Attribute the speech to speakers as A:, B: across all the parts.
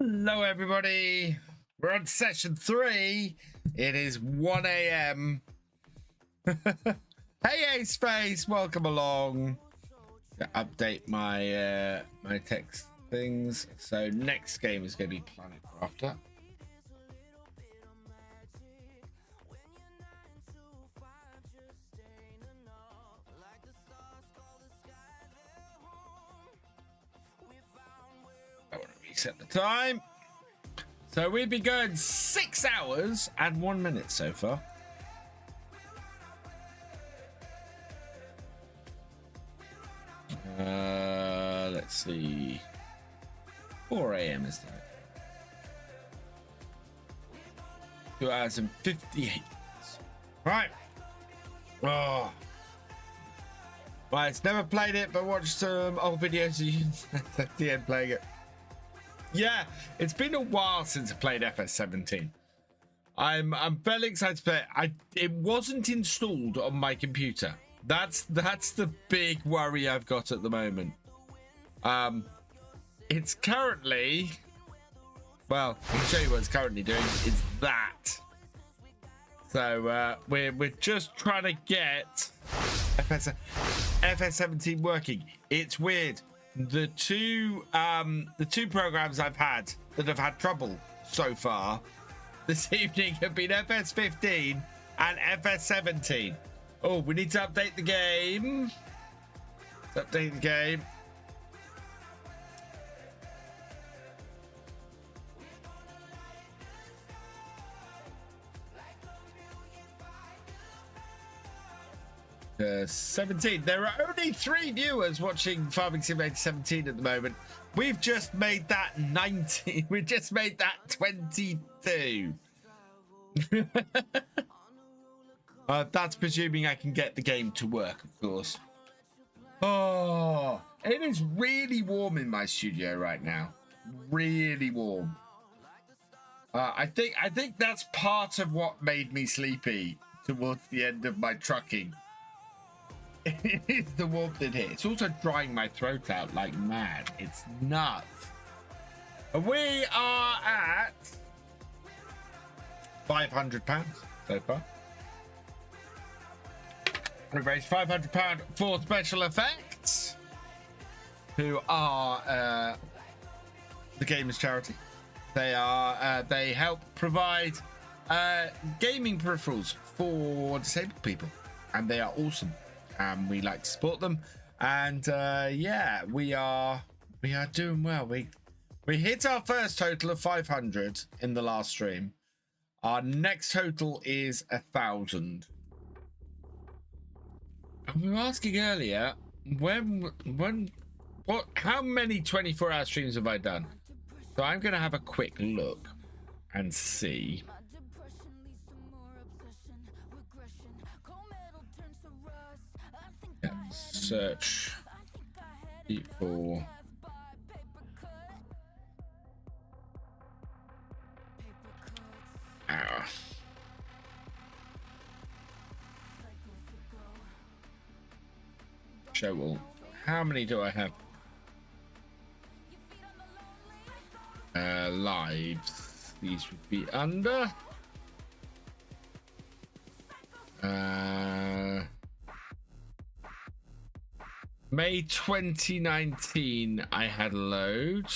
A: Hello everybody, we're on session 3. It is 1 a.m. Hey Space, welcome along. Update my my text things. So next game is going to be Planet Crafter. I want to reset the time. So we've been going 6 hours and 1 minute so far. Let's see. 4 a.m. is that? 2 hours and 58 minutes. Right. Oh. Right, it's never played it, but watched some old videos of you at the end playing it. Yeah, it's been a while since I played FS17. I'm fairly excited to play it. It wasn't installed on my computer. That's the big worry I've got at the moment. It's currently, well, I can show you what it's currently doing. Is that. So we're just trying to get FS17 working. It's weird. The two programs I've had that have had trouble so far this evening have been FS15 and FS17. Oh, we need to update the game. Let's update the game. 17. There are only 3 viewers watching Farming Simulator 17 at the moment. We've just made that 19. We just made that 22. That's presuming I can get the game to work, of course. Oh, it is really warm in my studio right now. Really warm. I think that's part of what made me sleepy towards the end of my trucking. It is the warmth in here. It's also drying my throat out like mad. It's nuts. We are at £500 so far. We raised £500 for SpecialEffect, who are the gamers charity. They help provide gaming peripherals for disabled people, and they are awesome. We like to support them, and yeah, we are doing well. We hit our first total of 500 in the last stream. Our next total is 1,000. And we were asking earlier, how many 24-hour streams have I done? So I'm going to have a quick look and see. Search people. Show all. How many do I have? Lives. These would be under. May 2019, I had a load.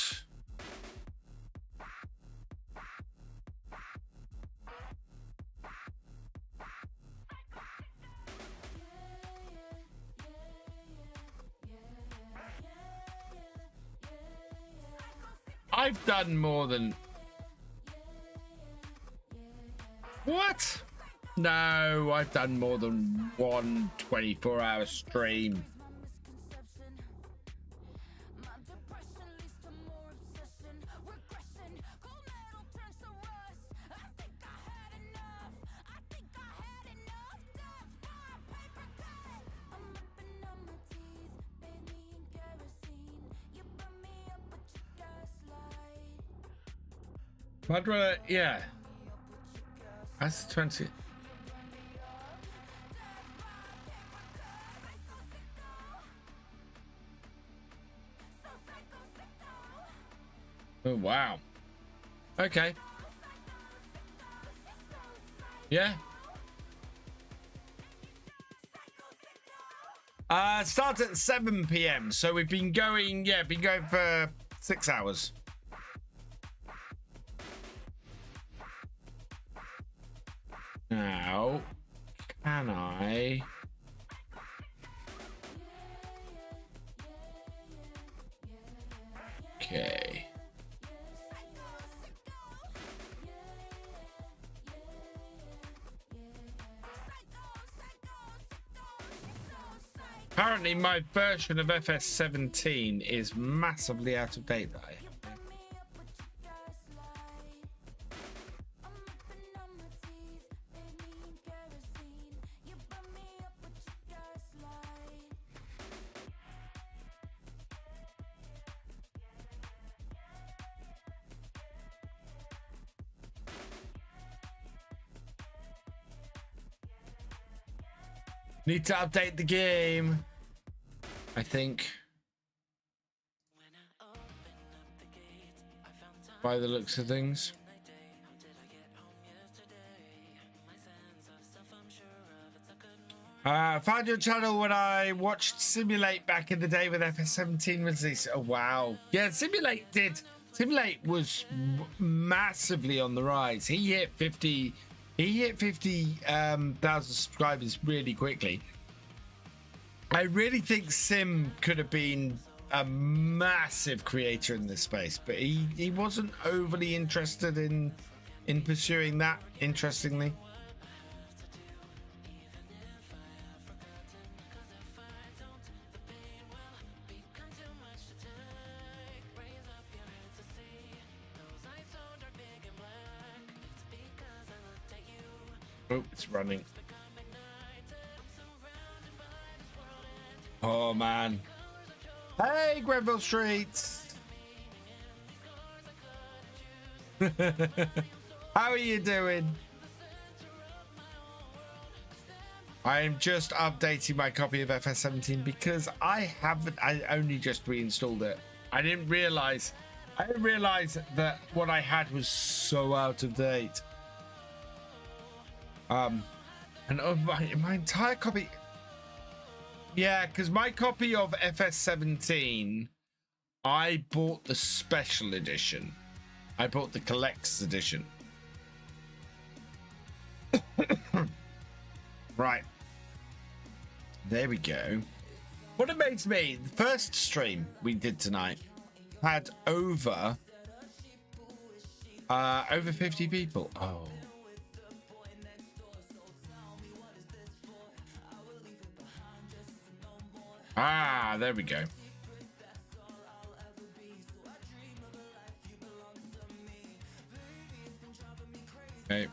A: I've done more than... What? No, I've done more than one 24-hour stream. I'd rather, yeah. That's 20. Oh, wow. Okay. Yeah. Start at 7 p.m. So we've been going, yeah, been going for 6 hours. Now, can I? Okay. Apparently, my version of FS17 is massively out of date. Need to update the game, I think. By the looks of things. Found your channel when I watched Simulate back in the day with FS17 release. Oh, wow. Yeah, Simulate was massively on the rise. He hit 50... He hit 50,000 subscribers really quickly. I really think Sim could have been a massive creator in this space, but he wasn't overly interested in pursuing that, interestingly. Oh, it's running. Oh, man. Hey, Grenville Street. How are you doing? I am just updating my copy of FS17 because I only just reinstalled it. I didn't realize that what I had was so out of date. And my entire copy, yeah, because my copy of FS17, I bought the special edition. I bought the collector's edition. Right, there we go. What amazed me, the first stream we did tonight had over 50 people. Oh. Ah, there we go. Okay.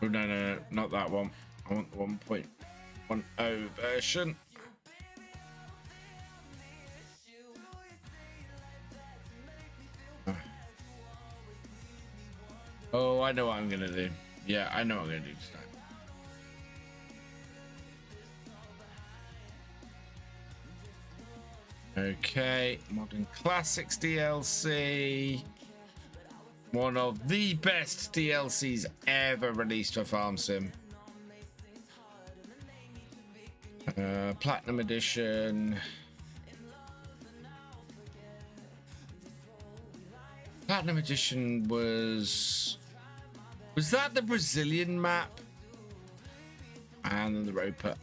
A: Oh, no, not that one. I want the 1.10 version. Oh, I know what I'm going to do. Yeah, I know what I'm going to do this time. Okay, Modern Classics DLC. One of the best DLCs ever released for Farm Sim. Platinum Edition. Platinum Edition was that the Brazilian map? And then the road put.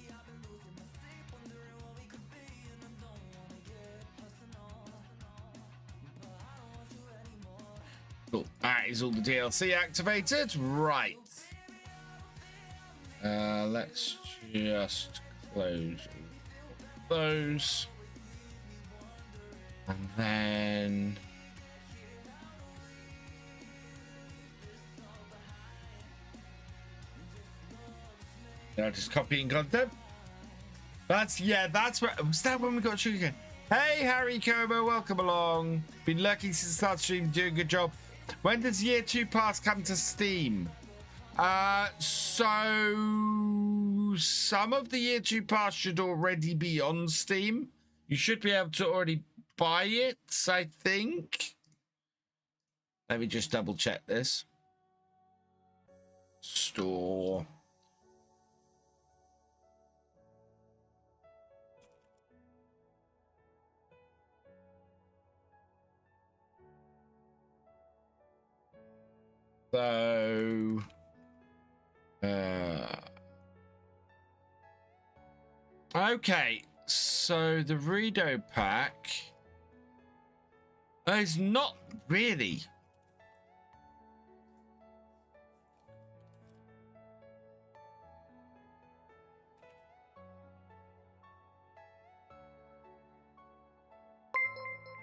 A: Cool. That is all the DLC activated. Right. Let's just close all those. And then... I'll just copying content. That's where... Was that when we got sugar again? Hey, Harry Como, welcome along. Been lurking since the start of stream, doing a good job. When does Year 2 Pass come to Steam? So some of the Year 2 Pass should already be on Steam. You should be able to already buy it, I think. Let me just double check this. Store. So, okay, so the Redo pack is not really.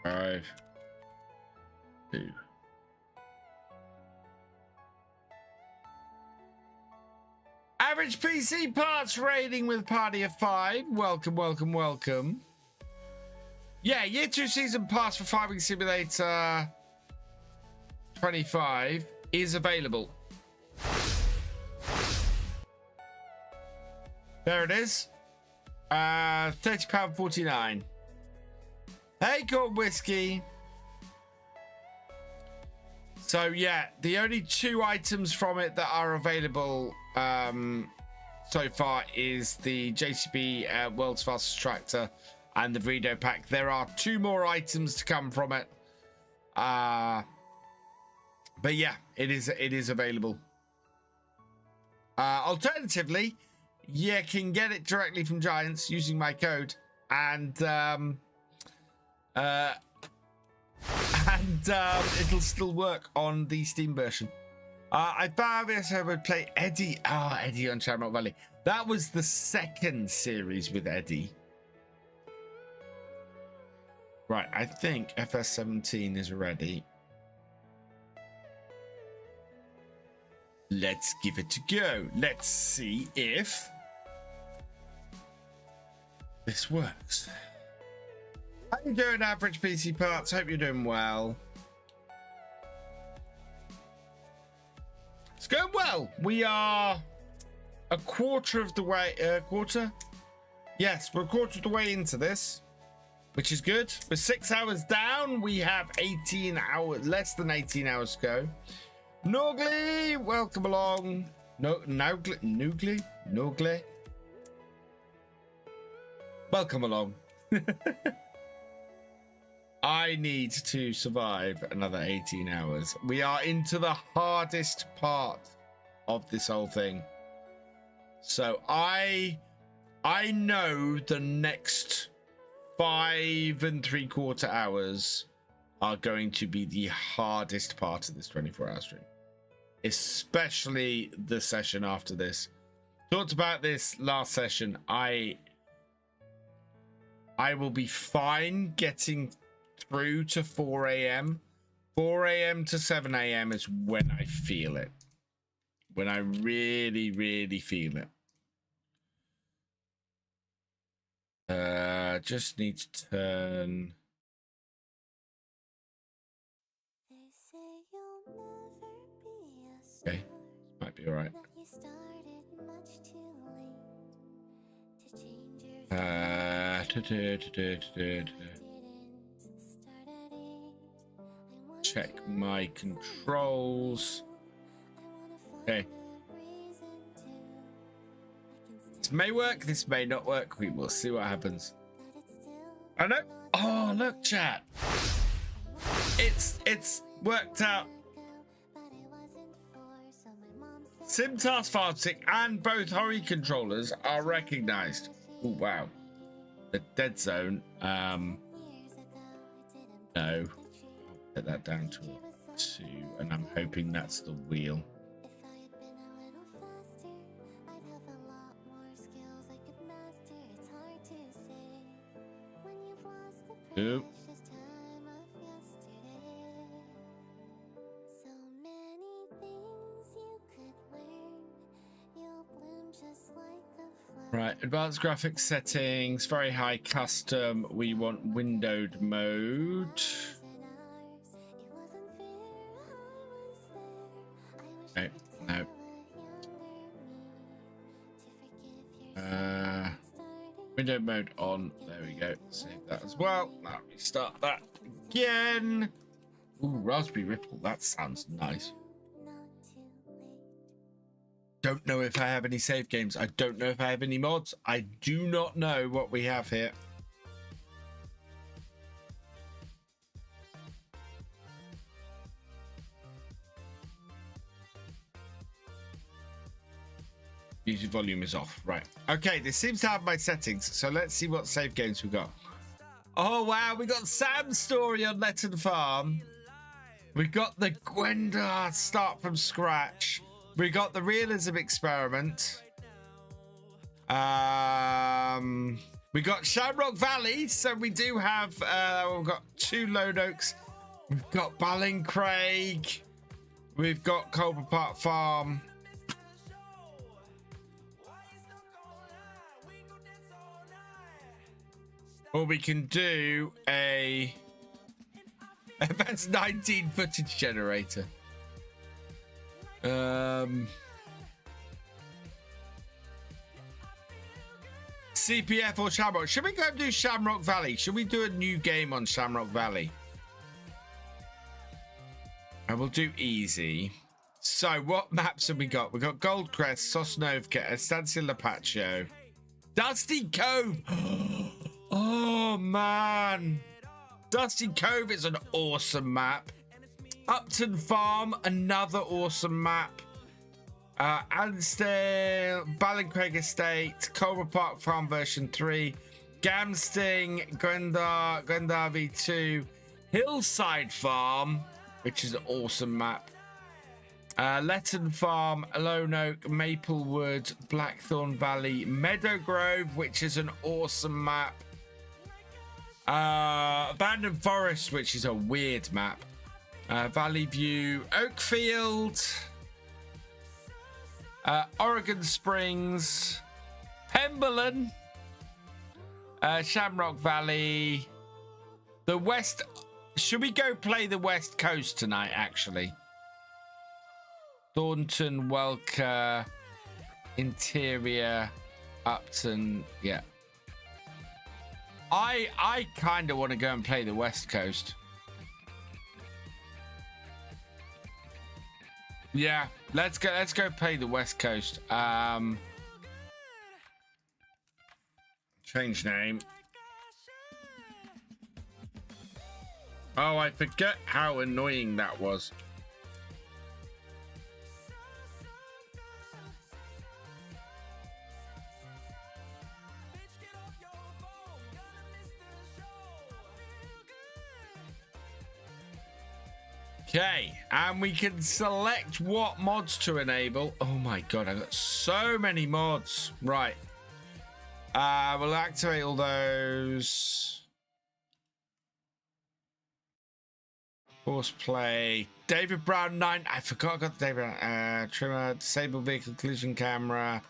A: Five, two. Average PC parts rating with party of 5. Welcome, welcome, welcome. Yeah, Year 2 Season Pass for Farming Simulator 25 is available. There it is. £30.49. Hey, Corn Whiskey. So yeah, the only 2 items from it that are available so far is the JCB World's Fastest Tractor and the Redo pack. There are 2 more items to come from it. But yeah, it is available. Alternatively, you can get it directly from Giants using my code, and it'll still work on the Steam version. I found this. I would play Eddie. Eddie on Shamrock Valley. That was the 2nd series with Eddie. Right, I think FS17 is ready. Let's give it a go. Let's see if this works. How you doing, Average PC Parts? Hope you're doing well. It's going well. We are a quarter of the way. Quarter? Yes, we're a quarter of the way into this, which is good. We're 6 hours down. We have 18 hours, less than 18 hours to go. Nogly, welcome along. Nogly. Welcome along. I need to survive another 18 hours. We are into the hardest part of this whole thing. So I know the next 5 3/4 hours are going to be the hardest part of this 24-hour stream. Especially the session after this. Talked about this last session. I will be fine getting through to 4 a.m. 4 a.m. to 7 a.m. is when I feel it. When I really, really feel it. Just need to turn. Okay, might be all right. Check my controls. Okay. This may work, this may not work. We will see what happens. I know. Oh, look, chat. It's worked out. SimTask Farmstick and both Hori controllers are recognized. Oh, wow. The dead zone. No. Put that down to 2, and I'm hoping that's the wheel. Ooh. Right, advanced graphics settings, very high custom. We want windowed mode. Okay, no. Window mode on. There we go. Save that as well. Now restart that again. Ooh, Raspberry Ripple. That sounds nice. Don't know if I have any save games. I don't know if I have any mods. I do not know what we have here. Music volume is off. Right. Okay, this seems to have my settings. So let's see what save games we got. Oh, wow. We got Sam's story on Letton Farm. We got the Gwenda start from scratch. We got the realism experiment. We got Shamrock Valley. So we do have, we've got 2 Lone Oaks. We've got Ballincraig. We've got Colby Park Farm. Or we can do a that's 19 footage generator. CPF or Shamrock. Should we go and do Shamrock Valley? Should we do a new game on Shamrock Valley? I will do easy. So what maps have we got? We've got Goldcrest, Sosnovka, Estancia Lapaccio, Dusty Cove. Oh man, Dusty Cove is an awesome map. Upton Farm, another awesome map. Andersen, Ballincraig Estate, Colby Park Farm version 3, Gamsting, Grendar V2, Hillside Farm, which is an awesome map. Letton Farm, Lone Oak, Maplewood, Blackthorn Valley, Meadow Grove, which is an awesome map. Abandoned Forest, which is a weird map. Valley View, Oakfield, Oregon Springs, Pemberlin, Shamrock Valley, the West. Should we go play the West Coast tonight, actually? Thornton, Welker, Interior, Upton. Yeah. I kind of want to go and play the West Coast. Yeah, let's go play the West Coast. Change name. Oh, I forget how annoying that was. Okay, and we can select what mods to enable. Oh my god, I've got so many mods. Right. We'll activate all those. Horseplay. David Brown 9. I forgot I got the David Brown. Trimmer. Disable vehicle collision camera.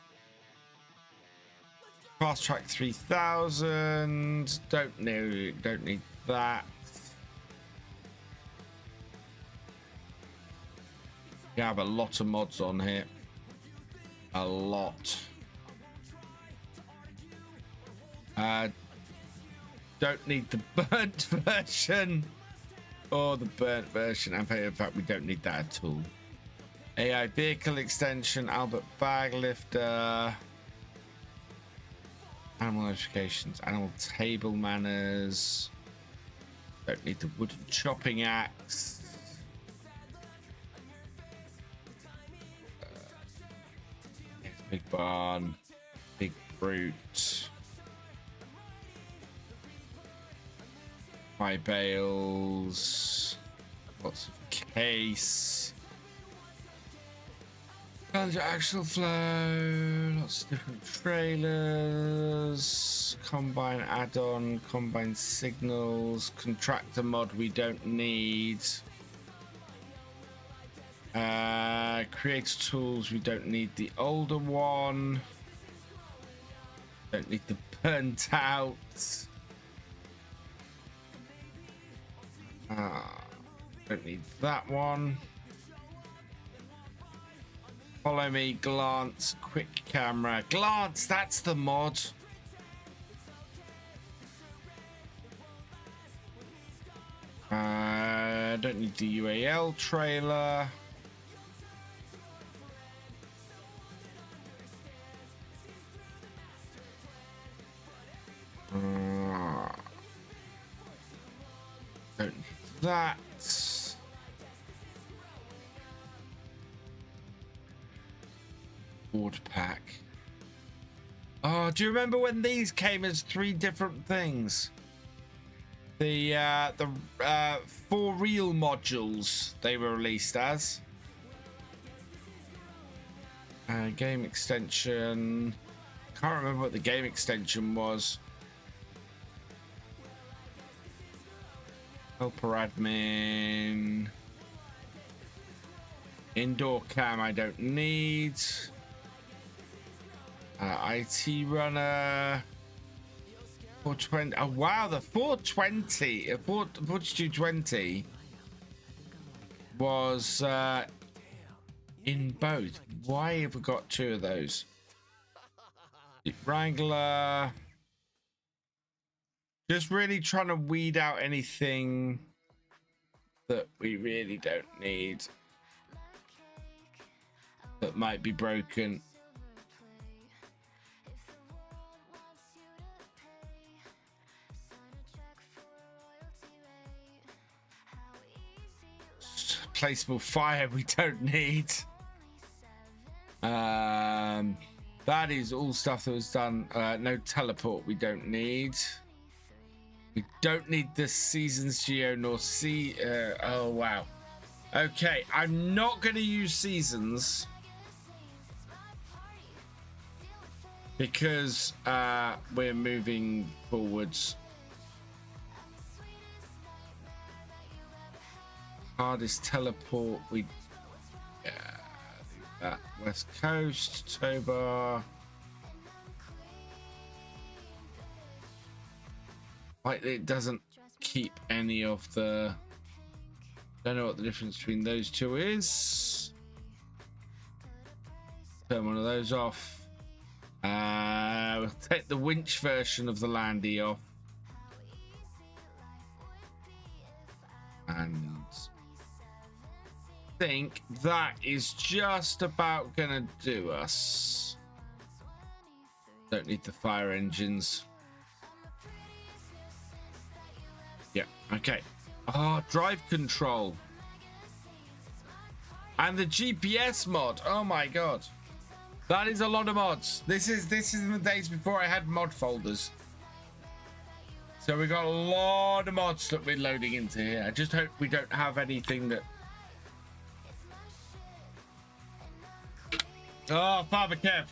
A: Fast track 3000. Don't need that. You have a lot of mods on here. A lot. Don't need the burnt version or the burnt version. In fact, we don't need that at all. AI vehicle extension, Albert bag lifter, animal notifications, animal table manners. Don't need the wooden chopping axe. Big barn, big brute, high bales, lots of pace. Challenge actual flow, lots of different trailers, combine add-on, combine signals, contractor mod we don't need. Creator tools, we don't need the older one. Don't need the burnt out. Don't need that one. Follow me, glance, quick camera. Glance, that's the mod. Don't need the UAL trailer. Don't need that. Board pack. Oh, do you remember when these came as 3 different things? The for real modules they were released as. Game extension. Can't remember what the game extension was. Helper admin. Indoor cam I don't need. IT runner. 420. Oh wow, the 420, 4220 was in both. Why have we got 2 of those? Wrangler. Just really trying to weed out anything that we really don't need that might be broken. Placeable fire we don't need. That is all stuff that was done. No teleport we don't need. We don't need the seasons geo nor see. Oh wow. Okay, I'm not going to use seasons because we're moving forwards. Hardest teleport we that West Coast Tobar. Like it doesn't keep any of the. Don't know what the difference between those 2 is. Turn one of those off. We'll take the winch version of the Landy off. And I think that is just about gonna do us. Don't need the fire engines. Yeah, okay. Oh, drive control. And the GPS mod. Oh my god. That is a lot of mods. This is in the days before I had mod folders. So we got a lot of mods that we're loading into here. I just hope we don't have anything that. Oh, Father Kev.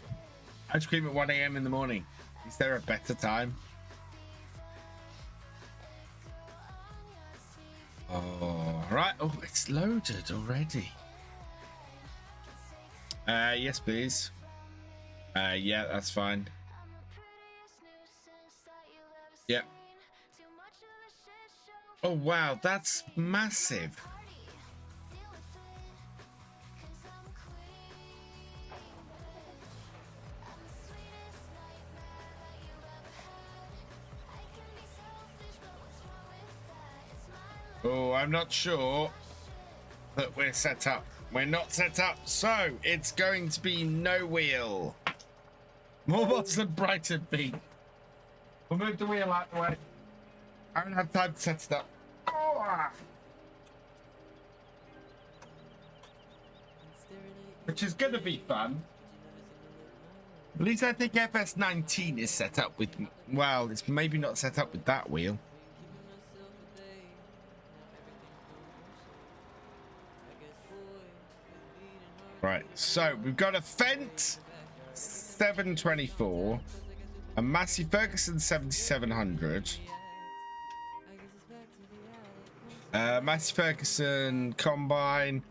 A: Ice cream at 1 AM in the morning. Is there a better time? Oh, right. Oh, it's loaded already. Yes, please. Yeah, that's fine. Yeah. Oh, wow. That's massive. Oh, I'm not sure that we're set up. We're not set up, so it's going to be no wheel. More bots than Brighton beat. We'll move the wheel out the way. I haven't had time to set it up. Oh. Which is going to be fun. At least I think FS19 is set up with, well, it's maybe not set up with that wheel. Right, so we've got a Fendt 724, a Massey Ferguson 7700, Massey Ferguson Combine,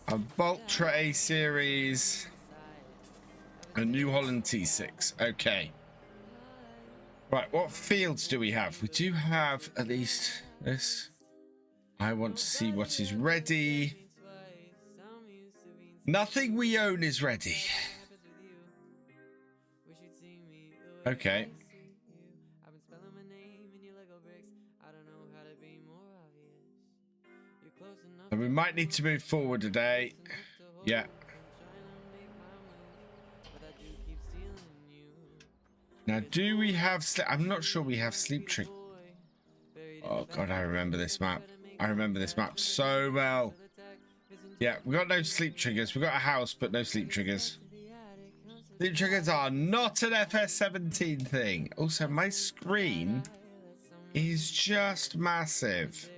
A: a Valtra A Series, a New Holland T6. Okay. Right, what fields do we have? We do have at least this. I want to see what is ready. Nothing we own is ready. Okay. And we might need to move forward today. Yeah. Now, do we have... I'm not sure we have sleep trick. Oh, God, I remember this map. I remember this map so well. Yeah, we got no sleep triggers. We got a house, but no sleep triggers. Sleep triggers are not an FS17 thing. Also, my screen is just massive.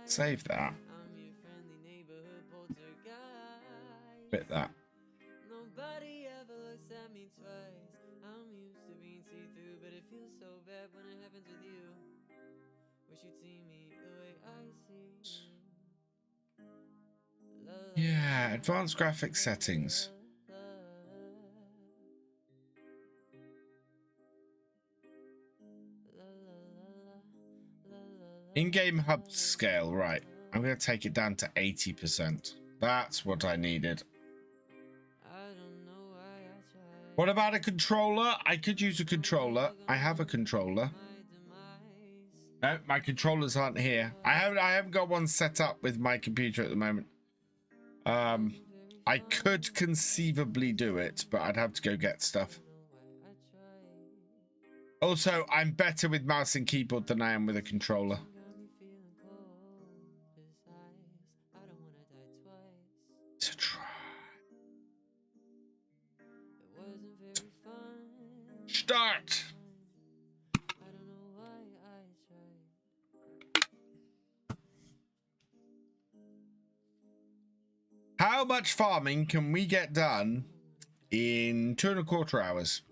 A: Save that. Bit that. Nobody ever looks at me twice. I'm used to being see-through, but it feels so bad when it happens with you. Wish you'd see me the way I see you. Yeah, advanced graphics settings. In-game hub scale, right. I'm going to take it down to 80%. That's what I needed. What about a controller? I could use a controller. I have a controller. No, my controllers aren't here. I haven't got one set up with my computer at the moment. I could conceivably do it, but I'd have to go get stuff. Also, I'm better with mouse and keyboard than I am with a controller. To try. Start. How much farming can we get done in 2¼ hours?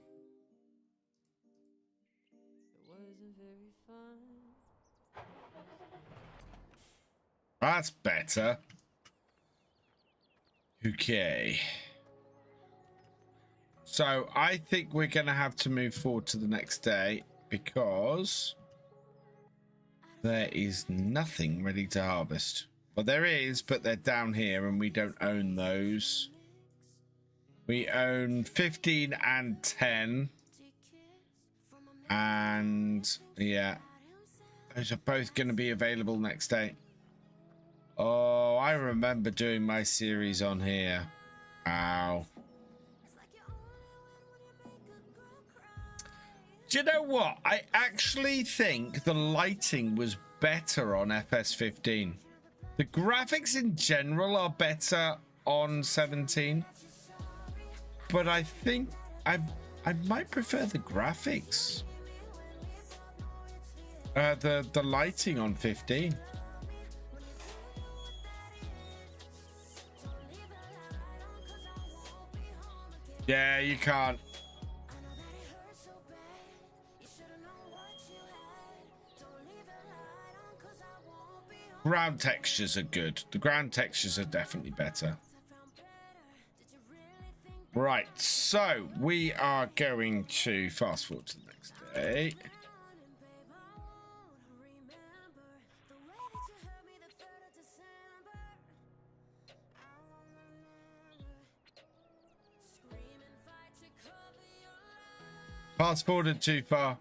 A: That's better. Okay. So I think we're going to have to move forward to the next day because there is nothing ready to harvest. Well, there is, but they're down here and we don't own those. We own 15 and 10. And yeah, those are both going to be available next day. Oh, I remember doing my series on here. Ow. Do you know what? I actually think the lighting was better on FS15. The graphics in general are better on 17. But I think I might prefer the graphics. The lighting on 15. Yeah, you can't. Ground textures are good. The ground textures are definitely better. Right, so we are going to fast forward to the next day. Fast forwarded too far.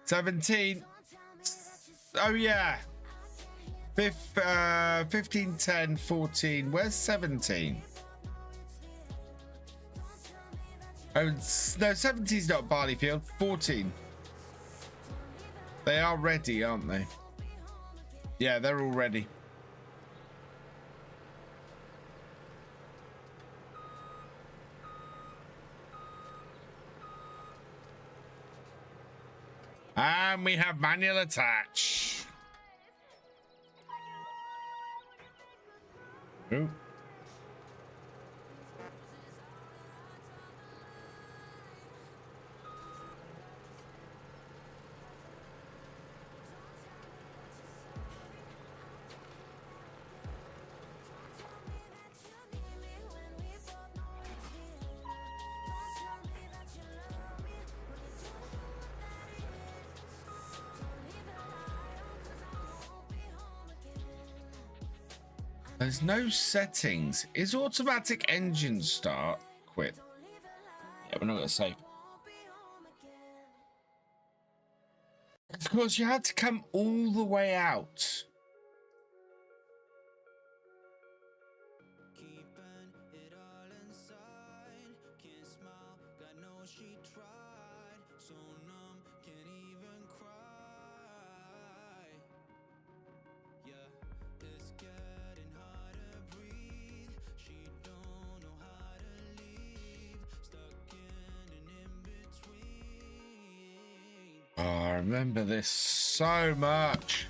A: $17. Oh yeah. 15, 10, 14. Where's 17? Oh no, 17's not barley field. 14. They are ready, aren't they? Yeah, they're all ready. And we have manual attach. Ooh. There's no settings. Is automatic engine start quit? Yeah, we're not going to save. Of course, you had to come all the way out. Oh, I remember this so much.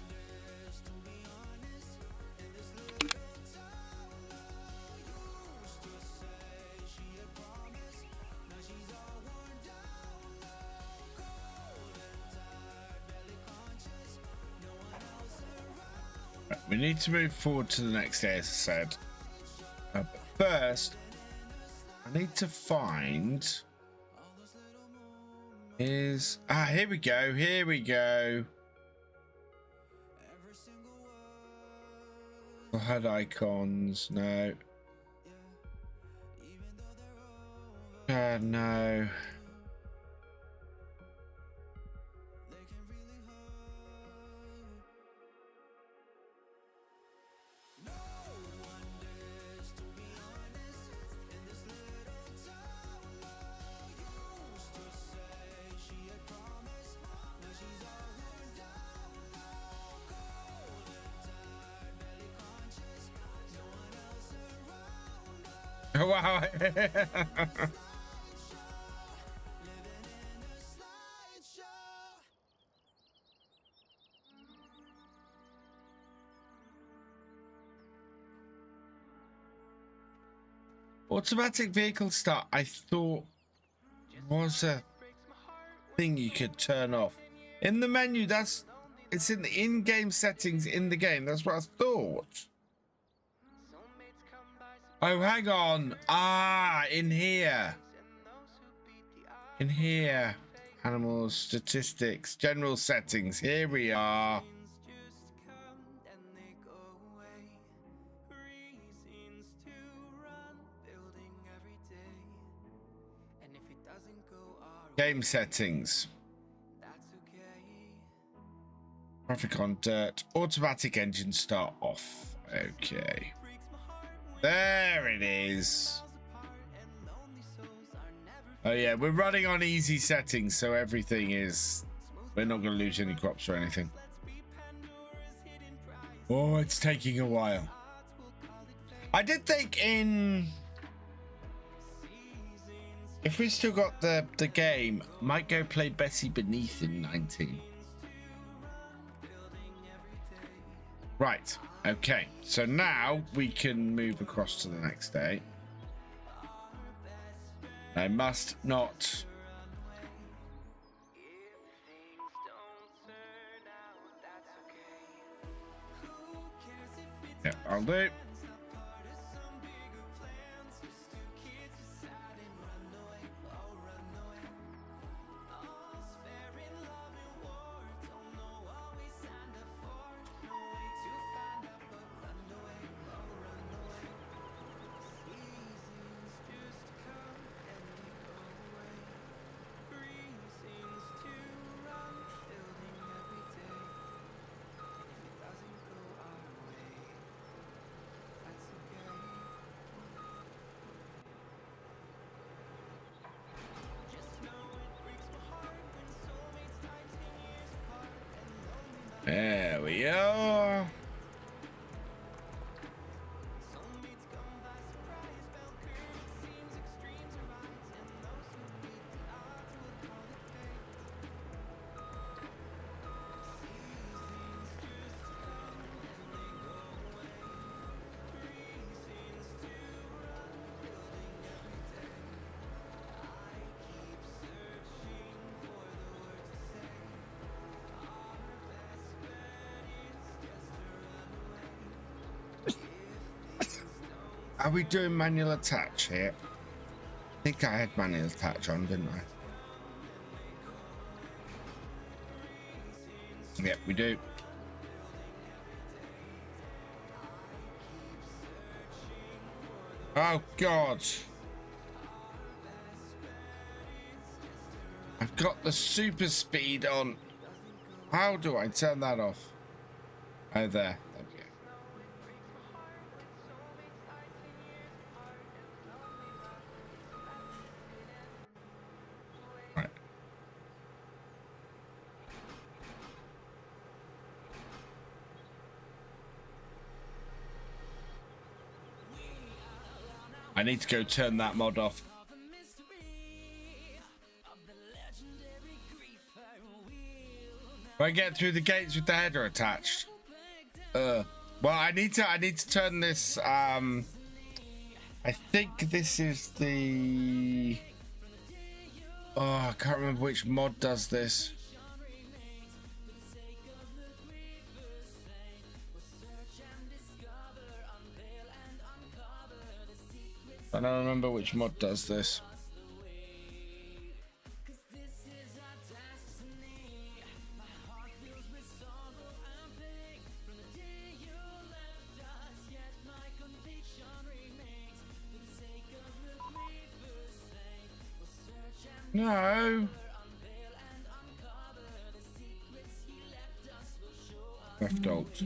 A: We need to move forward to the next day, as I said. But first, I need to find... here we go, here we go. HUD icons, no. No. Wow. Automatic vehicle start, I thought, was a thing you could turn off. In the menu, it's in the in-game settings in the game. That's what I thought. Oh, hang on. In here. In here. Animals, statistics, general settings. Here we are. Game settings. Traffic on dirt. Automatic engine start off. Okay. There it is. Oh yeah, we're running on easy settings, so everything is... We're not going to lose any crops or anything. Oh, it's taking a while. I did think in... If we still got the game, might go play Bessie Beneath in 19. Right. Okay, so now we can move across to the next day. I must not. Yeah, I'll do. There we go. Are we doing manual attach here? I think I had manual attach on, didn't I? Yep, we do. Oh, God. I've got the super speed on. How do I turn that off? Oh, there. There we go. Right. I need to go turn that mod off. If I get through the gates with the header attached. Well, I need to turn this. I think this is the. Oh, I can't remember which mod does this. I don't remember which mod does this. No. Left alt.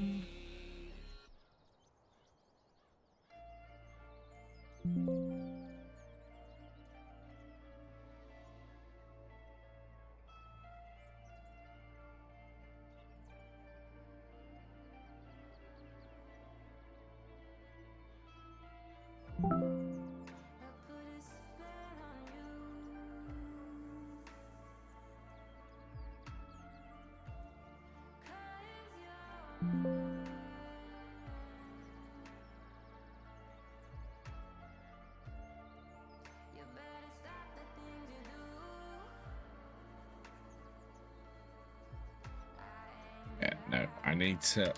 A: Yeah, no, I need to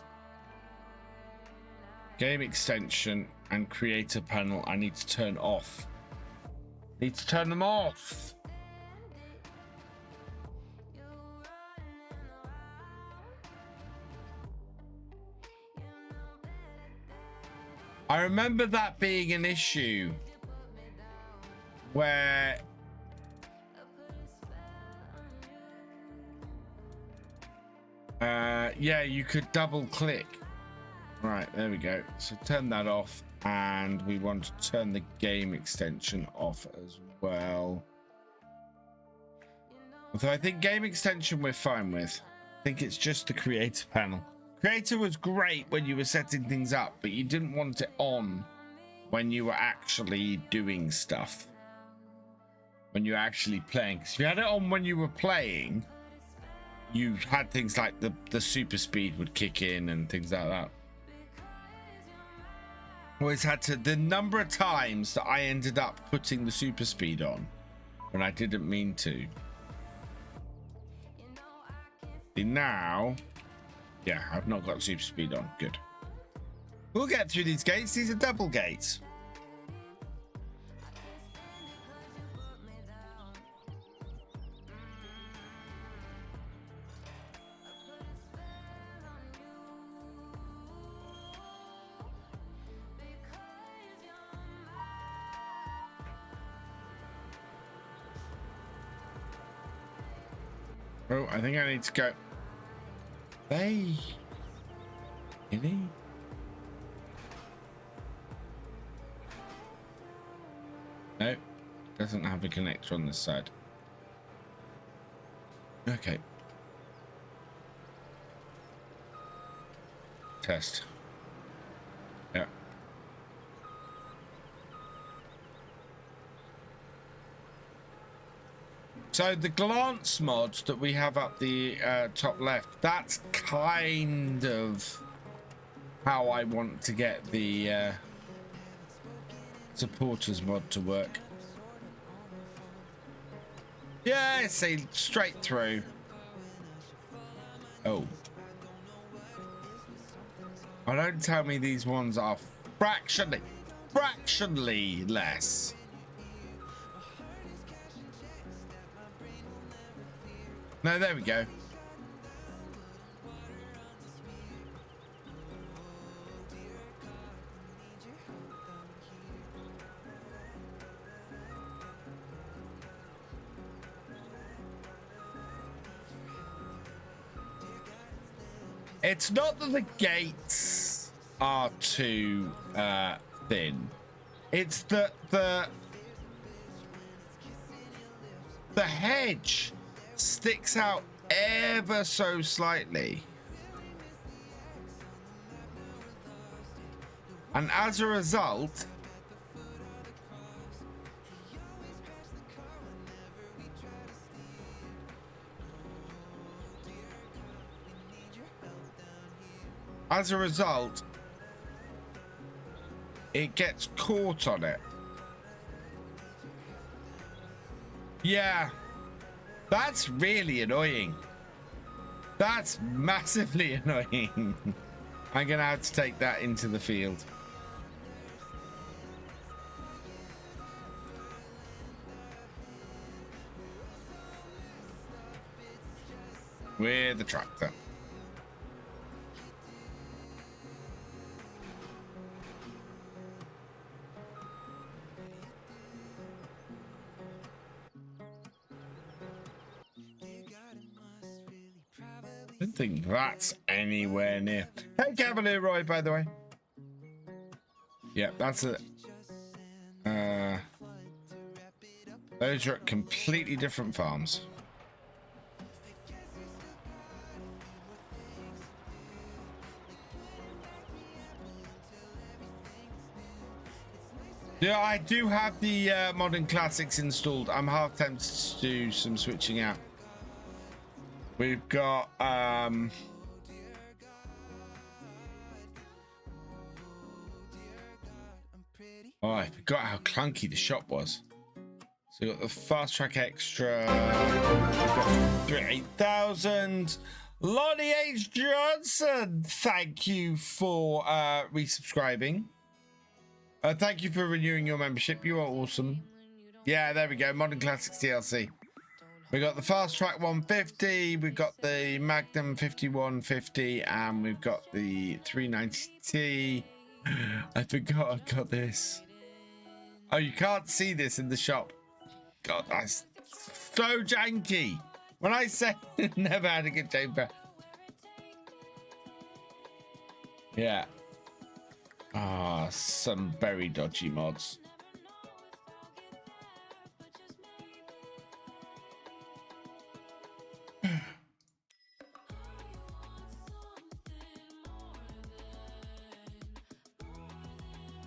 A: game extension and creator panel. I need to turn off. Need to turn them off. I remember that being an issue where yeah, you could double click. Right, there we go. So turn that off, and we want to turn the game extension off as well. Although I think game extension we're fine with. I think it's just the creator panel. Creator was great when you were setting things up, but you didn't want it on when you were actually doing stuff. When you were actually playing. Because if you had it on when you were playing, you had things like the super speed would kick in and things like that. Always had to, the number of times that I ended up putting the super speed on when I didn't mean to. Now, yeah, I've not got super speed on. Good. We'll get through these gates. These are double gates. Oh, I think I need to go. Hey, really? No, doesn't have a connector on this side. Okay. Test. Yeah. So the glance mod that we have up the top left, that's kind of how I want to get the supporters mod to work. Yeah, see, straight through. Oh. Oh, don't tell me these ones are fractionally less. No, there we go. It's not that the gates are too thin. It's that the hedge sticks out ever so slightly. And as a result, it gets caught on it. Yeah, that's really annoying. That's massively annoying. I'm gonna have to take that into the field. With the tractor. I don't think that's anywhere near. Hey, Cavalier Roy, by the way. Yeah, that's it. Those are at completely different farms. Yeah, I do have the Modern Classics installed. I'm half tempted to do some switching out. We've got oh, I forgot how clunky the shop was. So we got the Fast Track Extra. We've got 8,000. Lonnie H. Johnson, thank you for resubscribing. Thank you for renewing your membership. You are awesome. Yeah, there we go. Modern Classics DLC. We got the Fast Track 150. We've got the Magnum 5150, and we've got the 390T. I forgot I got this. Oh, you can't see this in the shop. God, that's so janky. When I said never had a good chamber. Yeah. Ah, some very dodgy mods.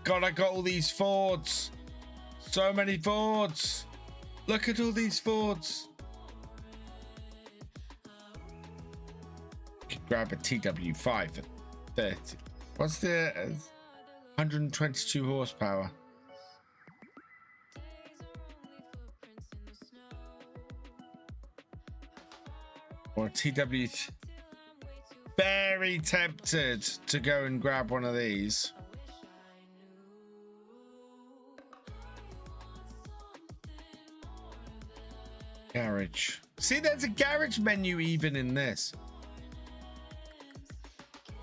A: God, I got all these Fords. So many Fords. Look at all these Fords. Could grab a TW5 for 30. What's the 122 horsepower? Or a TW. Very tempted to go and grab one of these. Garage. See, there's a garage menu even in this.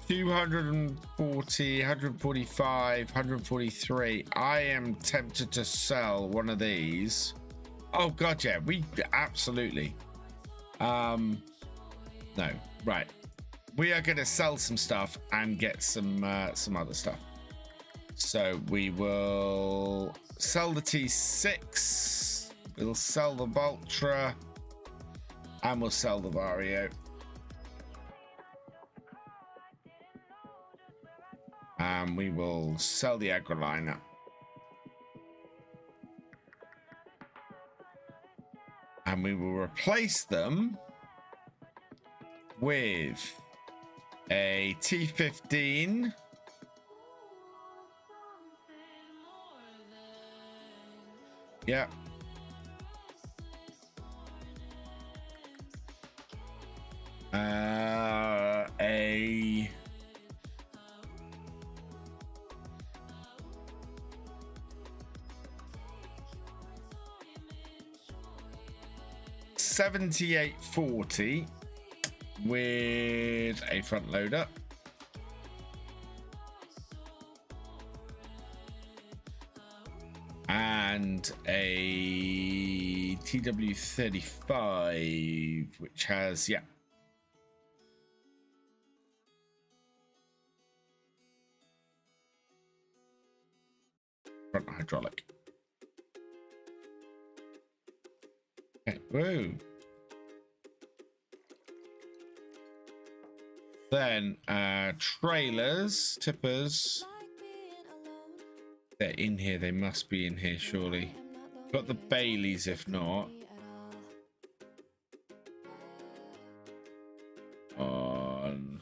A: 240, 145, 143. I am tempted to sell one of these. Oh god, yeah, we absolutely. No, right. We are gonna sell some stuff and get some other stuff. So we will sell the T6. We'll sell the Valtra, and we'll sell the Vario. And we will sell the Agroliner. And we will replace them with a T15. Yep. A 7840 with a front loader. And a TW35, which has, yeah. Front hydraulic. Okay, woo. Then trailers, tippers. They're in here. They must be in here, surely. Got the Baileys, if not. On.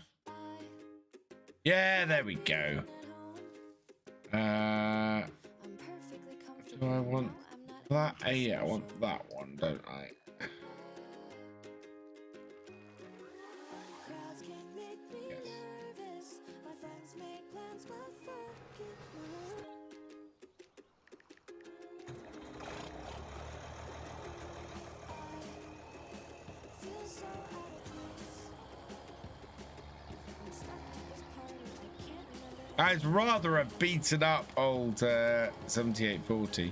A: Yeah, there we go. Do I want that? Yeah, I want that one, don't I? It's rather a beaten up old 7840.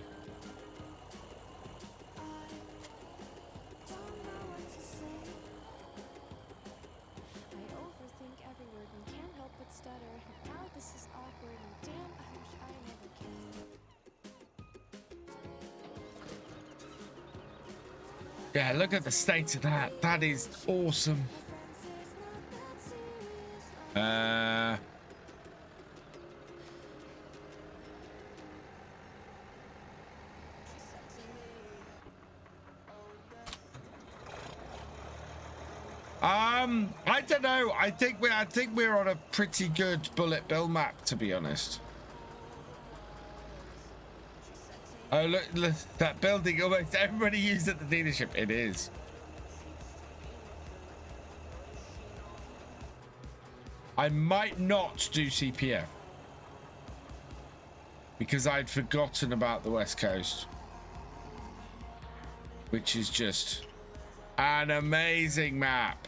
A: Yeah, look at the state of that. That is awesome. I don't know. I think we're on a pretty good bullet bill map, to be honest. Oh, look, that building, almost everybody used at the dealership. It is. I might not do CPF because I'd forgotten about the West Coast, which is just an amazing map.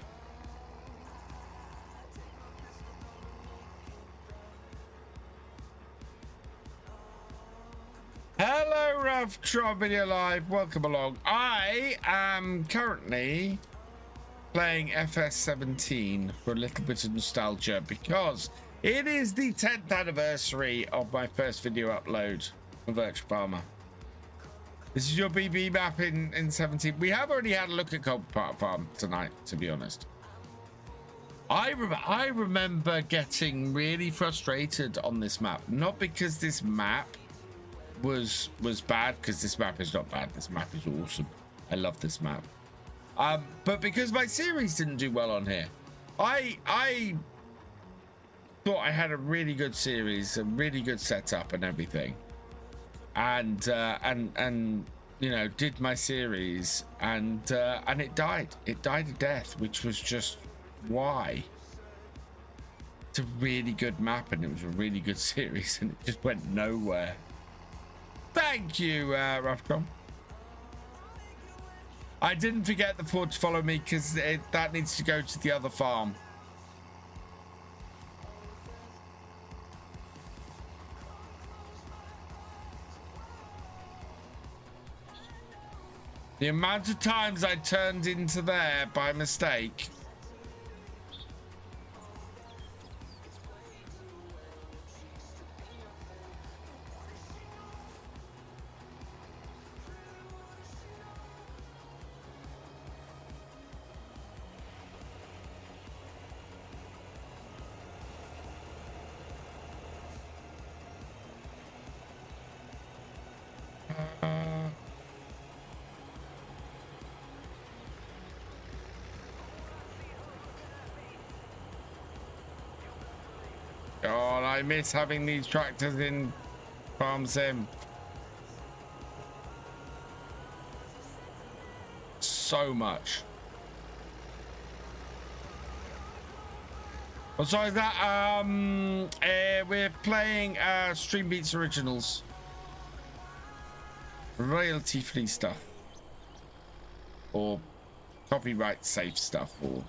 A: Hello, Raftree, video live. Welcome along. I am currently playing FS17 for a little bit of nostalgia because it is the 10th anniversary of my first video upload for Virtual Farmer. This is your BB map in 17. We have already had a look at Kolby Farm tonight, to be honest. I remember getting really frustrated on this map, not because this map was bad, because this map is not bad. This map is awesome. I love this map. But because my series didn't do well on here. I thought I had a really good series, a really good setup and everything. And you know, did my series and it died. It died a death, which was just why. It's a really good map and it was a really good series and it just went nowhere. Thank you, Raftree. I didn't forget the Ford to follow me because that needs to go to the other farm. The amount of times I turned into there by mistake. God, I miss having these tractors in Farm Sim. So much. Besides that, we're playing Stream Beats Originals. Royalty-free stuff. Or copyright safe stuff or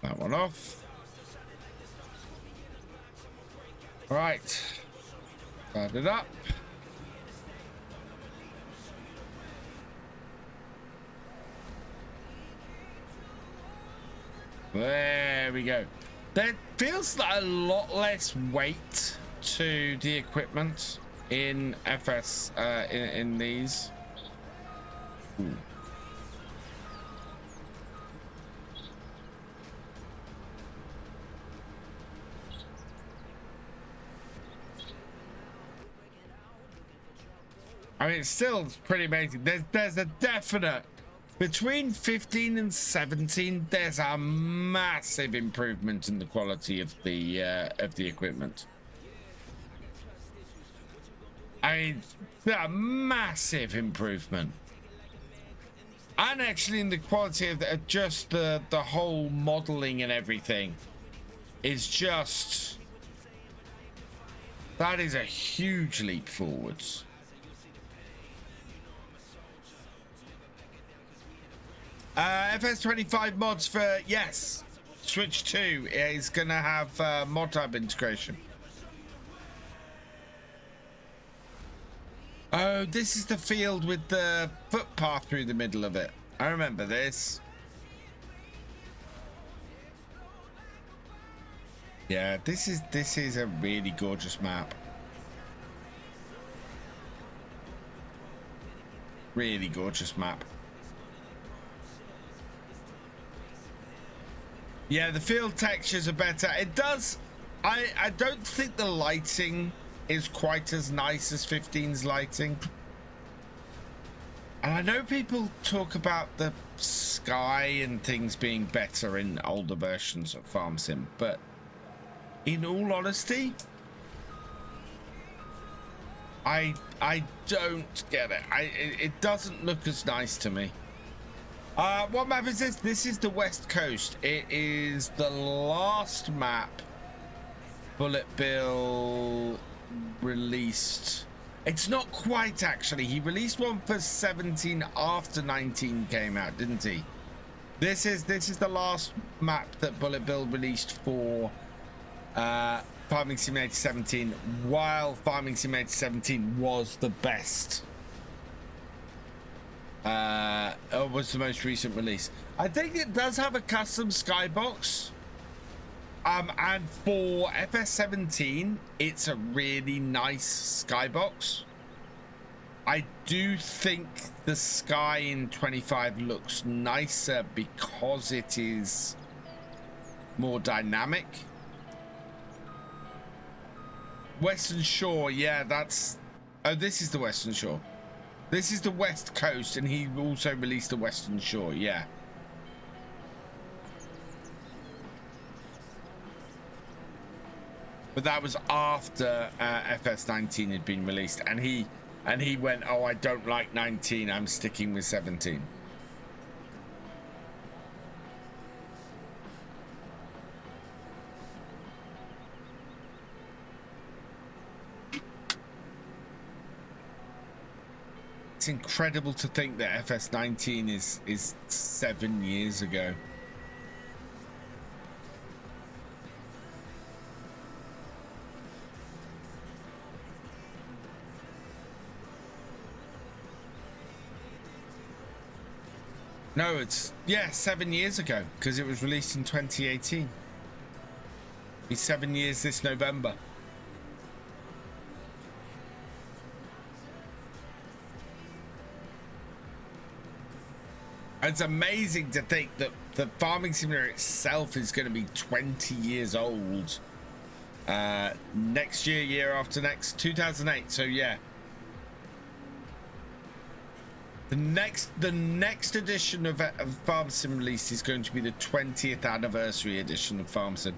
A: that one off. All right, start it up. There we go. There feels like a lot less weight to the equipment in FS in these. Ooh. I mean, it's still pretty amazing. There's a definite between 15 and 17. There's a massive improvement in the quality of the equipment. I mean, a massive improvement, and actually in the quality of just the whole modeling and everything is just, that is a huge leap forwards. FS25 mods for, yes, Switch 2 is gonna have mod hub integration. Oh, this is the field with the footpath through the middle of it. I remember this. Yeah, this is a really gorgeous map. Really gorgeous map. Yeah, the field textures are better. It does. I don't think the lighting is quite as nice as 15's lighting. And I know people talk about the sky and things being better in older versions of Farm Sim, but in all honesty, I don't get it. It doesn't look as nice to me. What map is this? This is the West Coast. It is the last map Bullet Bill released. It's not quite, actually. He released one for 17 after 19 came out, didn't he? This is the last map that Bullet Bill released for Farming Simulator 17, while Farming Simulator 17 was the best. It was the most recent release. I think it does have a custom skybox. And for FS17, it's a really nice skybox. I do think the sky in 25 looks nicer because it is more dynamic. Western Shore, yeah, that's... Oh, this is the Western Shore. This is the West Coast, and he also released the Western Shore, yeah. But that was after FS19 had been released, and he went, oh, I don't like 19, I'm sticking with 17. It's incredible to think that FS19 is 7 years ago. No, it's, yeah, 7 years ago, because it was released in 2018. It's 7 years this November. It's amazing to think that the farming simulator itself is going to be 20 years old next year, year after next, 2008. So yeah, the next edition of Farm Sim release is going to be the 20th anniversary edition of Farm Sim.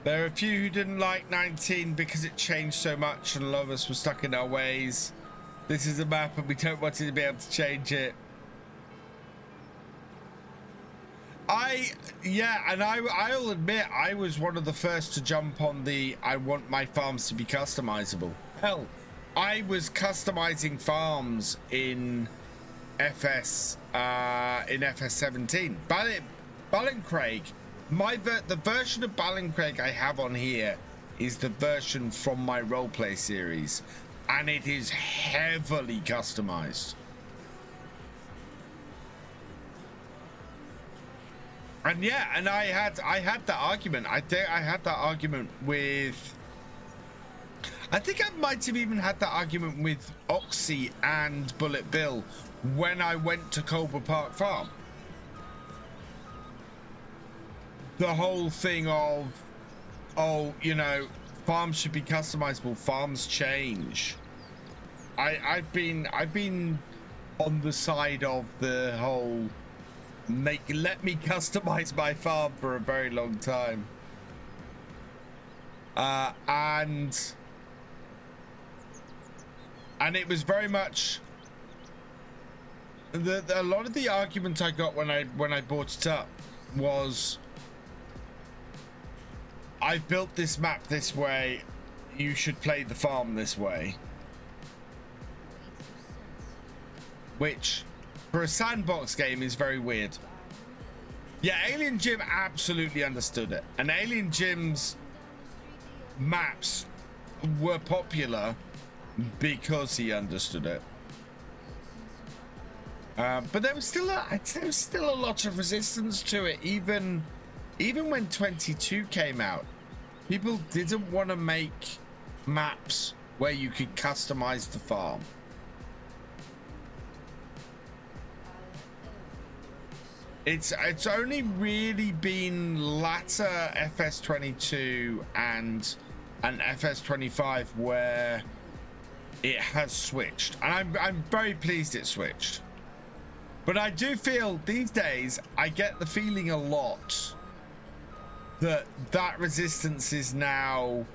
A: There are a few who didn't like 19 because it changed so much and a lot of us were stuck in our ways. This is a map and we don't want it to be able to change it. I'll admit I was one of the first to jump on the I want my farms to be customizable. Hell, I was customizing farms in FS17. Ballincraig. The version of Ballincraig I have on here is the version from my roleplay series, and it is heavily customized. And yeah, and I had that argument. I think I had that argument with. I think I might have even had that argument with Oxy and Bullet Bill when I went to Colbert Park Farm. The whole thing of, oh, you know, farms should be customizable. Farms change. I've been on the side of the whole let me customize my farm for a very long time. And it was very much a lot of the argument I got when I brought it up was, I built this map this way, you should play the farm this way. Which, for a sandbox game, is very weird. Yeah, Alien Jim absolutely understood it. And Alien Jim's maps were popular because he understood it. But there was still a lot of resistance to it, even when 22 came out. People didn't want to make maps where you could customize the farm. It's only really been latter FS22 and an FS25 where it has switched, and I'm very pleased it switched. But I do feel these days I get the feeling a lot that resistance is now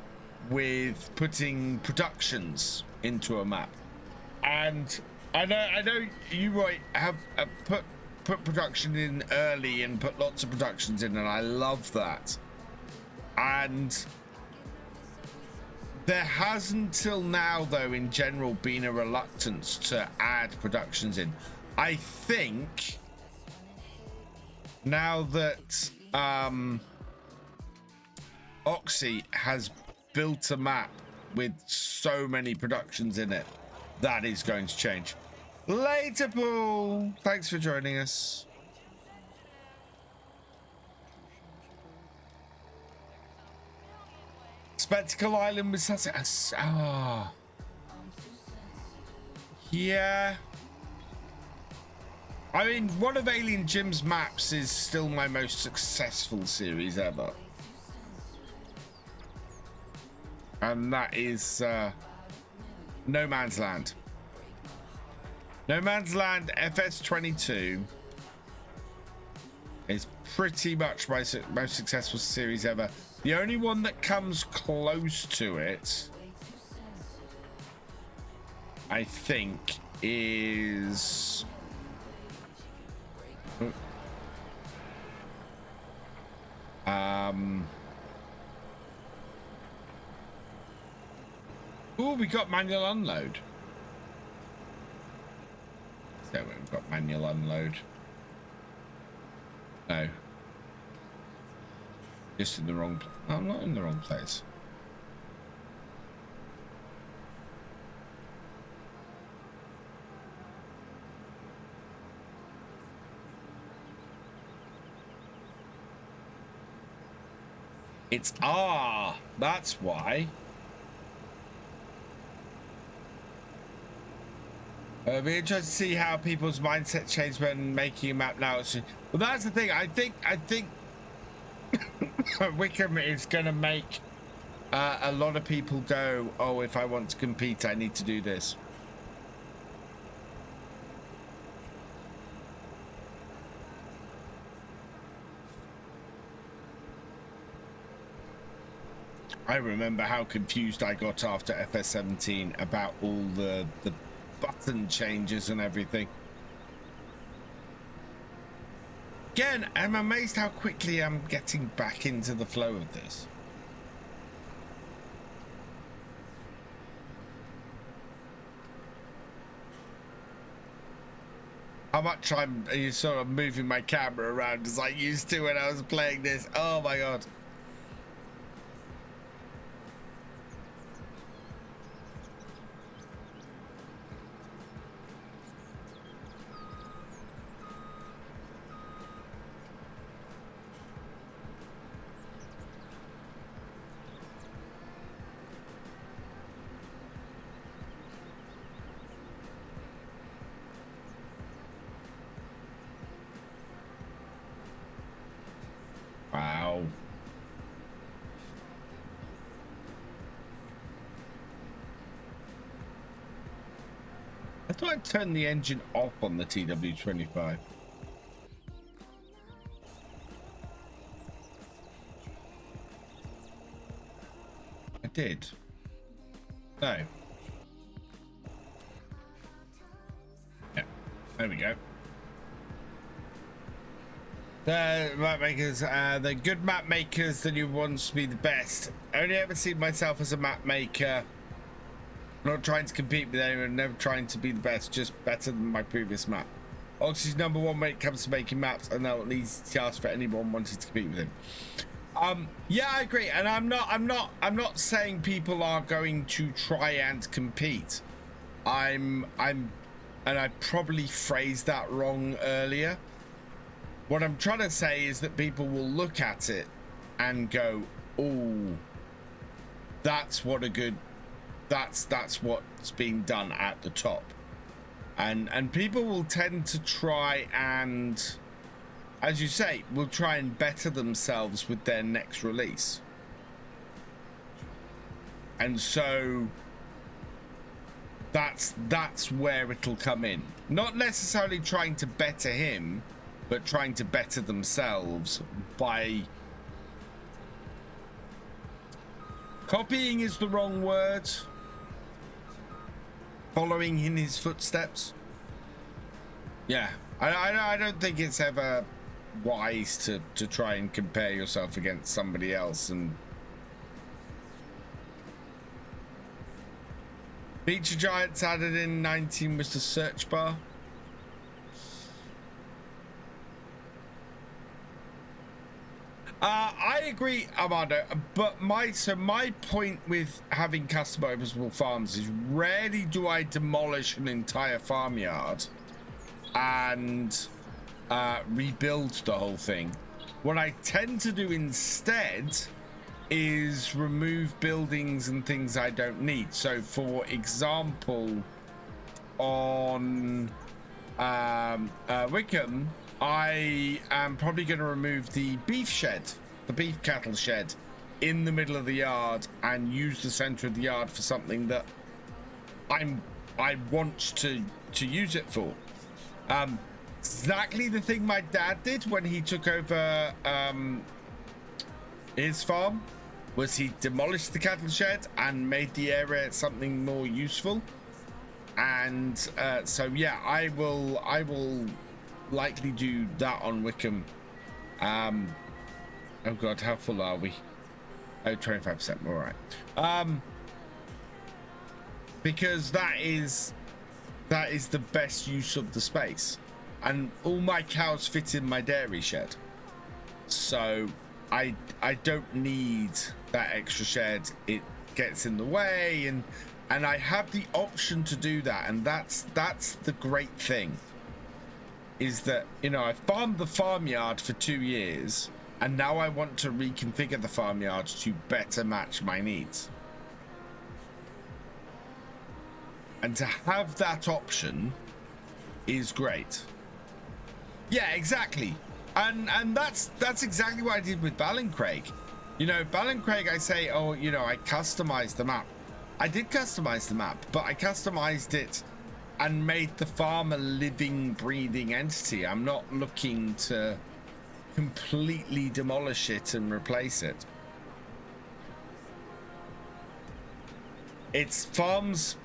A: with putting productions into a map. And I know you, Roy, have put production in early and put lots of productions in, and I love that. And there has until now, though, in general, been a reluctance to add productions in. I think now that Oxy has built a map with so many productions in it, that is going to change. Later, Paul. Thanks for joining us. Spectacle Island with Sussex. Ah, yeah. I mean, one of Alien Jim's maps is still my most successful series ever. And that is No Man's Land. No Man's Land FS22 is pretty much my most successful series ever. The only one that comes close to it, I think, is... Oh, we got manual unload. So we've got manual unload. No. Just in the wrong place. No, I'm not in the wrong place. It's that's why. It'll be interesting to see how people's mindset change when making a map now. Well, that's the thing. I think Wickham is going to make a lot of people go, oh, if I want to compete, I need to do this. I remember how confused I got after FS17 about all the button changes and everything. Again, I'm amazed how quickly I'm getting back into the flow of this. How much I'm sort of moving my camera around as I used to when I was playing this. Oh my god. Wow. I thought I'd turn the engine off on the TW25. I did. No. Yeah, there we go. The map makers, the good map makers that you want to be the best. Only ever seen myself as a map maker. Not trying to compete with anyone, never trying to be the best, just better than my previous map. Oxy's #1 when it comes to making maps, and they'll at least ask for anyone wanting to compete with him. Yeah, I agree, and I'm not saying people are going to try and compete. And I probably phrased that wrong earlier. What I'm trying to say is that people will look at it and go, oh, that's what a good, that's what's being done at the top. And people will tend to try and, as you say, will try and better themselves with their next release. And so that's where it'll come in. Not necessarily trying to better him, but trying to better themselves by copying is the wrong word. Following in his footsteps. Yeah, I don't think it's ever wise to try and compare yourself against somebody else. And Feature Giants added in 19 was the search bar. I agree, Armando, but my point with having customizable farms is rarely do I demolish an entire farmyard and rebuild the whole thing. What I tend to do instead is remove buildings and things I don't need. So for example, on Wickham, I am probably going to remove the beef shed, the beef cattle shed in the middle of the yard, and use the center of the yard for something that I want to use it for. Exactly the thing my dad did when he took over his farm, was he demolished the cattle shed and made the area something more useful. And so yeah, I will likely do that on Wickham. Oh god, how full are we? Oh, 25%. All right. Because that is the best use of the space, and all my cows fit in my dairy shed, so I don't need that extra shed. It gets in the way, and I have the option to do that, and that's the great thing, is that, you know, I farmed the farmyard for 2 years, And now I want to reconfigure the farmyard to better match my needs. And to have that option is great. Yeah, exactly. And that's exactly what I did with Ballincraig. You know, Ballincraig, I say, oh, you know, I customized the map. I did customize the map, but I customized it and made the farm a living, breathing entity. I'm not looking to completely demolish it and replace it. It's farms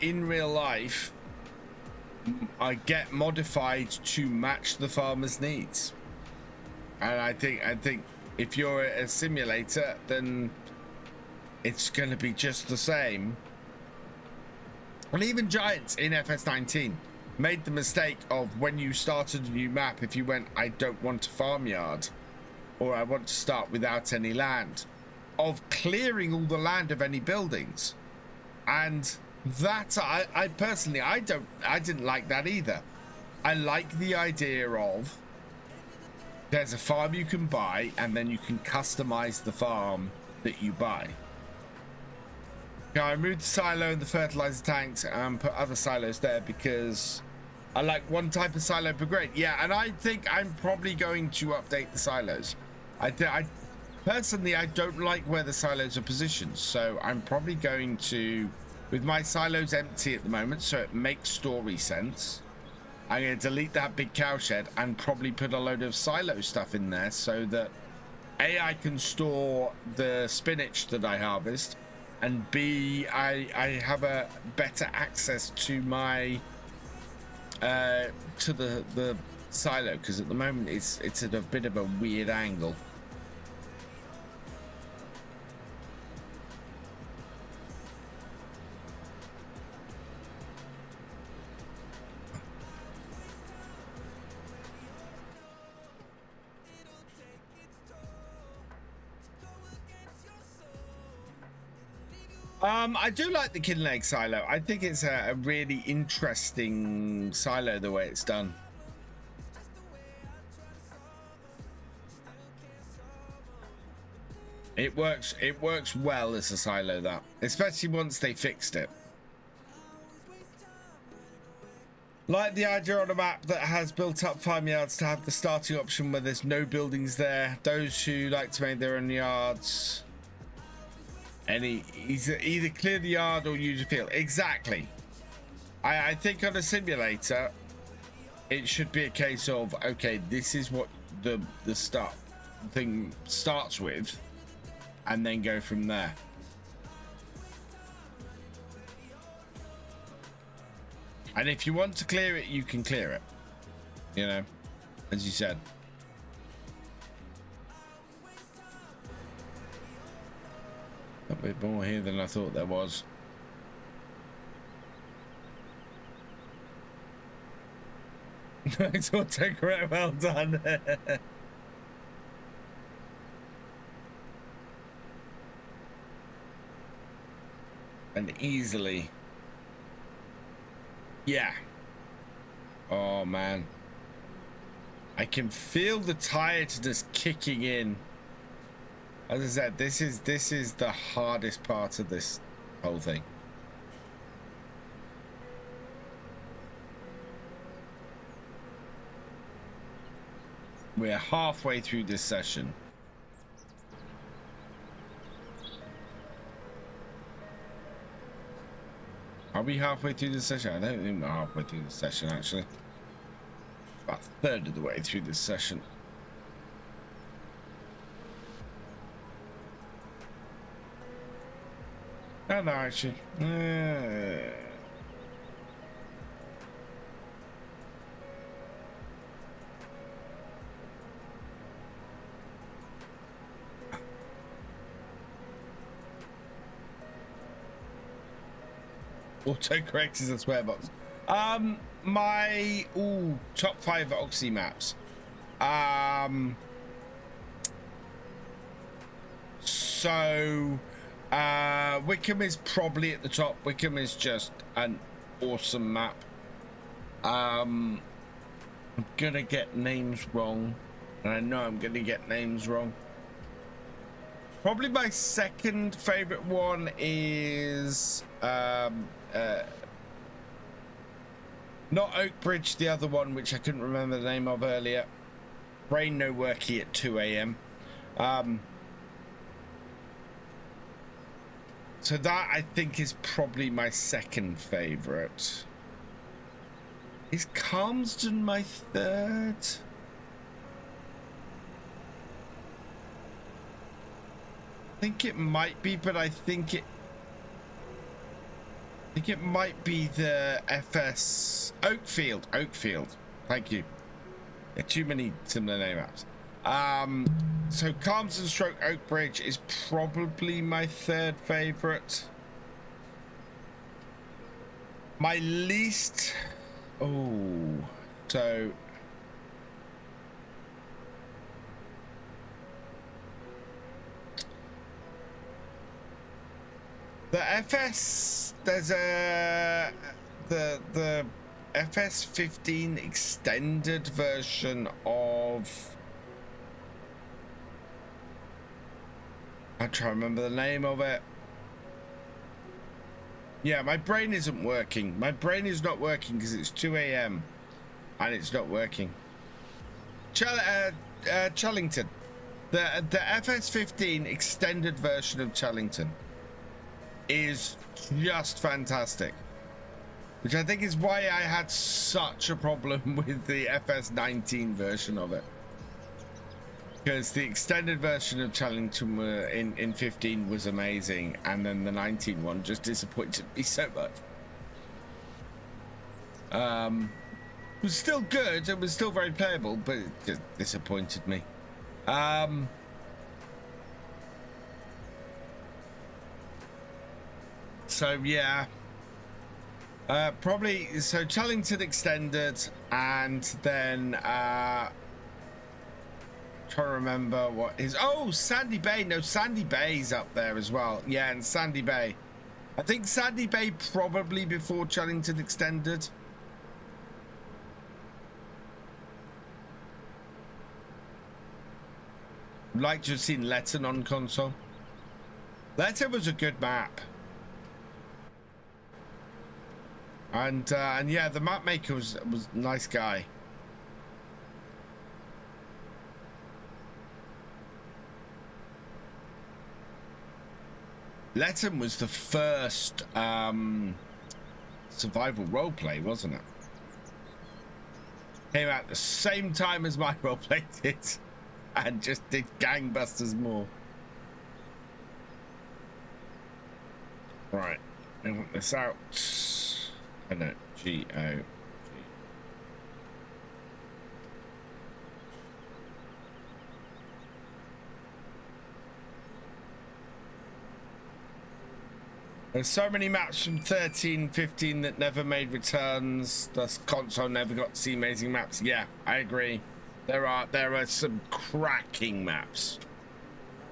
A: in real life get modified to match the farmer's needs. And I think if you're a simulator, then it's going to be just the same. And even Giants in FS19 made the mistake of, when you started a new map, if you went, I don't want a farmyard, or I want to start without any land, of clearing all the land of any buildings. And that I personally, I didn't like that either. I like the idea of, there's a farm you can buy and then you can customize the farm that you buy. Now, I removed the silo and the fertilizer tanks and put other silos there because I like one type of silo per grade. Yeah, and I think I'm probably going to update the silos. I personally, I don't like where the silos are positioned, so I'm probably going to, with my silos empty at the moment, so it makes story sense, I'm going to delete that big cow shed and probably put a load of silo stuff in there so that A, I can store the spinach that I harvest, and B, I have a better access to my to the silo, because at the moment it's at a bit of a weird angle. I do like the kidney egg silo. I think it's a really interesting silo the way it's done. It works well as a silo, that, especially once they fixed it. Like the idea on a map that has built up farmyards to have the starting option where there's no buildings there. Those who like to make their own yards, either clear the yard or use a field. Exactly. I think on a simulator it should be a case of, okay, this is what the start thing starts with, and then go from there. And if you want to clear it, you can clear it, you know, as you said. A bit more here than I thought there was. It's autocorrect, well done. And easily. Yeah. Oh man. I can feel the tiredness kicking in. As I said, this is the hardest part of this whole thing. We're halfway through this session. Are we halfway through this session? I don't think we're halfway through this session, actually. About a third of the way through this session. Oh, no, actually. Autocorrect is a swear box. My top 5 Oxy maps. So Wickham is probably at the top. Wickham is just an awesome map. I'm gonna get names wrong. And I know I'm going to get names wrong. Probably my second favorite one is not Oakbridge, the other one, which I couldn't remember the name of earlier. Brain no worky at 2 a.m. So that I think is probably my second favorite. Is Calmsden my third? I think it might be, but I think it might be the FS Oakfield. Thank you. Yeah, too many similar name apps. So Calmsden stroke Oakbridge is probably my third favorite. My least, so the FS, there's the FS15 extended version of, I'm trying to remember the name of it. Yeah, my brain isn't working. My brain is not working because it's 2 a.m. and it's not working. Chellington. The FS15 extended version of Chellington is just fantastic. Which I think is why I had such a problem with the FS19 version of it. Because the extended version of Chellington in 15 was amazing, and then the 19 one just disappointed me so much. It was still good, it was still very playable, but it just disappointed me. So yeah. Probably, so Chellington extended, and then trying to remember what is, Sandy Bay. No, Sandy Bay's up there as well. Yeah, and Sandy Bay. I think Sandy Bay probably before Chellington extended. Like to have seen Letton on console. Letton was a good map. And yeah, the map maker was a nice guy. Letton was the first survival roleplay, wasn't it? Came out the same time as my roleplay did, and just did gangbusters more. Right, I want this out. I know, G-O. There's so many maps from 13, 15 that never made returns. The console never got to see amazing maps. Yeah, I agree. There are some cracking maps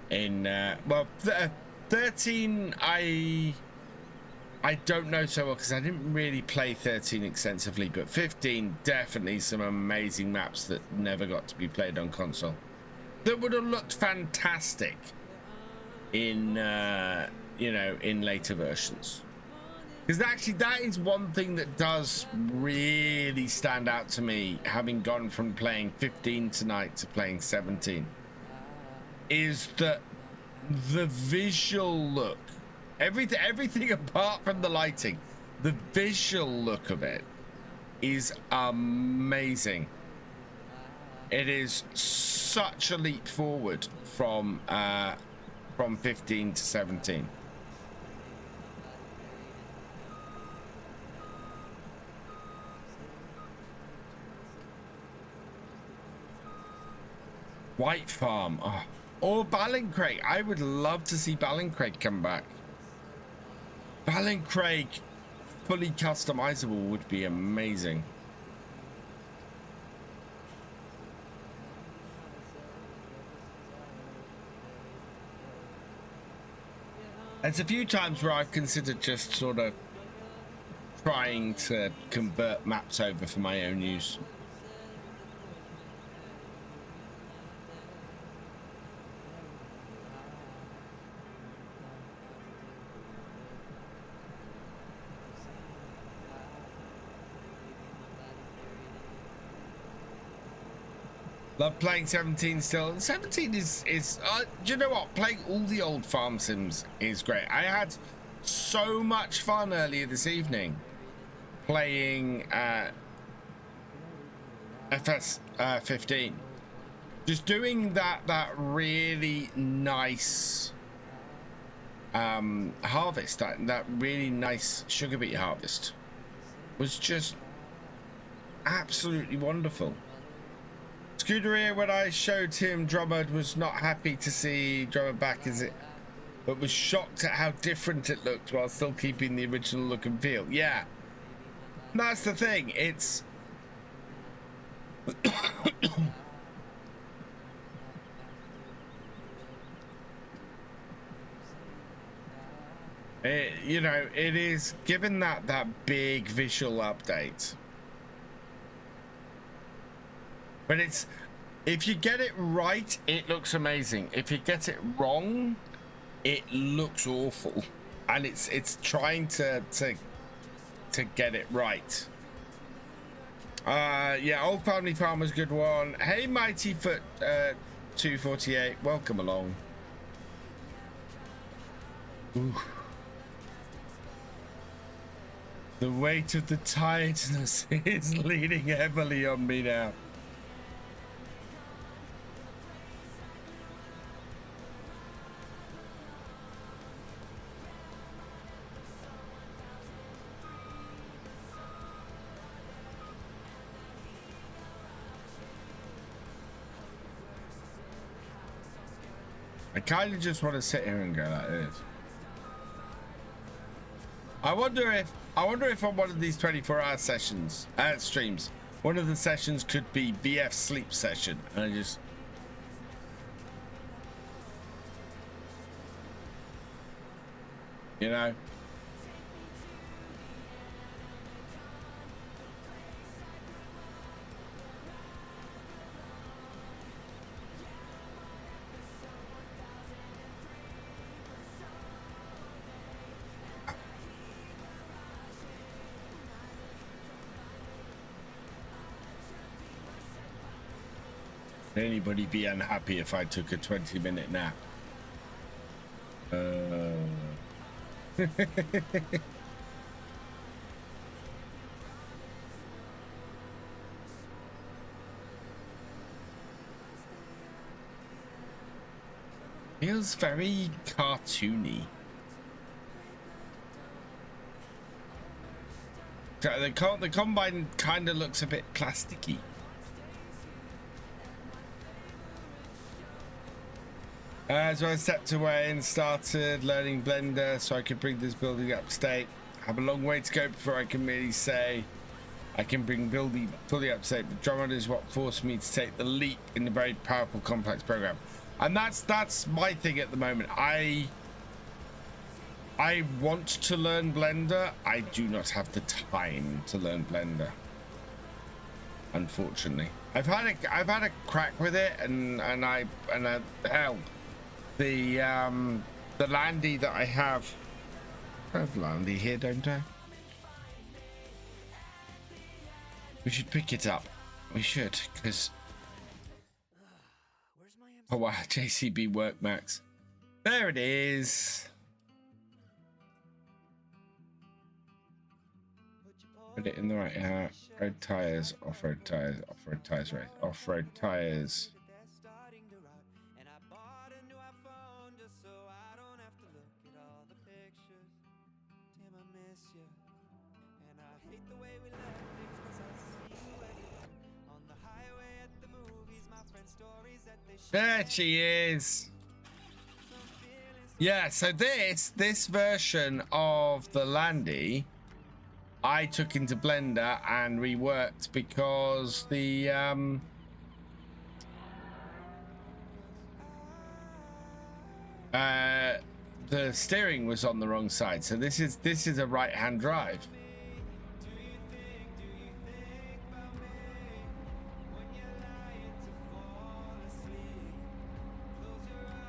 A: in well, 13 I don't know so well because I didn't really play 13 extensively, but 15 definitely some amazing maps that never got to be played on console. That would have looked fantastic in you know, in later versions. Because actually that is one thing that does really stand out to me, having gone from playing 15 tonight to playing 17, is that the visual look, everything apart from the lighting, the visual look of it is amazing. It is such a leap forward from 15 to 17. White Farm, oh. Or Ballincraig. I would love to see Ballincraig come back. Ballincraig fully customizable would be amazing. There's a few times where I've considered just sort of trying to convert maps over for my own use. Love playing 17 still. 17 is do you know what? Playing all the old farm sims is great. I had so much fun earlier this evening playing FS15. Just doing that really nice harvest, that really nice sugar beet harvest was just absolutely wonderful. Scuderia, when I showed him Drummond, was not happy to see Drummond back, but was shocked at how different it looked while still keeping the original look and feel. Yeah, that's the thing. It's you know, it is given that big visual update. But it's, if you get it right, it looks amazing. If you get it wrong, it looks awful. And it's trying to get it right. Yeah, Old Family Farmer's a good one. Hey, Mighty Foot 248, welcome along. Ooh. The weight of the tiredness is leaning heavily on me now. I kind of just want to sit here and go like this. I wonder if on one of these 24-hour sessions, streams, one of the sessions could be VF sleep session, and I just, you know. Anybody be unhappy if I took a 20-minute nap? Feels very cartoony. The combine kind of looks a bit plasticky. So I stepped away and started learning Blender so I could bring this building up to date. I have a long way to go before I can really say I can bring building fully up to date, but Drummond is what forced me to take the leap in the very powerful, complex program. And that's my thing at the moment. I want to learn Blender. I do not have the time to learn Blender, unfortunately. I've had a crack with it, and hell, the Landy that I have Landy here, don't I? We should pick it up. We should, because oh wow, JCB work max. There it is. Put it in the right hat. Road tires, off-road tires, off-road tires, right? Off-road tires. There she is. Yeah, so this version of the Landy I took into Blender and reworked because the steering was on the wrong side. So this is a right-hand drive.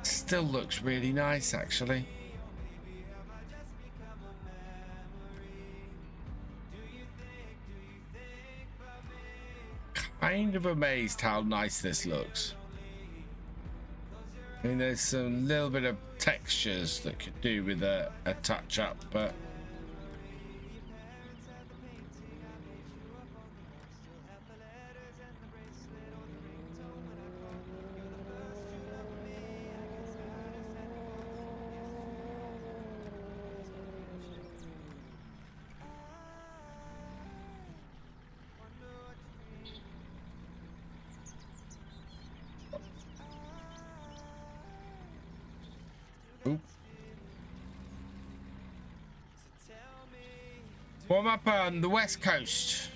A: Still looks really nice, actually. kind of amazed how nice this looks. I mean, there's some little bit of textures that could do with a touch up, but warm up on the west coast.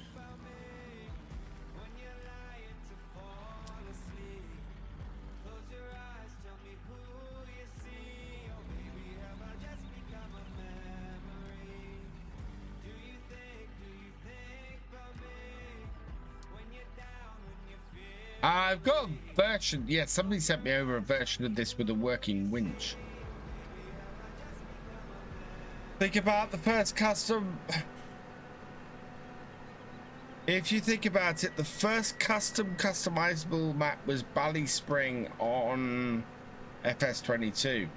A: I've got a version. Yeah, somebody sent me over a version of this with a working winch. Think about the first custom. If you think about it, the first customizable map was Ballyspring on FS25.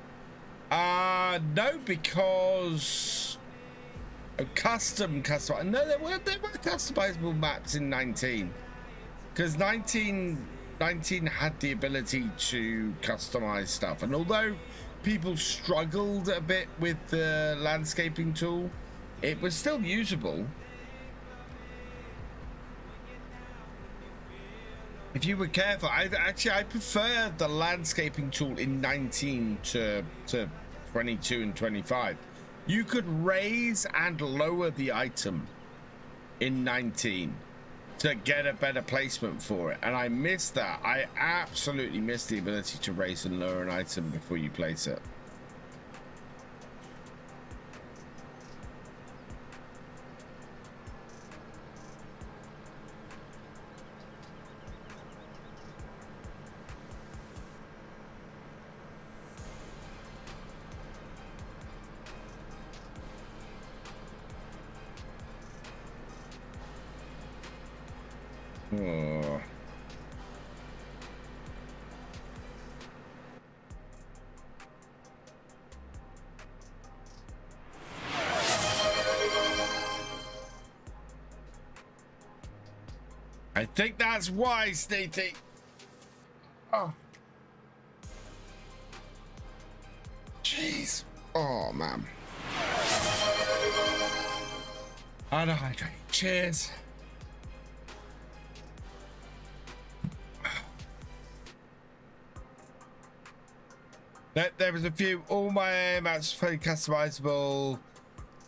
A: No, because custom. No, there were customizable maps in 19. Because 19 had the ability to customize stuff, and although people struggled a bit with the landscaping tool, it was still usable. If you were careful, I prefer the landscaping tool in 19 to 22 and 25. You could raise and lower the item in 19 to get a better placement for it, and I miss that. I absolutely miss the ability to raise and lower an item before you place it. Oh. I think that's wise, Sneaky. Oh. Jeez. Oh, man. Unhydrate. Cheers. There was a few. All my maps fairly customizable.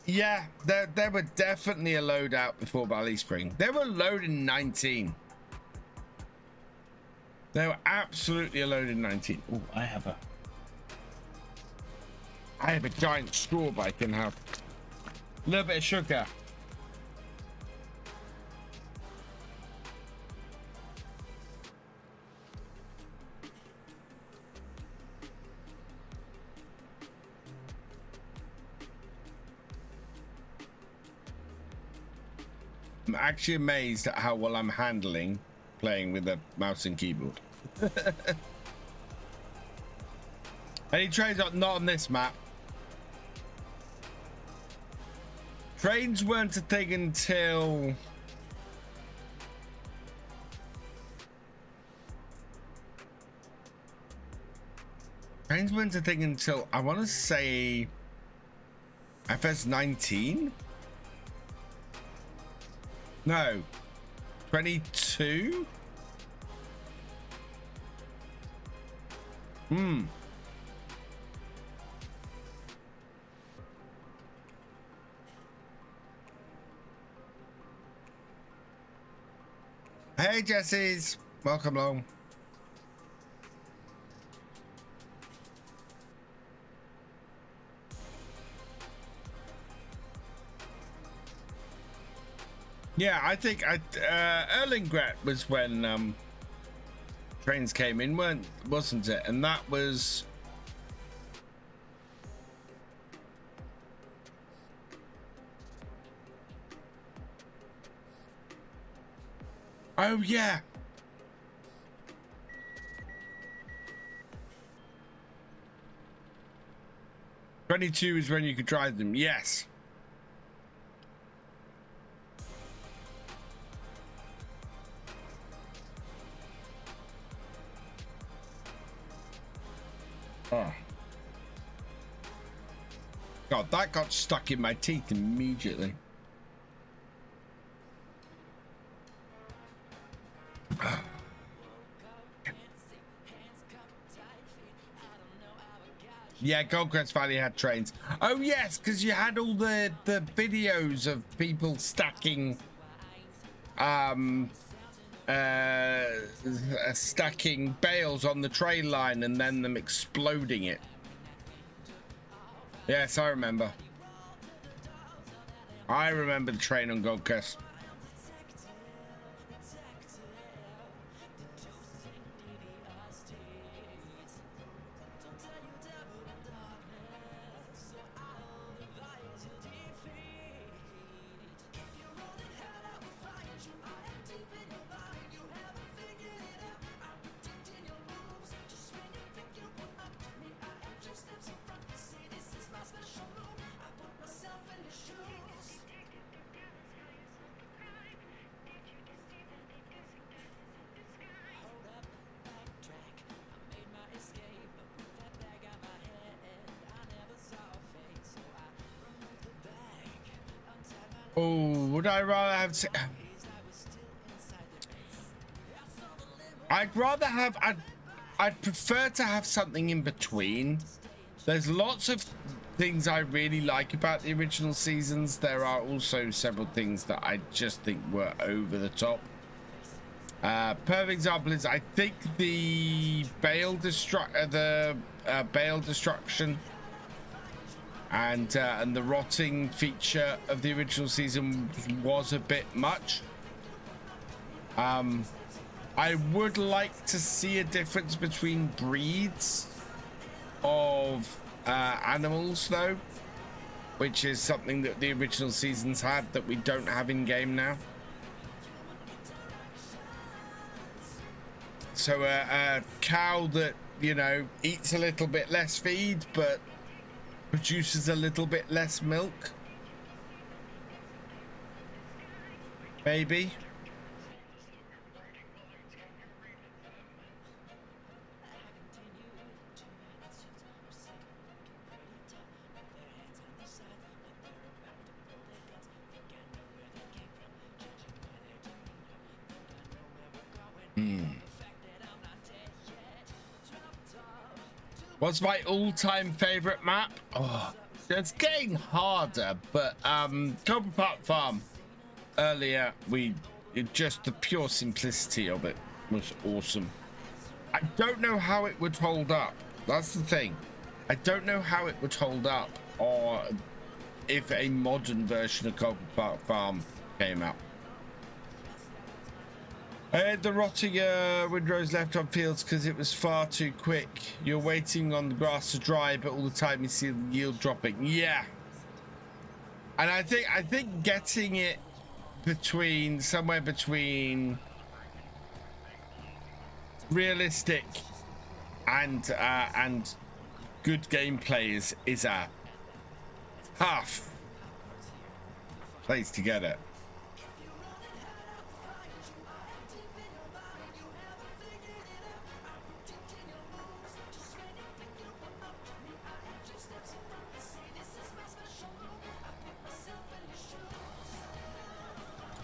A: Yeah, there were definitely a loadout before Ballyspring. They were loaded in 19. They were absolutely a load in 19. Oh, I have a giant straw I can have. A little bit of sugar. I'm actually amazed at how well I'm handling playing with a mouse and keyboard. Any trains not on this map. Trains weren't a thing until I want to say FS19. No, 22. Hey, Jessies, welcome along. Yeah, I think Erlingret was when trains came in, wasn't it? And that was oh yeah, 22 is when you could drive them. Yes. Oh. God, that got stuck in my teeth immediately. Yeah, Goldcrest Valley had trains. Oh yes, because you had all the videos of people stacking stacking bales on the train line and then them exploding it. Yes, I remember. I remember the train on Goldcrest. Oh, would I rather have to... I'd rather have... I'd prefer to have something in between. There's lots of things I really like about the original seasons. There are also several things that I just think were over the top. Perfect example is, I think the bale destruction and the rotting feature of the original season was a bit much. I would like to see a difference between breeds of animals though, which is something that the original seasons had that we don't have in game now. So a cow that, you know, eats a little bit less feed but produces a little bit less milk, maybe. What's my all-time favorite map? Oh, it's getting harder, but Cobra Park Farm earlier, just the pure simplicity of it was awesome. I don't know how it would hold up. That's the thing. I don't know how it would hold up, or if a modern version of Cobra Park Farm came out. I had the rotting windrows left on fields because it was far too quick. You're waiting on the grass to dry, but all the time you see the yield dropping. Yeah, and I think getting it somewhere between realistic and good gameplay is a tough place to get it.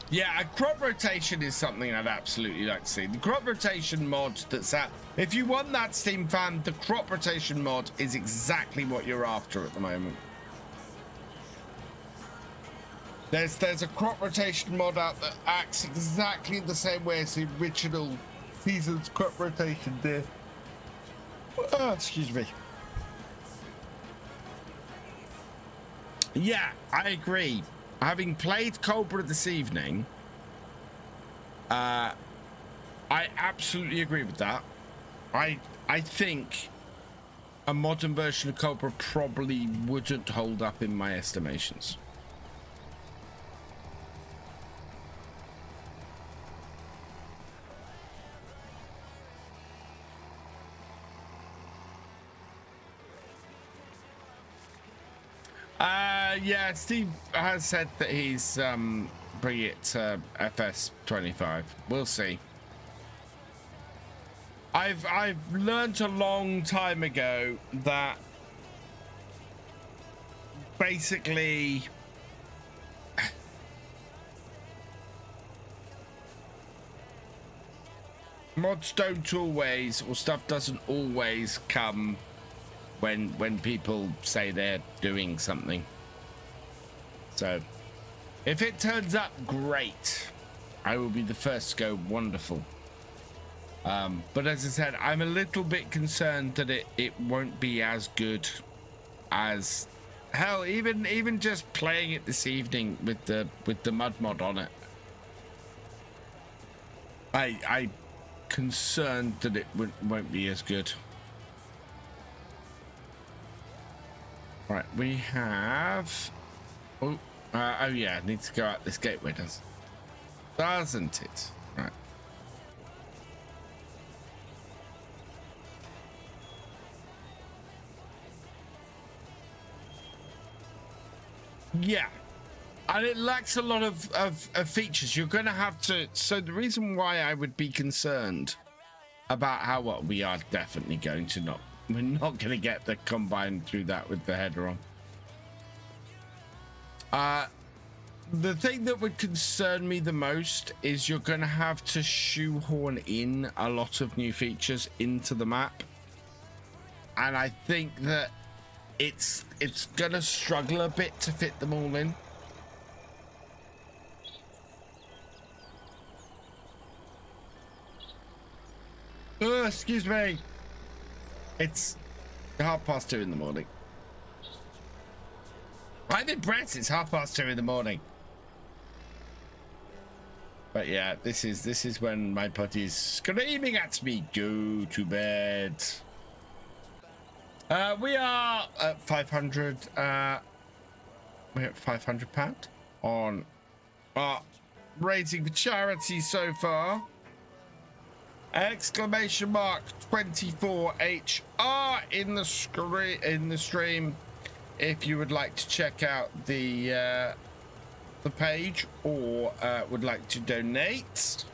A: Yeah, a crop rotation is something I'd absolutely like to see. The crop rotation mod that's out, if you want that, Steam fan, the crop rotation mod is exactly what you're after at the moment. There's a crop rotation mod out that acts exactly the same way as the original season's crop rotation did. Oh, excuse me. Yeah, I agree. Having played Cobra this evening, I absolutely agree with that. I think a modern version of Cobra probably wouldn't hold up in my estimations. Yeah, Steve has said that he's bring it to FS25. We'll see. I've learned a long time ago that basically mods don't always, or stuff doesn't always come when people say they're doing something. So if it turns up, great. I will be the first to go, wonderful. But as I said, I'm a little bit concerned that it won't be as good as hell. Even just playing it this evening with the mud mod on it, I concerned that it won't be as good. Right, we have. Oh yeah, I need to go out this gateway, doesn't it? Right. Yeah, and it lacks a lot of features. You're going to have to. So the reason why I would be concerned about how well we are definitely going to not. We're not going to get the combine through that with the header on. The thing that would concern me the most is you're going to have to shoehorn in a lot of new features into the map, and I think that it's going to struggle a bit to fit them all in. Oh, excuse me. It's 2:30 in the morning. I'm impressed. It's 2:30 in the morning. But yeah, this is when my buddy's screaming at me, go to bed. We are at 500. We're at £500 on rating for charity so far. Exclamation mark 24HR in the stream if you would like to check out the page or would like to donate.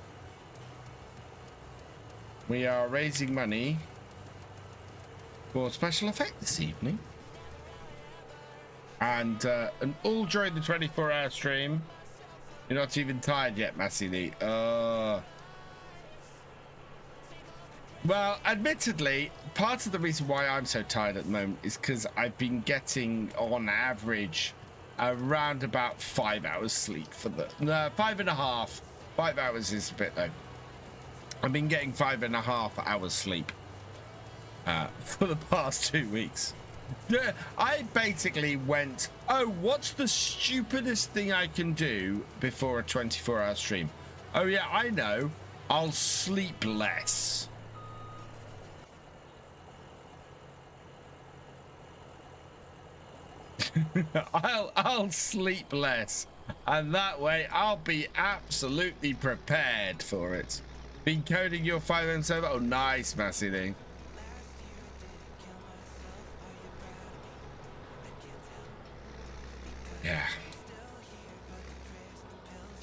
A: We are raising money for SpecialEffect this evening, and all during the 24-hour stream. You're not even tired yet, Massey. Well, admittedly, part of the reason why I'm so tired at the moment is because I've been getting, on average, around about 5 hours sleep for the 5.5. 5 hours is a bit low. I've been getting 5.5 hours sleep for the past 2 weeks. I basically went, oh, what's the stupidest thing I can do before a 24-hour stream? Oh yeah, I know. I'll sleep less. I'll sleep less, and that way I'll be absolutely prepared for it. Been coding your 5M server? Oh, nice, Massey. Yeah.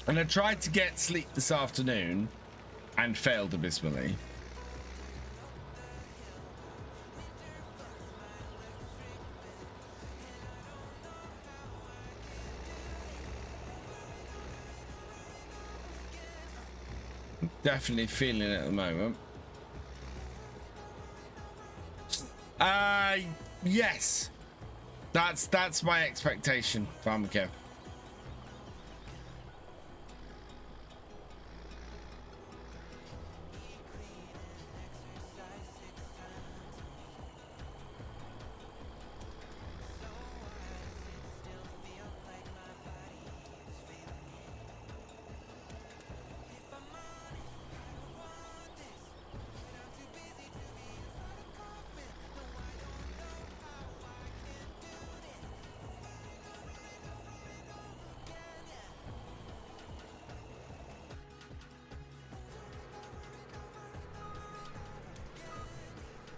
A: And I tried to get sleep this afternoon and failed abysmally. Definitely feeling it at the moment. Yes. That's my expectation, Farmer.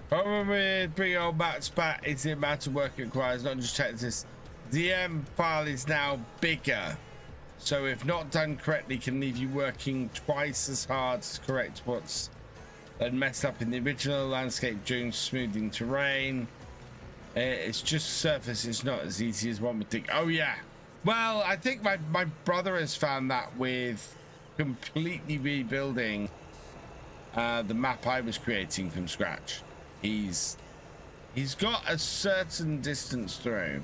A: Problem with bring old Matt's back is the amount of work it requires, not just check this. DM file is now bigger, so if not done correctly can leave you working twice as hard to correct what's messed up in the original landscape during smoothing terrain. It's just surface, it's not as easy as one would think. Oh yeah, well I think my brother has found that with completely rebuilding the map I was creating from scratch. He's got a certain distance through.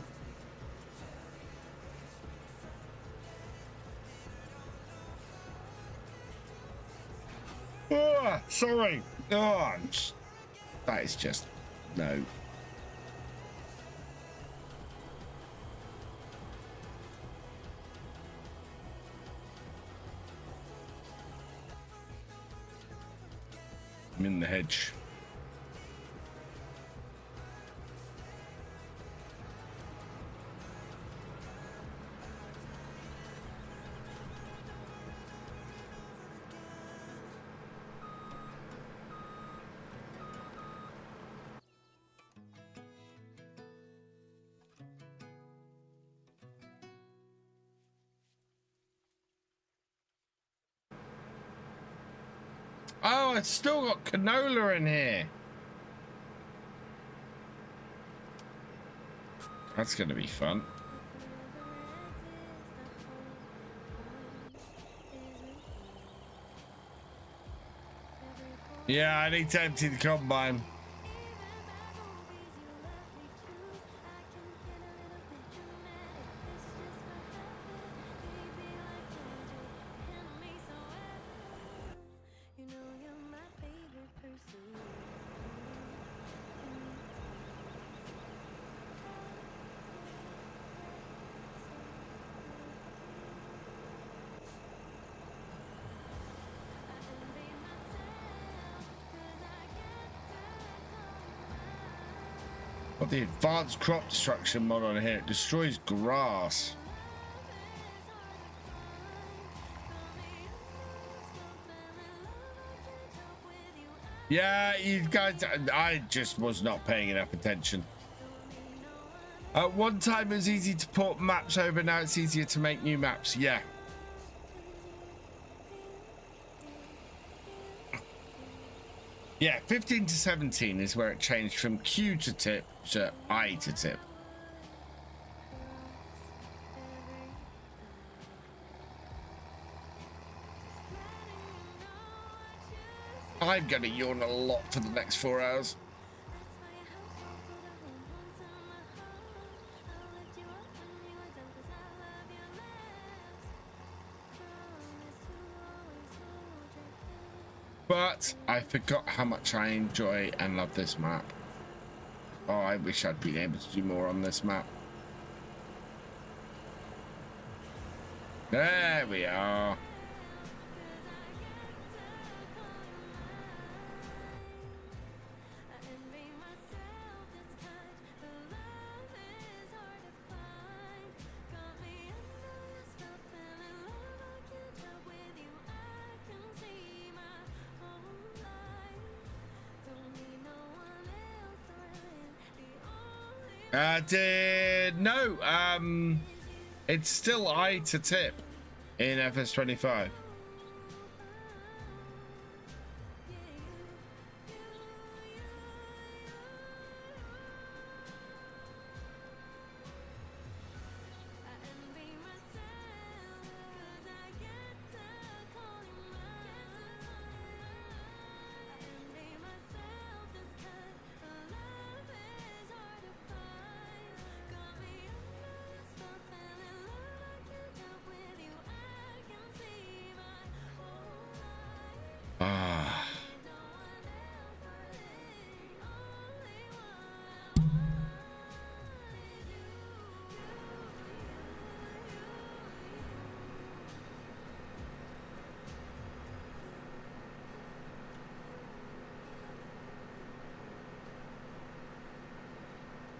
A: Oh, sorry. Oh, that is just no. I'm in the hedge. Oh, it's still got canola in here. That's going to be fun. Yeah, I need to empty the combine. The advanced crop destruction mod on here, it destroys grass. Yeah, you guys, I just was not paying enough attention. At one time it was easy to port maps over, now it's easier to make new maps. Yeah. Yeah, 15 to 17 is where it changed from Q to tip to I to tip. I'm going to yawn a lot for the next 4 hours. But I forgot how much I enjoy and love this map. Oh, I wish I'd been able to do more on this map. There we are. No, it's still I to tip in FS25.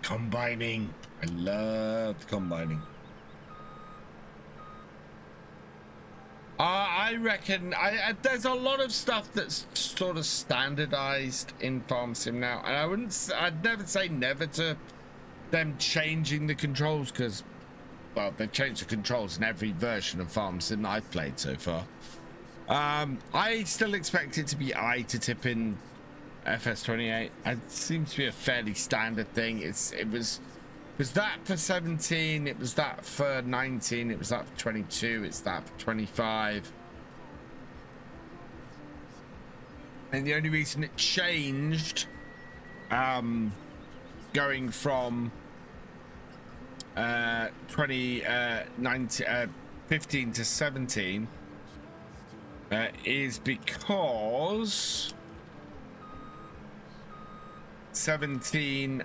A: Combining. I love combining. I reckon there's a lot of stuff that's sort of standardized in Farm Sim now, and I'd never say never to them changing the controls, because, well, they've changed the controls in every version of Farm Sim that I've played so far. I still expect it to be I to tip in FS28. It seems to be a fairly standard thing. It was that for 17, it was that for 19, it was that for 22, it's that for 25. And the only reason it changed, going from 15 to 17, is because 17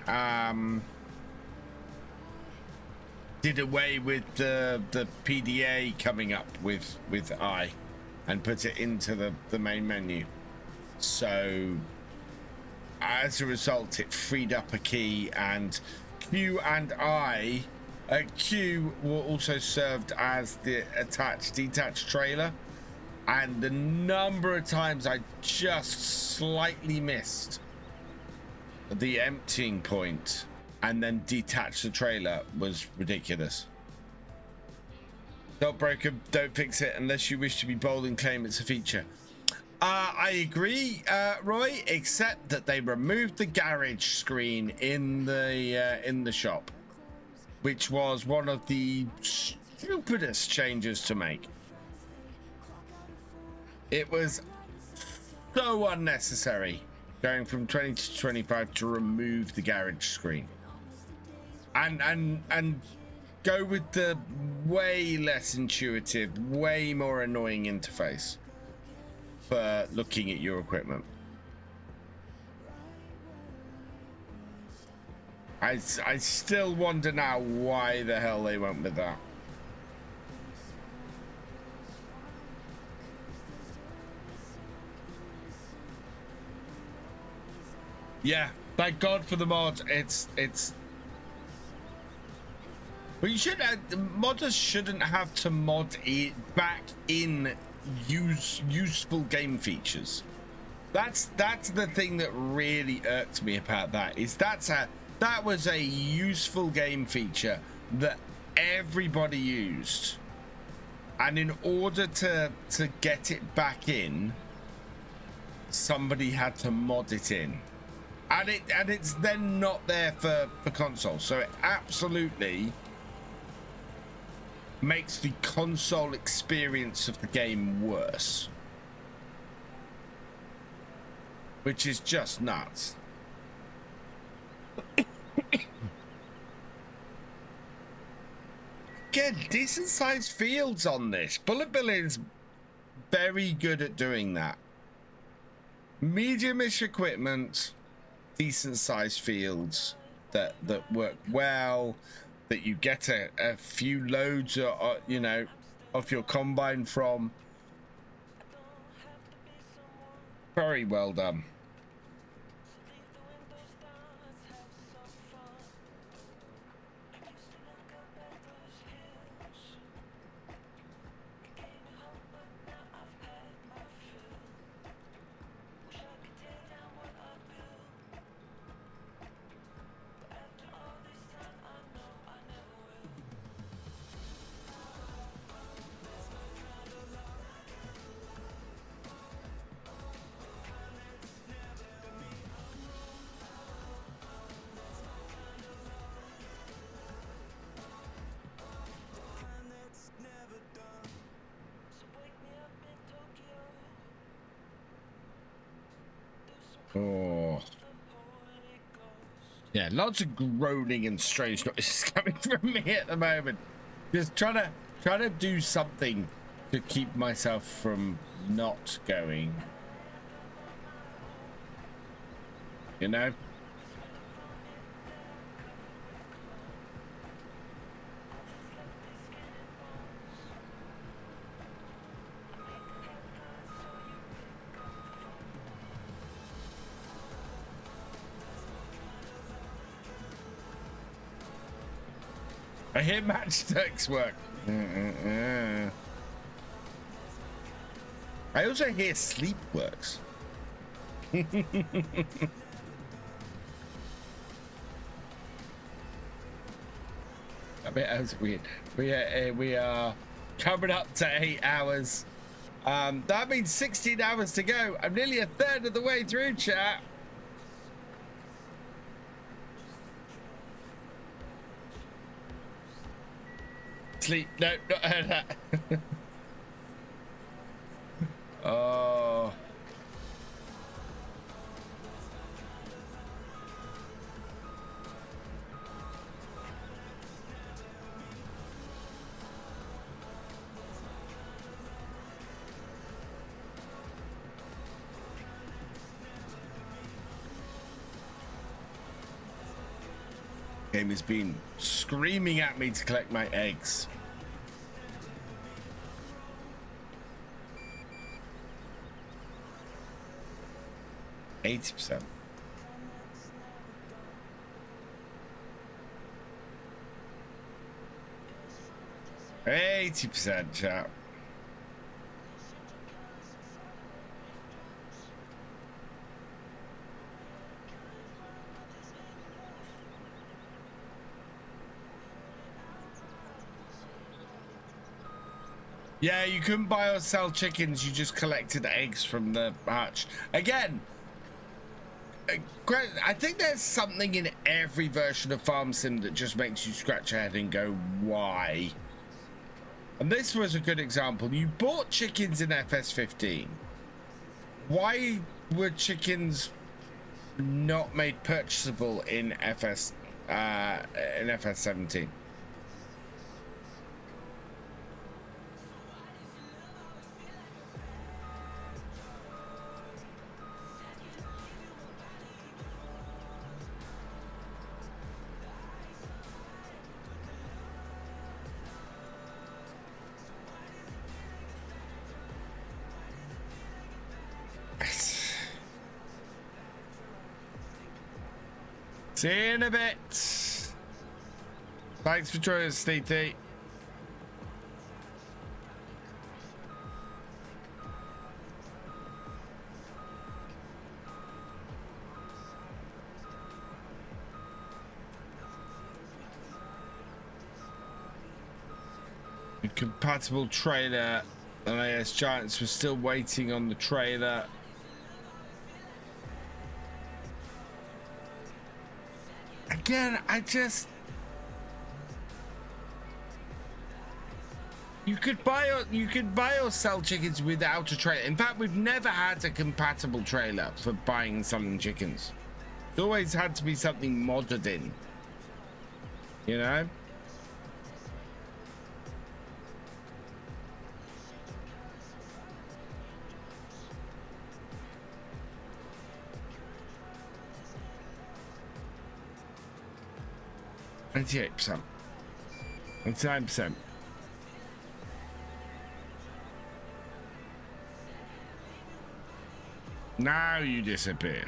A: did away with the PDA coming up with I and put it into the main menu. So as a result, it freed up a key, and Q and I, Q were also served as the detached trailer, and the number of times I just slightly missed the emptying point and then detach the trailer was ridiculous. Don't break them, don't fix it unless you wish to be bold and claim it's a feature. I agree, Roy, except that they removed the garage screen in the shop, which was one of the stupidest changes to make. It was so unnecessary going from 20 to 25 to remove the garage screen and go with the way less intuitive, way more annoying interface for looking at your equipment. I still wonder now why the hell they went with that. Yeah, thank God for the mod. It's well, you should modders shouldn't have to mod it back in useful game features. That's the thing that really irked me about that, is that was a useful game feature that everybody used, and in order to get it back in, somebody had to mod it in, and it's then not there for console, so it absolutely makes the console experience of the game worse, which is just nuts. Again, decent sized fields on this. Bullet Bill is very good at doing that. Medium-ish equipment, decent sized fields that work well, that you get a few loads of, you know, of your combine from. Very well done. Oh. Yeah, lots of groaning and strange noises coming from me at the moment. Just trying to do something to keep myself from not going. You know? I hear matchsticks work. I also hear sleep works. That was weird. We are coming up to 8 hours. That means 16 hours to go. I'm nearly a third of the way through, chat. Sleep. No, not heard that. Oh. Game has been screaming at me to collect my eggs. %. 80%, chat. Yeah, you couldn't buy or sell chickens. You just collected eggs from the hatch. Again, I think there's something in every version of Farm Sim that just makes you scratch your head and go, why? And this was a good example. You bought chickens in FS15. Why were chickens not made purchasable in FS17? See you in a bit. Thanks for joining us, Stevie. Compatible trailer. LAS Giants were still waiting on the trailer. Again, you could buy or sell chickens without a trailer. In fact, we've never had a compatible trailer for buying and selling chickens. It's always had to be something modded in, you know. %, 99%. Now you disappear.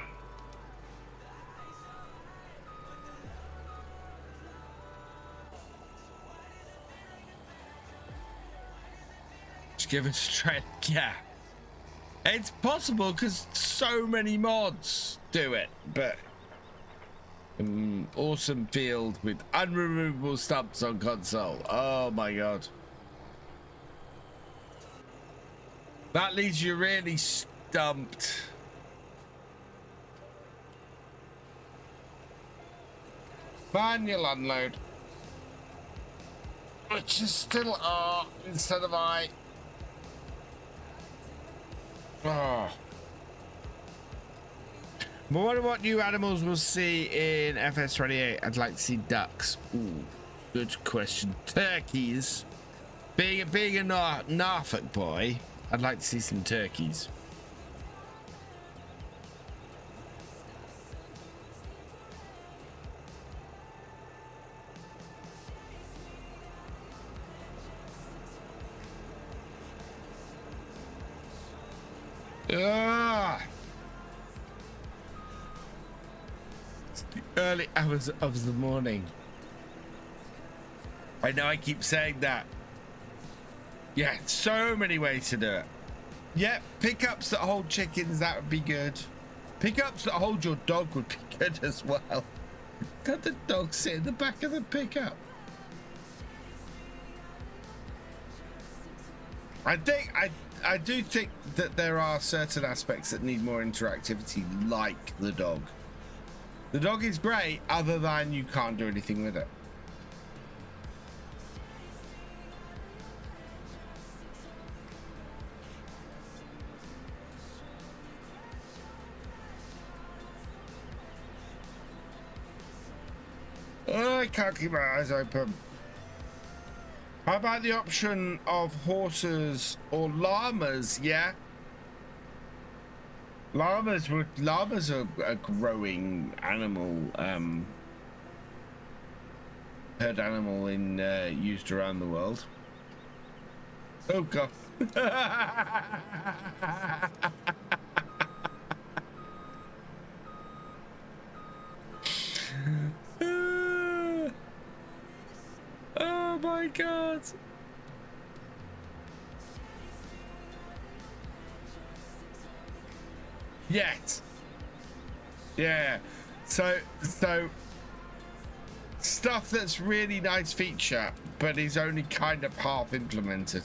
A: Just give us a try. Yeah, it's possible because so many mods do it, but awesome field with unremovable stumps on console. Oh my god, that leaves you really stumped. Manual unload, which is still R instead of I. Oh. But what about new animals we'll see in FS28? I'd like to see ducks. Ooh, good question. Turkeys. Being a Norfolk boy, I'd like to see some turkeys. Ah! Early hours of the morning. I know I keep saying that. Yeah, so many ways to do it. Yeah, pickups that hold chickens, that would be good. Pickups that hold your dog would be good as well. Got the dog sit in the back of the pickup. I do think that there are certain aspects that need more interactivity, like the dog. The dog is great, other than you can't do anything with it. Oh, I can't keep my eyes open. How about the option of horses or llamas? Yeah, llamas are a growing animal, herd animal in used around the world. Oh god. Oh my god. Yet. Yeah. So stuff that's really nice feature, but is only kind of half implemented.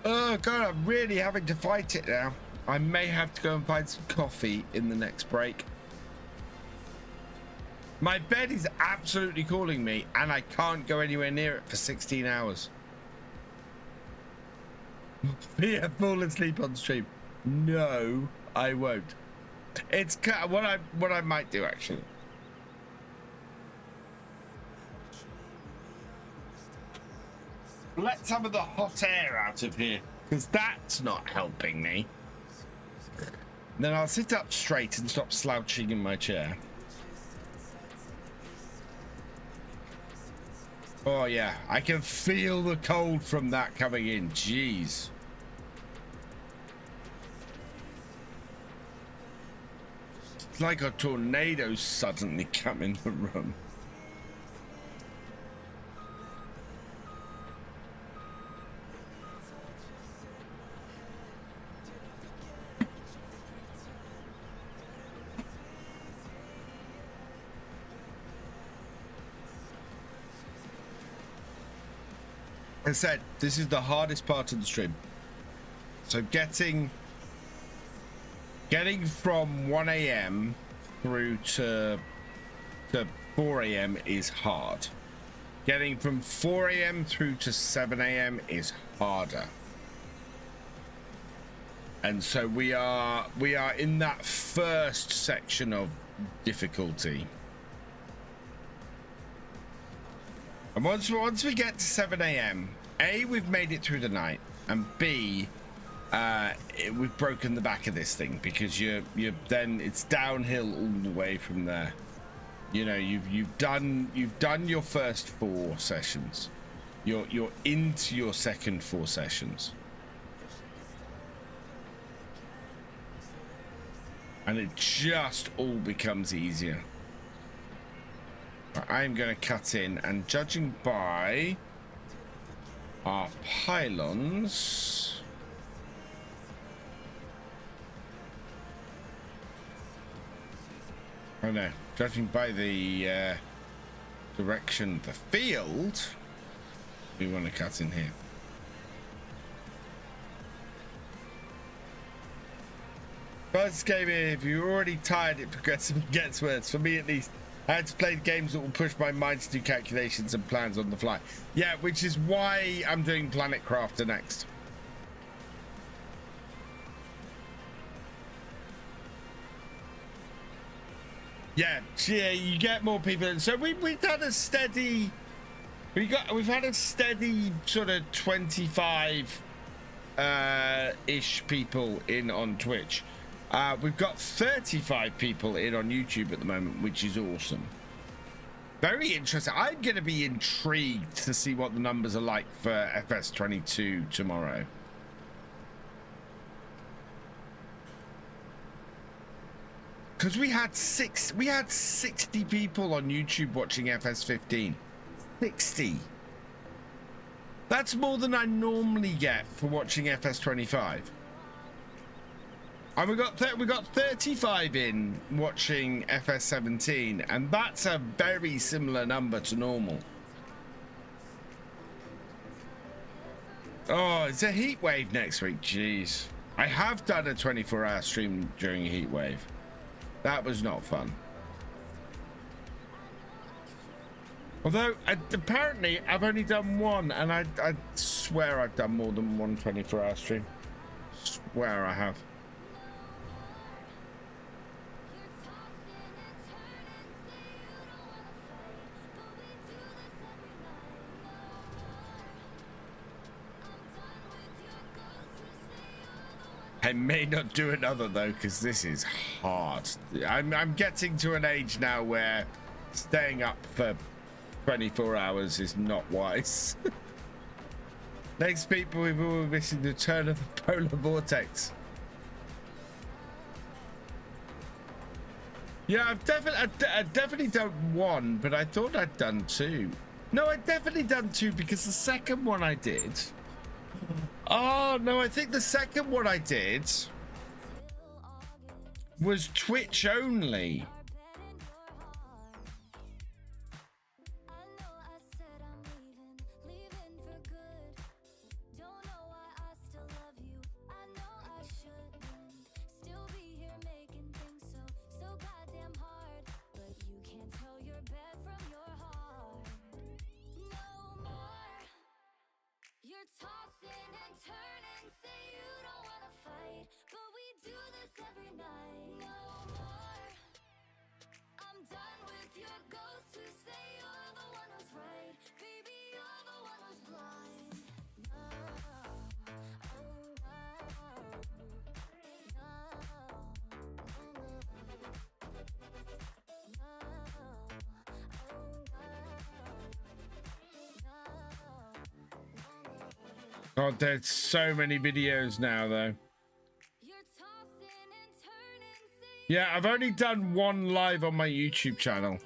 A: Oh god, I'm really having to fight it now. I may have to go and find some coffee in the next break. My bed is absolutely calling me, and I can't go anywhere near it for 16 hours. Yeah, fall asleep on stream. No, I won't. It's what I might do actually. Let some of the hot air out of here, because that's not helping me. Then I'll sit up straight and stop slouching in my chair. Oh yeah, I can feel the cold from that coming in. Jeez. It's like a tornado suddenly come in the room. I said this is the hardest part of the stream. So getting from 1 AM through to 4 AM is hard. Getting from 4 AM through to 7 AM is harder. And so we are in that first section of difficulty. And once we get to 7 AM, A, we've made it through the night, and B, we've broken the back of this thing, because you're then it's downhill all the way from there. You know, you've done your first 4 sessions. You're into your second 4 sessions. And it just all becomes easier. I'm going to cut in, and judging by our pylons, oh no, judging by the direction of the field, we want to cut in here. First game, if you're already tired, it progressively gets worse. For me, at least. I had to play games that will push my mind to do calculations and plans on the fly. Yeah, which is why I'm doing Planet Crafter next. Yeah, you get more people. So we've had a steady, we've had a steady sort of 25 ish people in on Twitch. We've got 35 people in on YouTube at the moment, which is awesome. Very interesting. I'm going to be intrigued to see what the numbers are like for FS22 tomorrow. Because we had 60 people on YouTube watching FS15. 60. That's more than I normally get for watching FS25. And we got 35 in watching FS17, and that's a very similar number to normal. Oh, it's a heat wave next week. Jeez. I have done a 24-hour stream during a heat wave. That was not fun. Although, apparently, I've only done one, and I swear I've done more than one 24-hour stream. Swear I have. I may not do another though, because this is hard. I'm getting to an age now where staying up for 24 hours is not wise. Next people, we will be missing the turn of the polar vortex. Yeah, I've definitely done one, but I thought I'd done two. No, I'd definitely done two because the second one I did. Oh, no, I think the second one I did was Twitch only. God, there's so many videos now, though. Yeah, I've only done one live on my YouTube channel.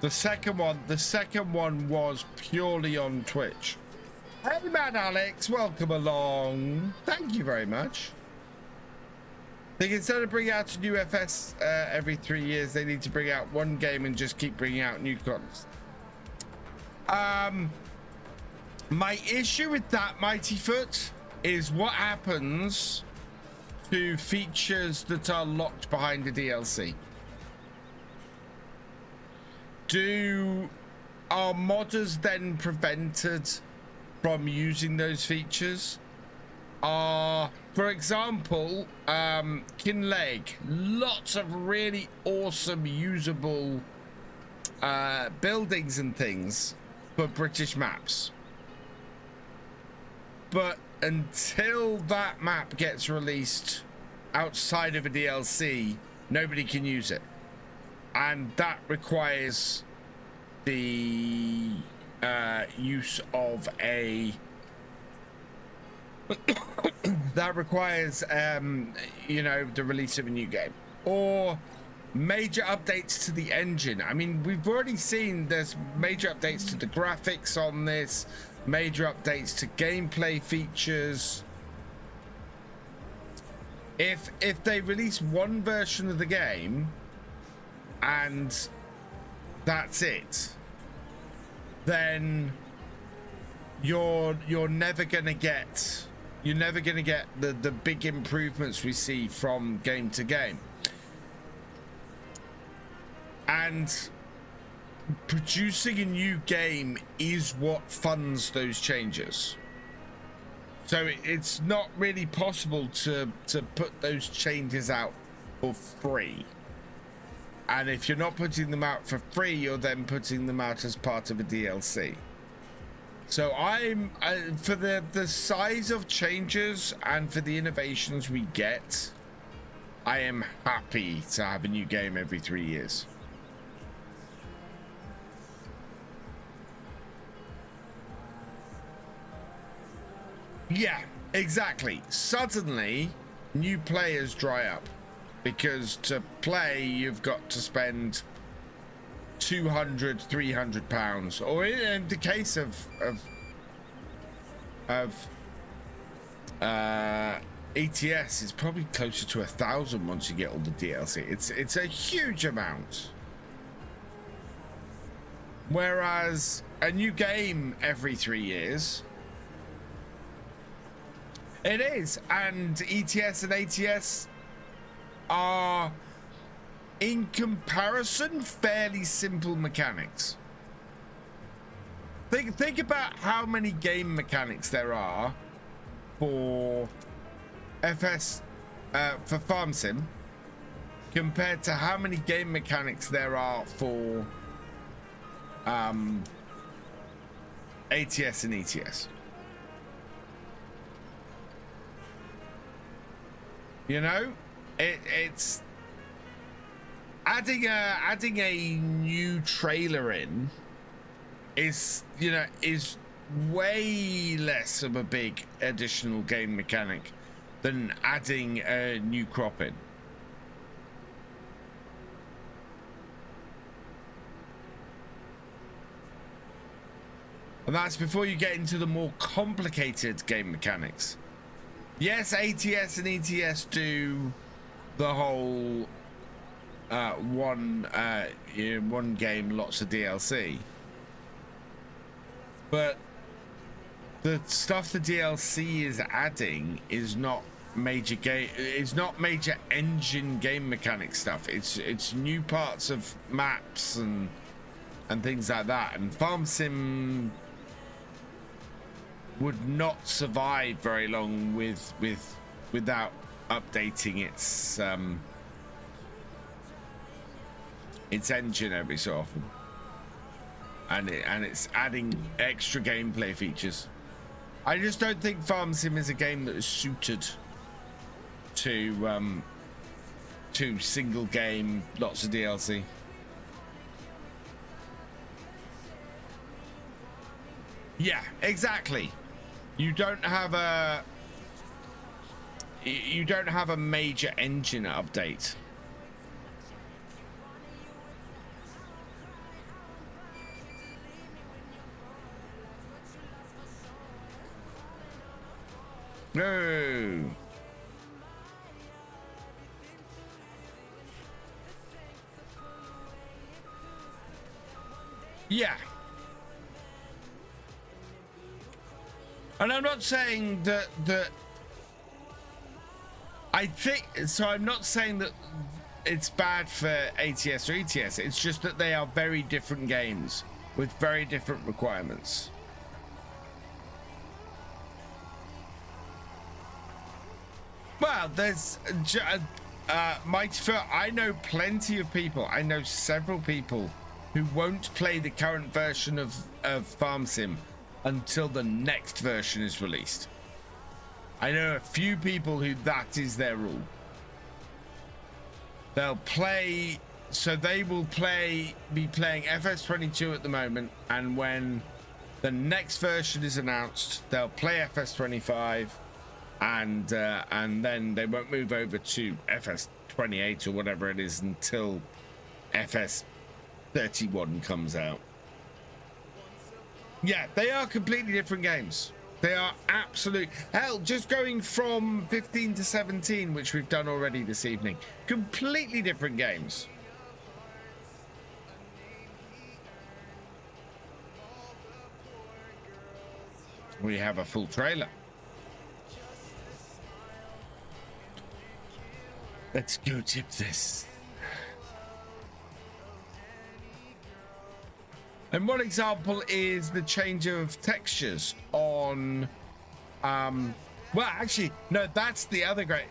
A: The second one was purely on Twitch. Hey, man, Alex, welcome along. Thank you very much. I think instead of bringing out a new FS every 3 years, they need to bring out one game and just keep bringing out new content. My issue with that, Mighty Foot, is what happens to features that are locked behind a DLC. Are modders then prevented from using those features? For example, Kinleg, lots of really awesome usable buildings and things for British maps. But until that map gets released outside of a DLC, nobody can use it. And that requires the use of a... that requires, you know, the release of a new game. Or major updates to the engine. I mean, we've already seen there's major updates to the graphics on this, major updates to gameplay features. If they release one version of the game and that's it, then you're never gonna get the big improvements we see from game to game. And producing a new game is what funds those changes. So it's not really possible to put those changes out for free. And if you're not putting them out for free, you're then putting them out as part of a DLC. So I'm for the size of changes and for the innovations we get, I am happy to have a new game every 3 years. Yeah, exactly. Suddenly, new players dry up because to play, you've got to spend £200, £300, or in the case ETS is probably closer to 1,000 once you get all the DLC. It's a huge amount. Whereas a new game every 3 years, it is, and ETS and ATS are, in comparison, fairly simple mechanics. Think about how many game mechanics there are for FS for Farm Sim compared to how many game mechanics there are for ATS and ETS. You know, it's adding a new trailer in is, you know, is way less of a big additional game mechanic than adding a new crop in. And that's before you get into the more complicated game mechanics. Yes, ATS and ETS do the whole one game, lots of DLC. But the stuff the DLC is adding is not major game. It's not major engine game mechanic stuff. It's new parts of maps and things like that. And Farm Sim would not survive very long without updating its engine every so often, and it's adding extra gameplay features. I just don't think Farm Sim is a game that is suited to single game, lots of DLC. Yeah, exactly. You don't have a major engine update. No. Yeah. And I'm not saying that I think so. I'm not saying that it's bad for ATS or ETS. It's just that they are very different games with very different requirements. Well, there's Mighty Phil. I know plenty of people. I know several people who won't play the current version of Farm Sim until the next version is released. I know a few people who that is their rule. They'll play, so they will be playing FS22 at the moment, and when the next version is announced, they'll play FS25, and then they won't move over to FS28 or whatever it is until FS31 comes out. Yeah, they are completely different games. They are absolute hell. Just going from 15 to 17, which we've done already this evening, completely different games. We have a full trailer. Let's go tip this. And one example is the change of textures on well, actually no, that's the other great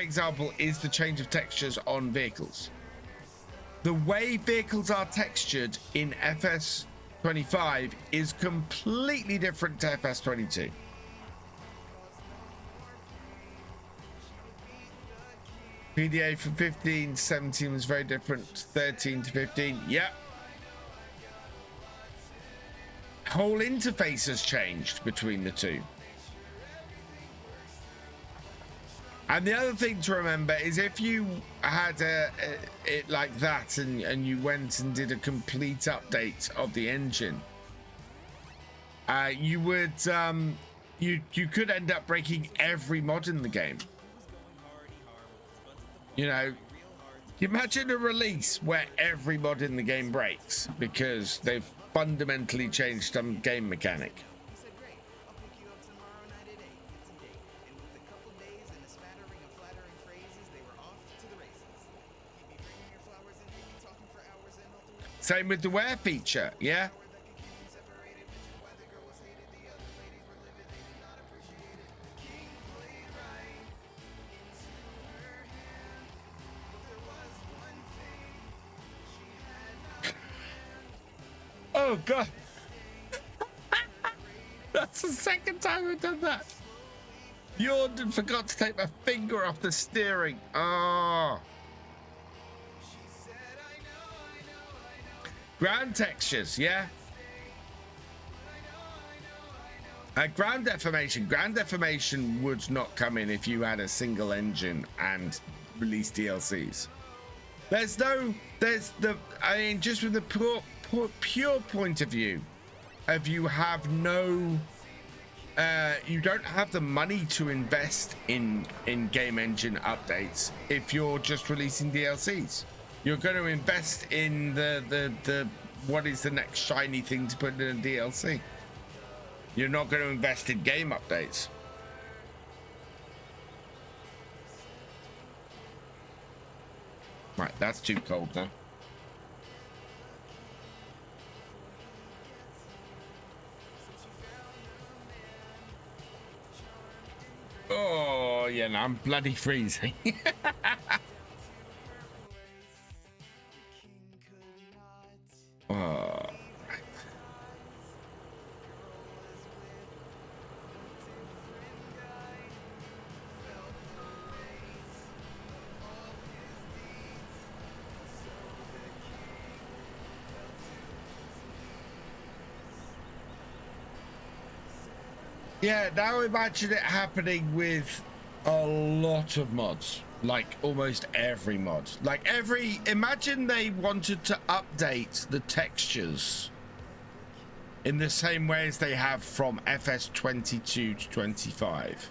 A: example is the change of textures on vehicles. The way vehicles are textured in FS25 is completely different to FS22. PDA from 15 to 17 was very different. 13 to 15, yep. Whole interface has changed between the two. And the other thing to remember is if you had it like that and you went and did a complete update of the engine, you would you could end up breaking every mod in the game. You know, imagine a release where every mod in the game breaks because they've fundamentally changed some game mechanic. Same with the wear feature, yeah? Oh, God. That's the second time I've done that. Yawned and forgot to take my finger off the steering. Oh. Ground textures, yeah. Ground deformation. Ground deformation would not come in if you had a single engine and released DLCs. I mean, just from the pure point of view, if you have no, you don't have the money to invest in game engine updates if you're just releasing DLCs. You're going to invest in the what is the next shiny thing to put in a DLC. You're not going to invest in game updates. Right, that's too cold now. Oh, yeah, no, I'm bloody freezing. Yeah, now imagine it happening with a lot of mods, like almost every mod. Like imagine they wanted to update the textures in the same way as they have from FS22 to 25.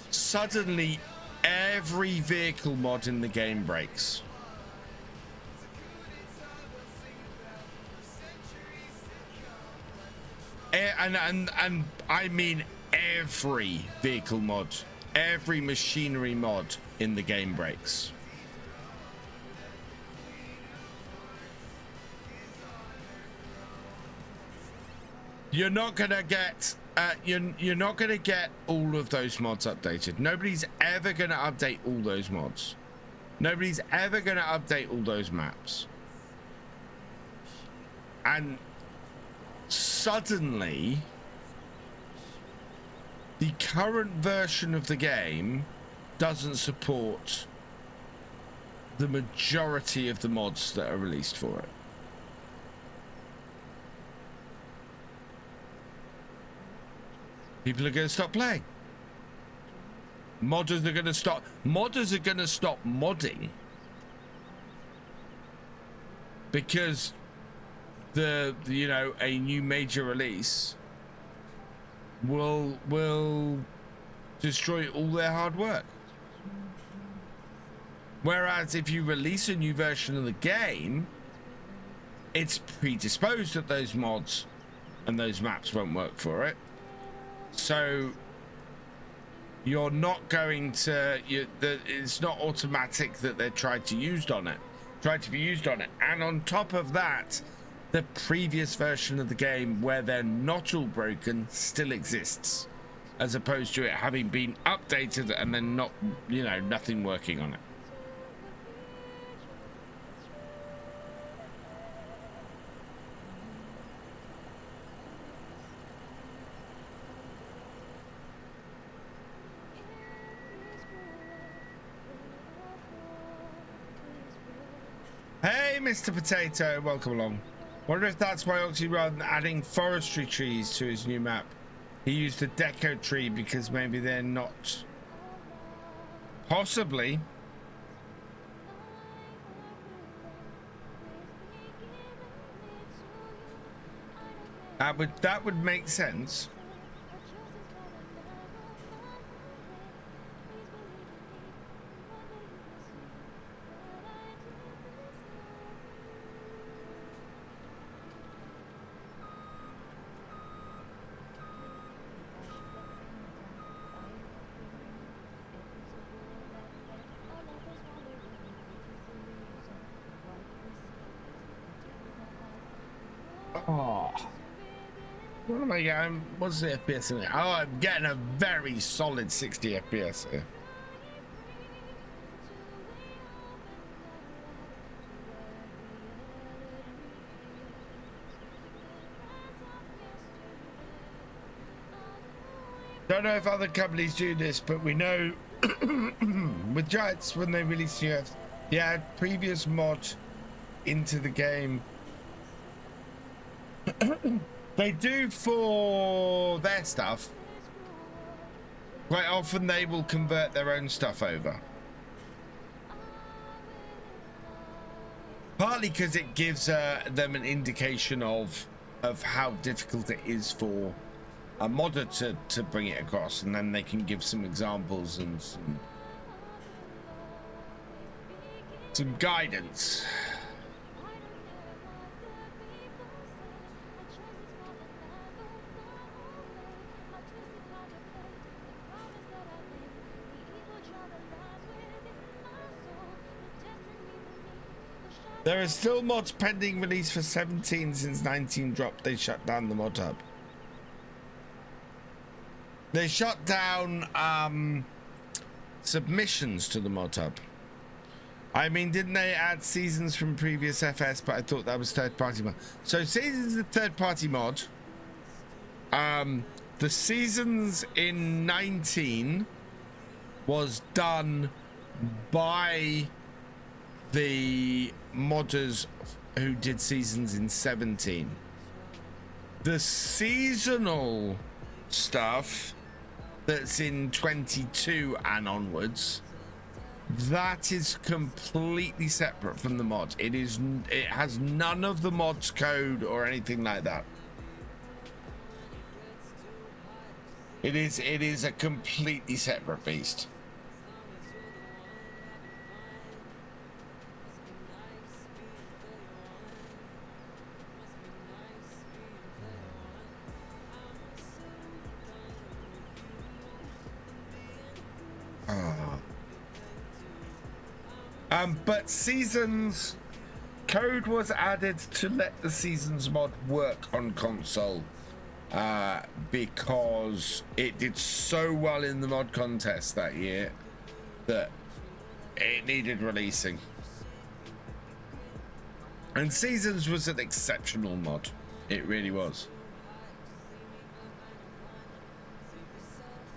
A: Suddenly, every vehicle mod in the game breaks. And I mean every vehicle mod, every machinery mod in the game breaks. You're not gonna get you're not gonna get all of those mods updated. Nobody's ever gonna update all those mods. Nobody's ever gonna update all those maps. And suddenly the current version of the game doesn't support the majority of the mods that are released for it. People are going to stop playing. Modders are going to stop modding because a new major release will destroy all their hard work. Whereas if you release a new version of the game, it's predisposed that those mods and those maps won't work for it. So you're not going to it's not automatic that they're trying to be used on it. And on top of that, the previous version of the game where they're not all broken still exists, as opposed to it having been updated and then not, nothing working on it. Hey, Mr. Potato, welcome along. Wonder if that's why Oxy, rather than adding forestry trees to his new map, he used a deco tree, because maybe they're not. Possibly. That would make sense. Oh, what am I getting? What's the FPS in it? Oh, I'm getting a very solid 60 FPS here. Don't know if other companies do this, but we know with Giants, when they release the previous mod into the game, they do for their stuff. Quite often they will convert their own stuff over. Partly because it gives them an indication of how difficult it is for a modder to bring it across, and then they can give some examples and some guidance. There are still mods pending release for 17 since 19 dropped. They shut down the mod hub. They shut down submissions to the mod hub. I mean, didn't they add seasons from previous FS? But I thought that was third-party mod. So seasons is a third-party mod. The seasons in 19 was done by the modders who did seasons in 17. The seasonal stuff that's in 22 and onwards, that is completely separate from the mod. It has none of the mod's code or anything like that. It is a completely separate beast. But seasons code was added to let the seasons mod work on console because it did so well in the mod contest that year that it needed releasing. And seasons was an exceptional mod. It really was.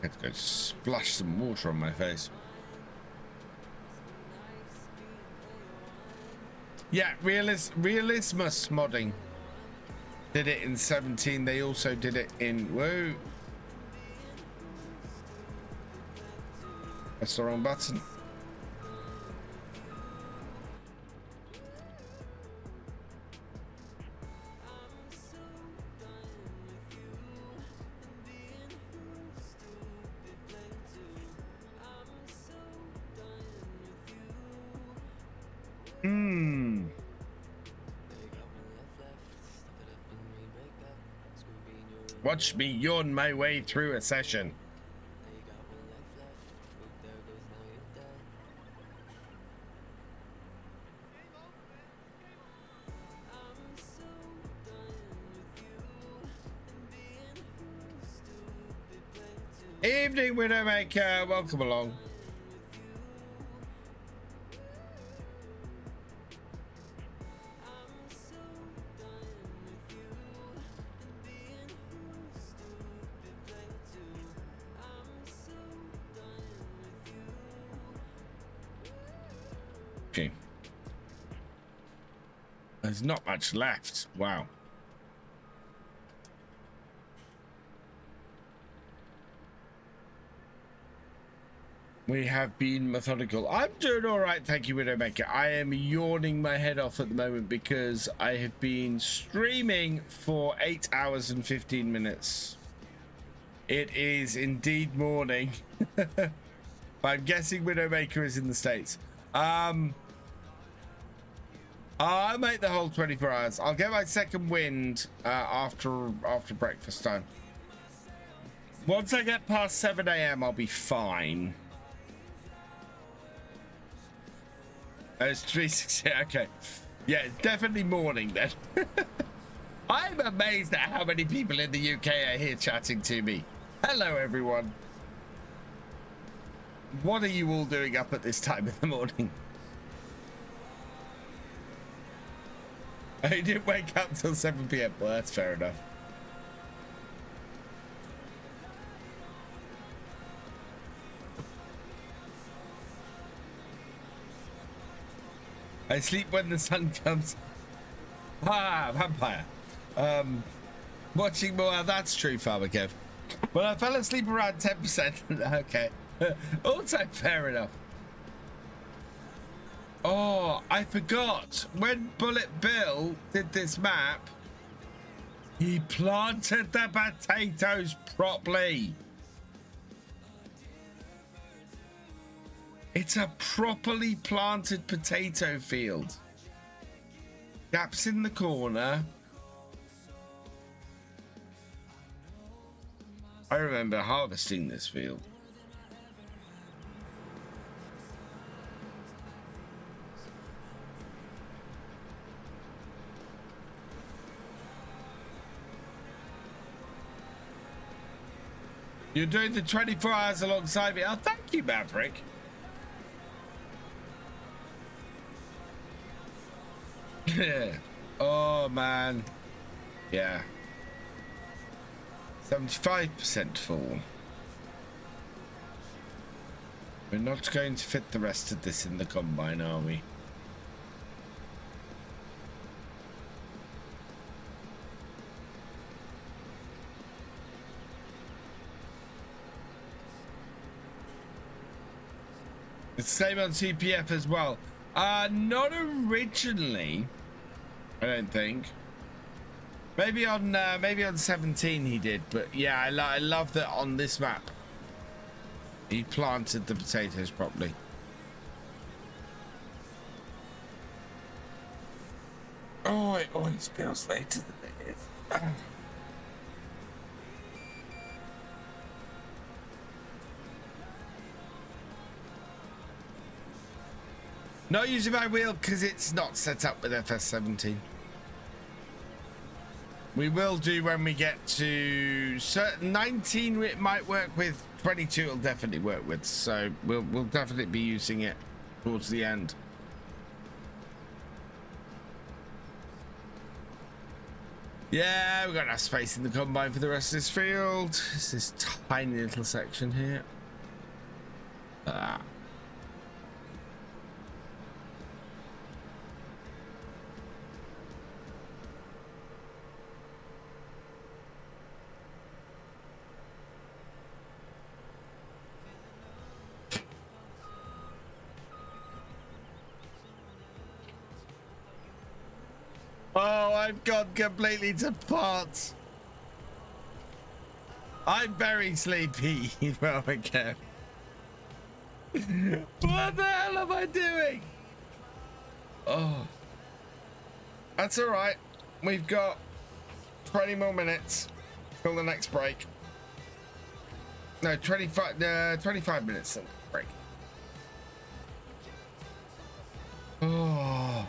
A: I had to go splash some water on my face. Yeah, Realismus modding did it in 17. They also did it in... Whoa. That's the wrong button. Watch me yawn my way through a session. Evening, Widowmaker. Welcome along. Okay. There's not much left. Wow. We have been methodical. I'm doing all right, thank you, Widowmaker. I am yawning my head off at the moment because I have been streaming for 8 hours and 15 minutes. It is indeed morning. I'm guessing Widowmaker is in the States. I'll make the whole 24 hours. I'll get my second wind after breakfast time. Once I get past 7 AM, I'll be fine. It's 3:60. Okay, yeah, it's definitely morning then. I'm amazed at how many people in the UK are here chatting to me. Hello, everyone. What are you all doing up at this time in the morning? I didn't wake up till 7 p.m. Well, that's fair enough. I sleep when the sun comes. Ah, vampire. Watching more. That's true, Farmer Kev. Well, I fell asleep around 10%. Okay. Also fair enough. Oh, I forgot. When Bullet Bill did this map, he planted the potatoes properly. It's a properly planted potato field. Gaps in the corner. I remember harvesting this field. You're doing the 24 hours alongside me. Oh, thank you, Maverick. Yeah. Oh, man. Yeah. 75% full. We're not going to fit the rest of this in the combine, are we? It's the same on CPF as well. Not originally, I don't think. Maybe on 17 he did, but yeah, I love that on this map he planted the potatoes properly. Oh, it always feels later than it is. Not using my wheel because it's not set up with FS17. We will do when we get to certain 19. It might work with 22. It'll definitely work with. So we'll definitely be using it towards the end. Yeah, we've got enough space in the combine for the rest of this field. It's this tiny little section here. Oh, I've gone completely to pot. I'm very sleepy. Well, again. What the hell am I doing? Oh. That's all right. We've got 20 more minutes till the next break. No, 25 minutes till the break. Oh.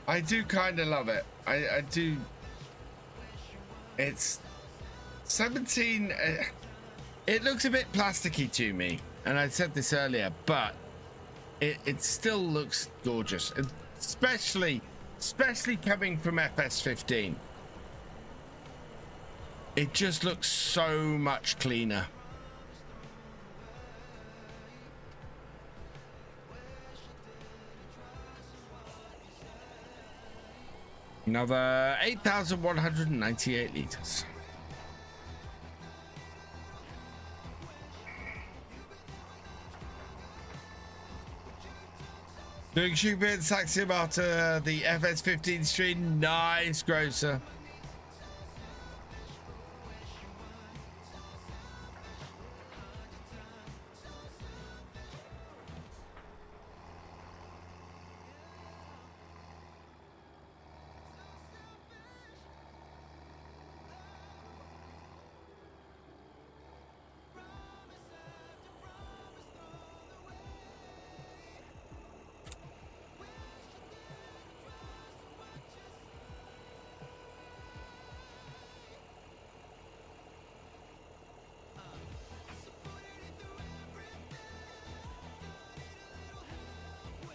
A: I do kind of love it. I do. It's 17. It looks a bit plasticky to me, and I said this earlier, but it still looks gorgeous, especially coming from FS15. It just looks so much cleaner. Another 8,198 liters. Doing Shuba and Saxium after the FS15 stream. Nice, Grocer.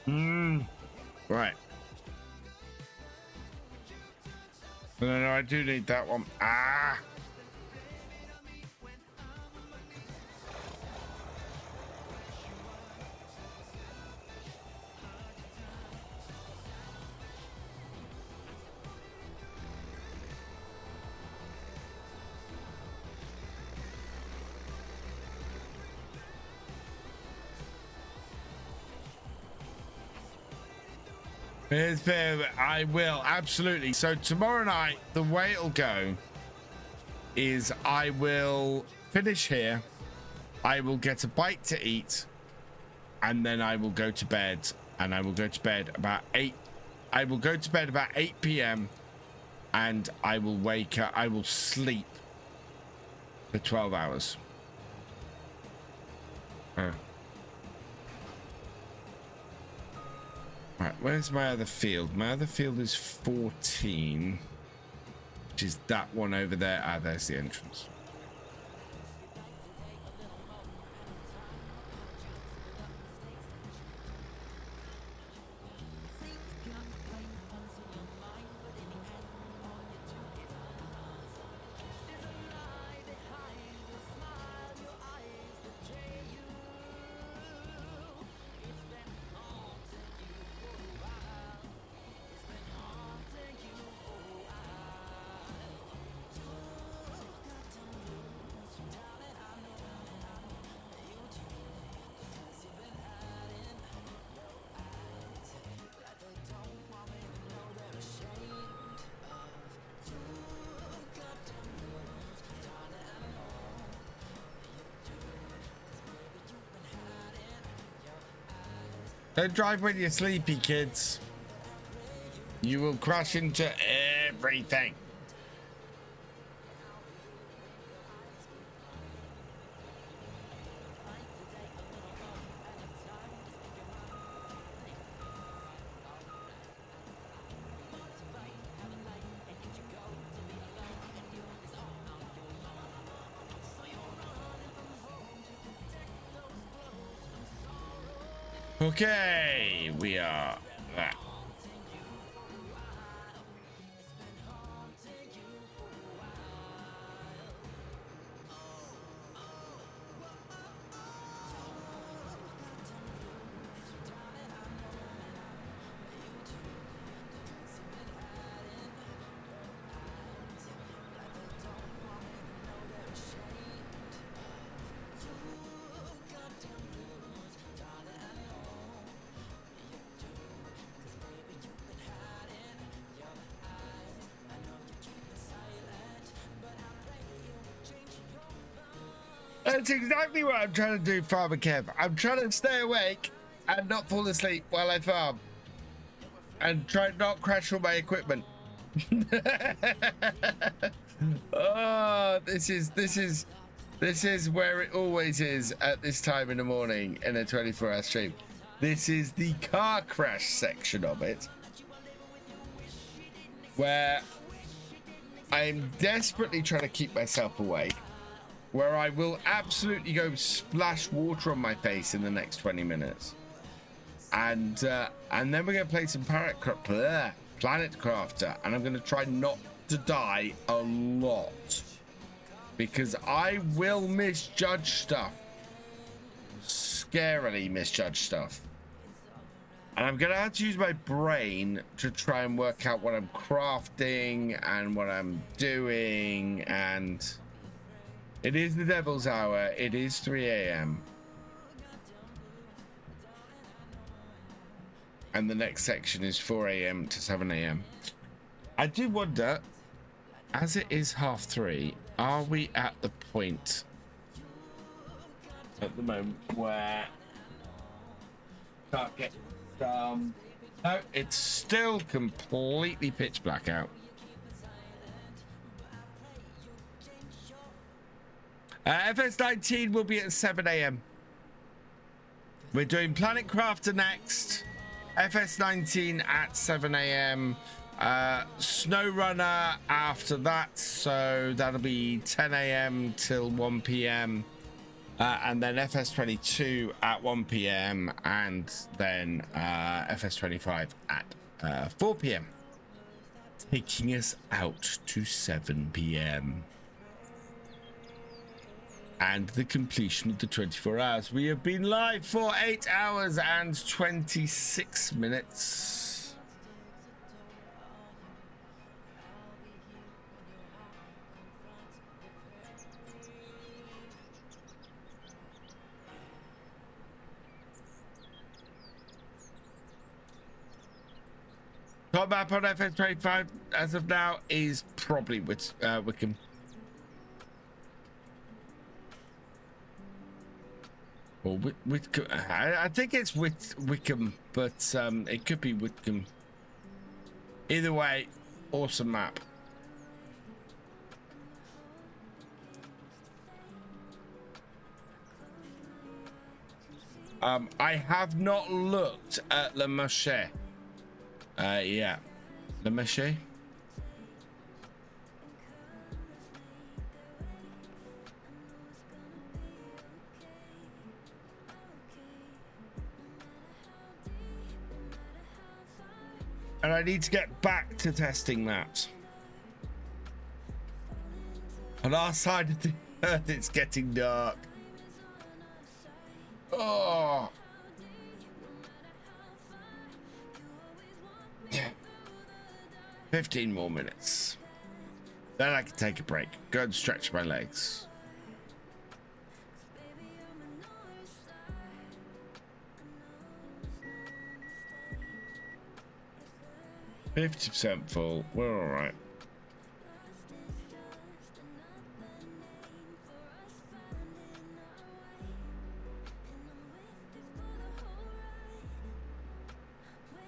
A: Right. No, I do need that one. Ah. I will, absolutely. So tomorrow night, the way it'll go is I will finish here. I will get a bite to eat, and then I will go to bed. And I will go to bed about 8. I will go to bed about 8 p.m. and I will wake up. I will sleep for 12 hours. Right, where's my other field? My other field is 14, which is that one over there. Ah, there's the entrance. Don't drive when you're sleepy, kids. You will crash into everything. Okay, we are that. That's exactly what I'm trying to do, Farmer Kev. I'm trying to stay awake and not fall asleep while I farm, and try not crash all my equipment. Oh, this is where it always is at this time in the morning in a 24-hour stream. This is the car crash section of it, where I'm desperately trying to keep myself awake, where I will absolutely go splash water on my face in the next 20 minutes. And then we're going to play some Planet Crafter, and I'm going to try not to die a lot, because I will misjudge stuff. Scarily misjudge stuff. And I'm going to have to use my brain to try and work out what I'm crafting and what I'm doing, and it is the devil's hour. It is 3 a.m. And the next section is 4 a.m. to 7 a.m. I do wonder, as it is 2:30, are we at the point at the moment where can't get no, it's still completely pitch black out. FS19 will be at 7 a.m. We're doing Planet Crafter next. FS19 at 7 a.m. SnowRunner after that, so that'll be 10 a.m. till 1 p.m. And then FS22 at 1 p.m. and then FS25 at 4 p.m. taking us out to 7 p.m. and the completion of the 24 hours. We have been live for 8 hours and 26 minutes. Top map on FS25 as of now is probably with Wickham. Or with I think it's with Wickham, but it could be Wickham. Either way, awesome map. I have not looked at Le Marché. Yeah, Le Marché. And I need to get back to testing that. On our side of the earth, it's getting dark. Oh. Yeah. 15 more minutes. Then I can take a break. Go and stretch my legs. %50 full. We're all right.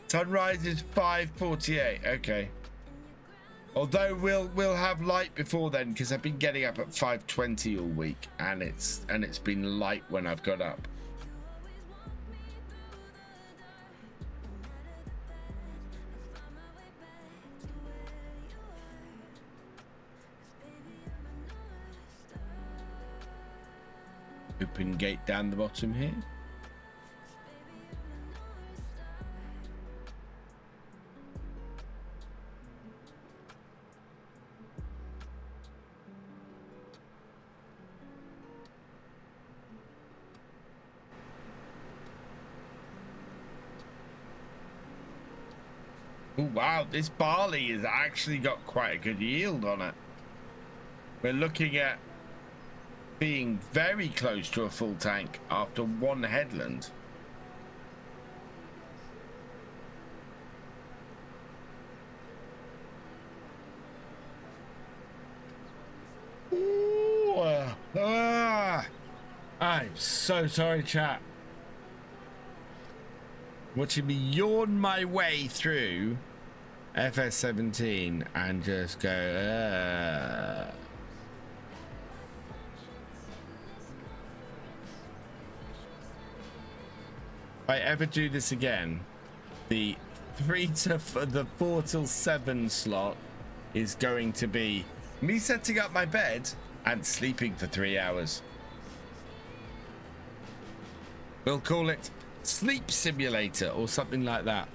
A: Sunrise is 5:48. Okay. Although we'll have light before then, because I've been getting up at 5:20 all week, and it's been light when I've got up. Open gate down the bottom here. Oh wow, this barley has actually got quite a good yield on it. We're looking at being very close to a full tank after one headland. Ooh, I'm so sorry, chat. Watching me yawn my way through FS17 and just go If I ever do this again, the 4 till 7 slot is going to be me setting up my bed and sleeping for 3 hours. We'll call it Sleep Simulator or something like that.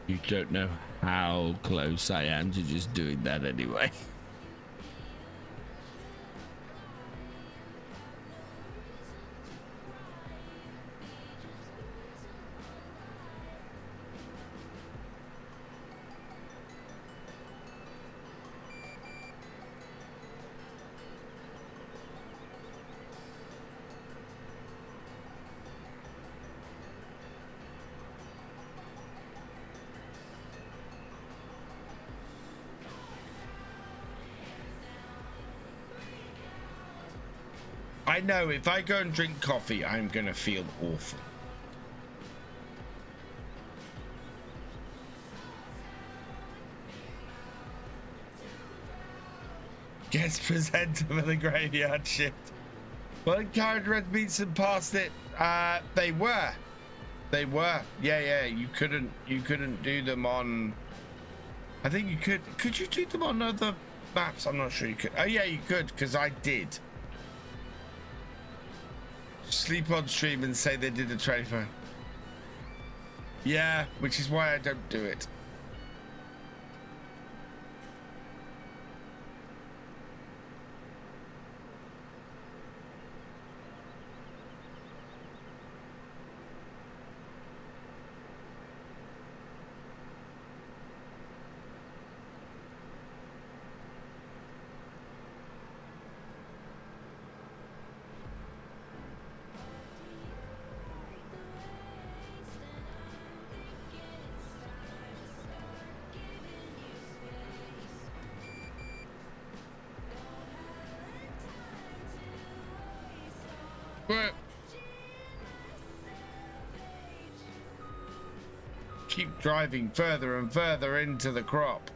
A: You don't know how close I am to just doing that anyway. I know if I go and drink coffee, I'm gonna feel awful. Guest presenter for the graveyard shift. Well, Carrot Red Beats and past it. They were. Yeah. You couldn't do them on I think you could. Could you do them on other maps? I'm not sure you could. Oh yeah, you could, because I did. Sleep on stream and say they did a trailer. Yeah, which is why I don't do it. Keep driving further and further into the crop.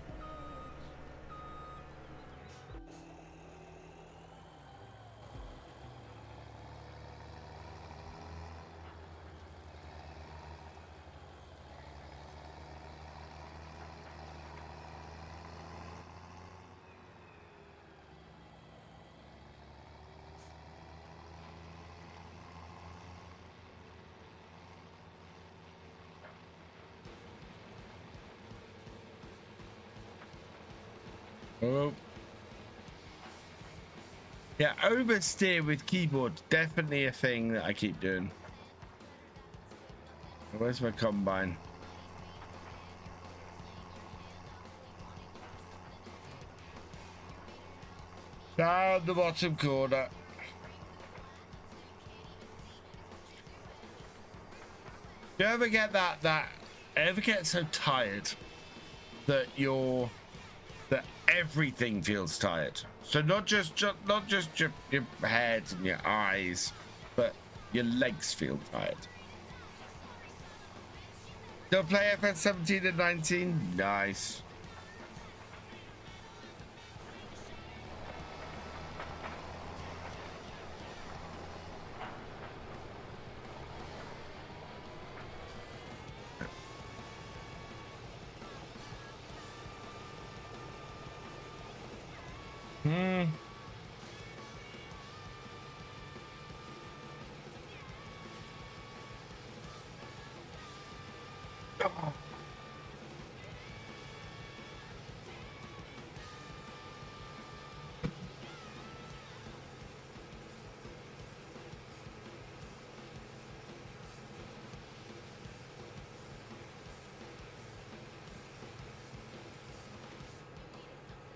A: Oh. Yeah, oversteer with keyboard, definitely a thing that I keep doing. Where's my combine? Down the bottom corner. Do you ever get that ever get so tired that everything feels tired? So not just your head and your eyes, but your legs feel tired. Still play FS17 and 19? Nice.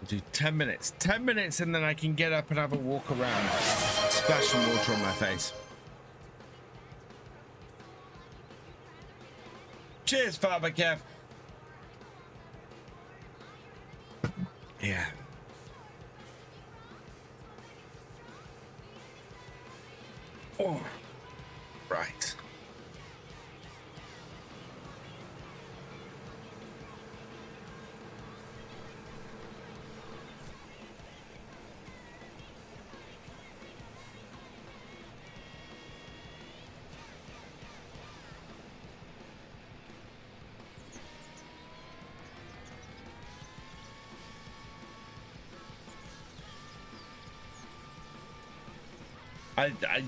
A: Do 10 minutes. 10 minutes and then I can get up and have a walk around. Splash some water on my face. Cheers, Father Kev. Yeah. Oh, right.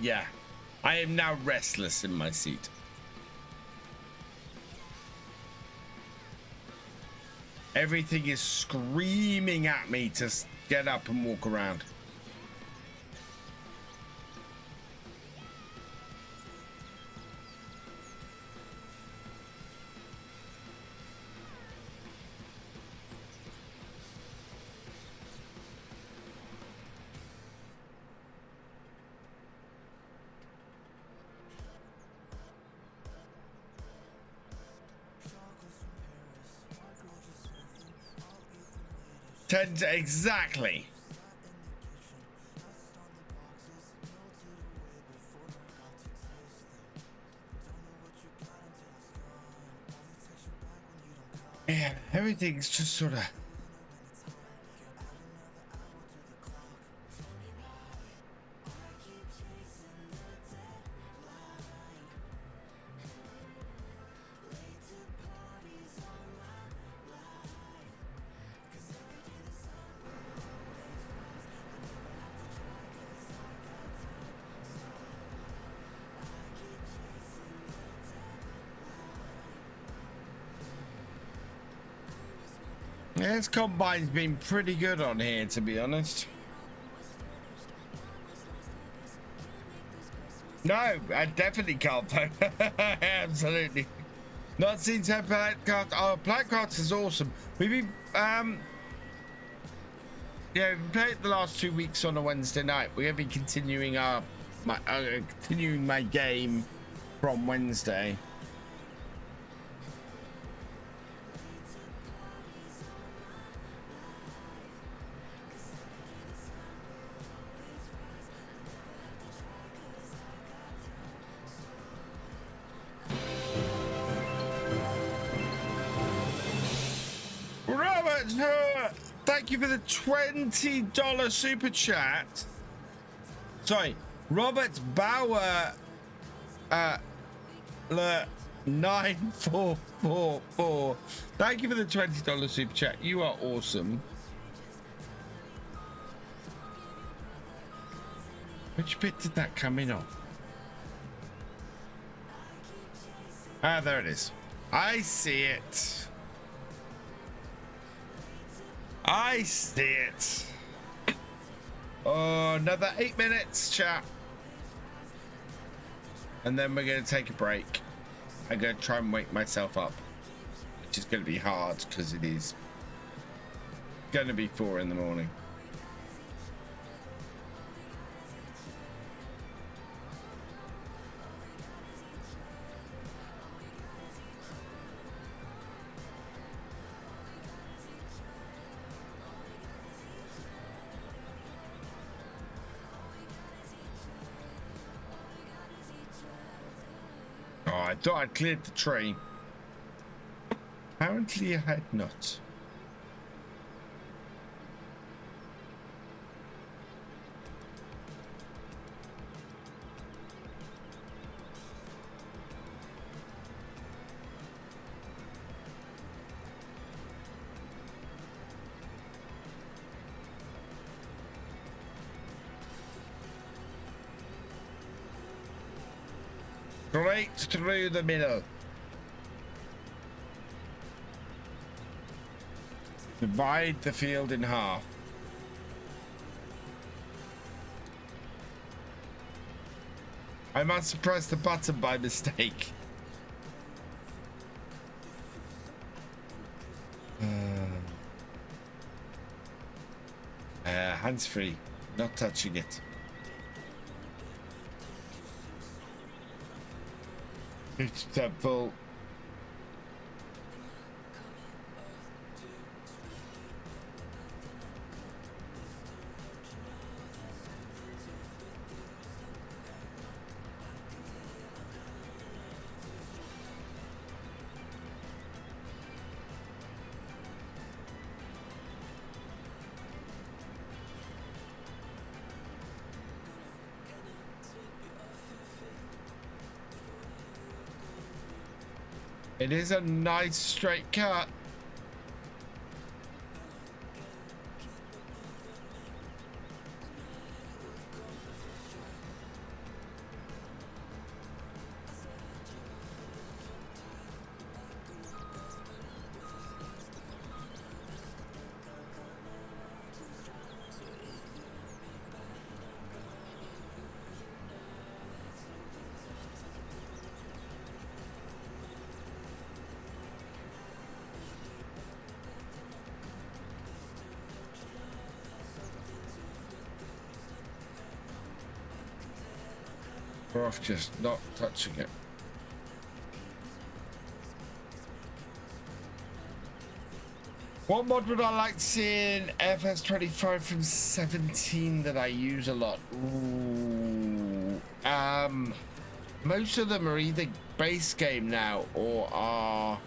A: Yeah, I am now restless in my seat. Everything is screaming at me to get up and walk around. Exactly. Yeah, everything's just sort of. Yeah, this combine's been pretty good on here, to be honest. No, I definitely can't vote. Absolutely. Not seen 10 plant cards. Oh, plant cards is awesome. We've been, yeah, we've played the last 2 weeks on a Wednesday night. We're going to be continuing continuing my game from Wednesday. Robert, thank you for the $20 super chat. Sorry, Robert Bauer, 9444. Thank you for the $20 super chat. You are awesome. Which bit did that come in on? Ah, there it is. I see it. I see it. Oh, another 8 minutes, chat. And then we're going to take a break. I'm going to try and wake myself up, which is going to be hard because it is going to be 4 in the morning. I thought I'd cleared the tree. Apparently I had not. Straight through the middle. Divide the field in half. I must have pressed the button by mistake. Hands free, not touching it. It's full. It is a nice straight cut. Off, just not touching it. What mod would I like to see in FS25 from 17 that I use a lot? Ooh. Most of them are either base game now or are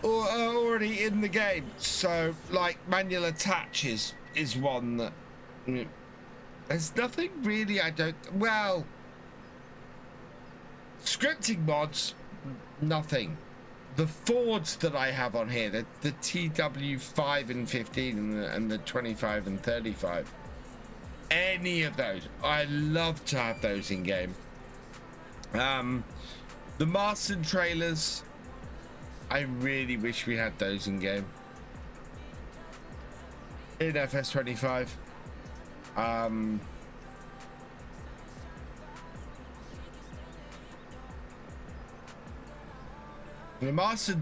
A: already in the game. So like manual attaches is one that there's nothing really. I don't, well, scripting mods, nothing. The Fords that I have on here, the TW5 and 15 and the 25 and 35, any of those. I love to have those in game. The Marston trailers, I really wish we had those in game. In FS25. The Master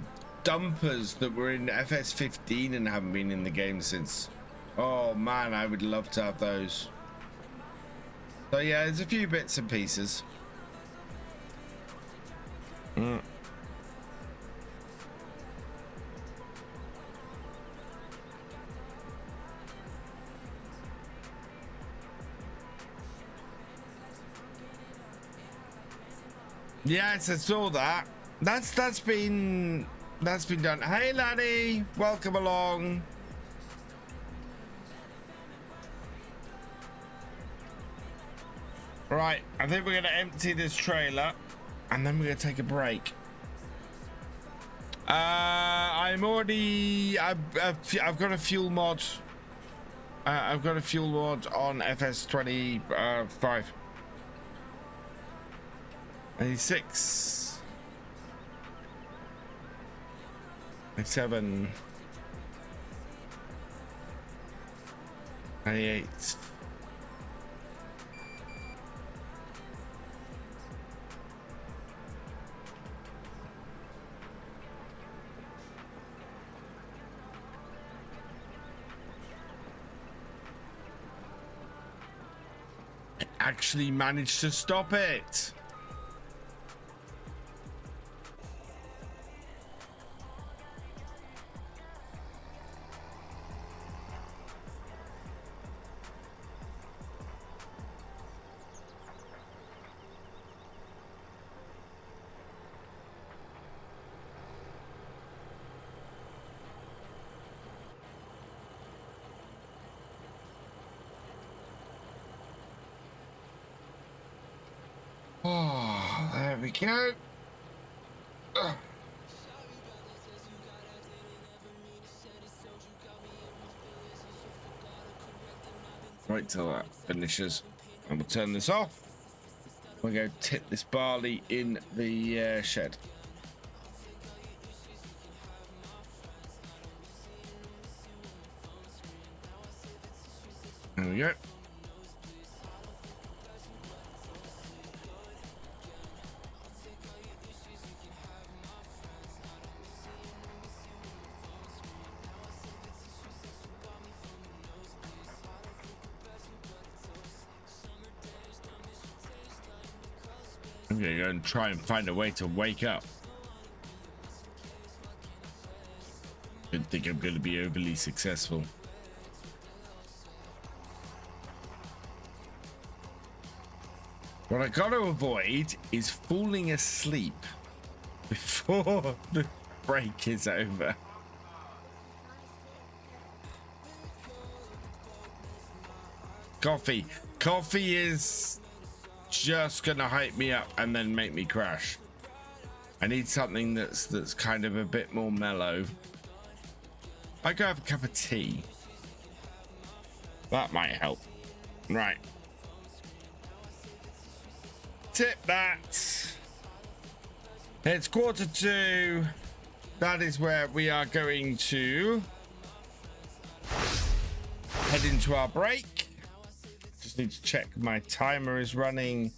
A: dumpers that were in FS15 and haven't been in the game since. Oh man, I would love to have those. So yeah, there's a few bits and pieces. Yes, I saw that. That's been done. Hey laddie, welcome along. Right, I think we're gonna empty this trailer and then we're gonna take a break. I've got a fuel mod. I've got a fuel mod on FS25. 96, 97, 98. I actually managed to stop it. Oh, there we go. Right till that finishes, and we'll turn this off. We'll go tip this barley in the shed. There we go. I'm gonna go and try and find a way to wake up. Don't think I'm gonna be overly successful. What I gotta avoid is falling asleep before the break is over. Coffee is just gonna hype me up and then make me crash. I need something that's kind of a bit more mellow. I go have a cup of tea. That might help. Right. Tip that. It's 1:45. That is where we are going to head into our break. Just need to check my timer is running,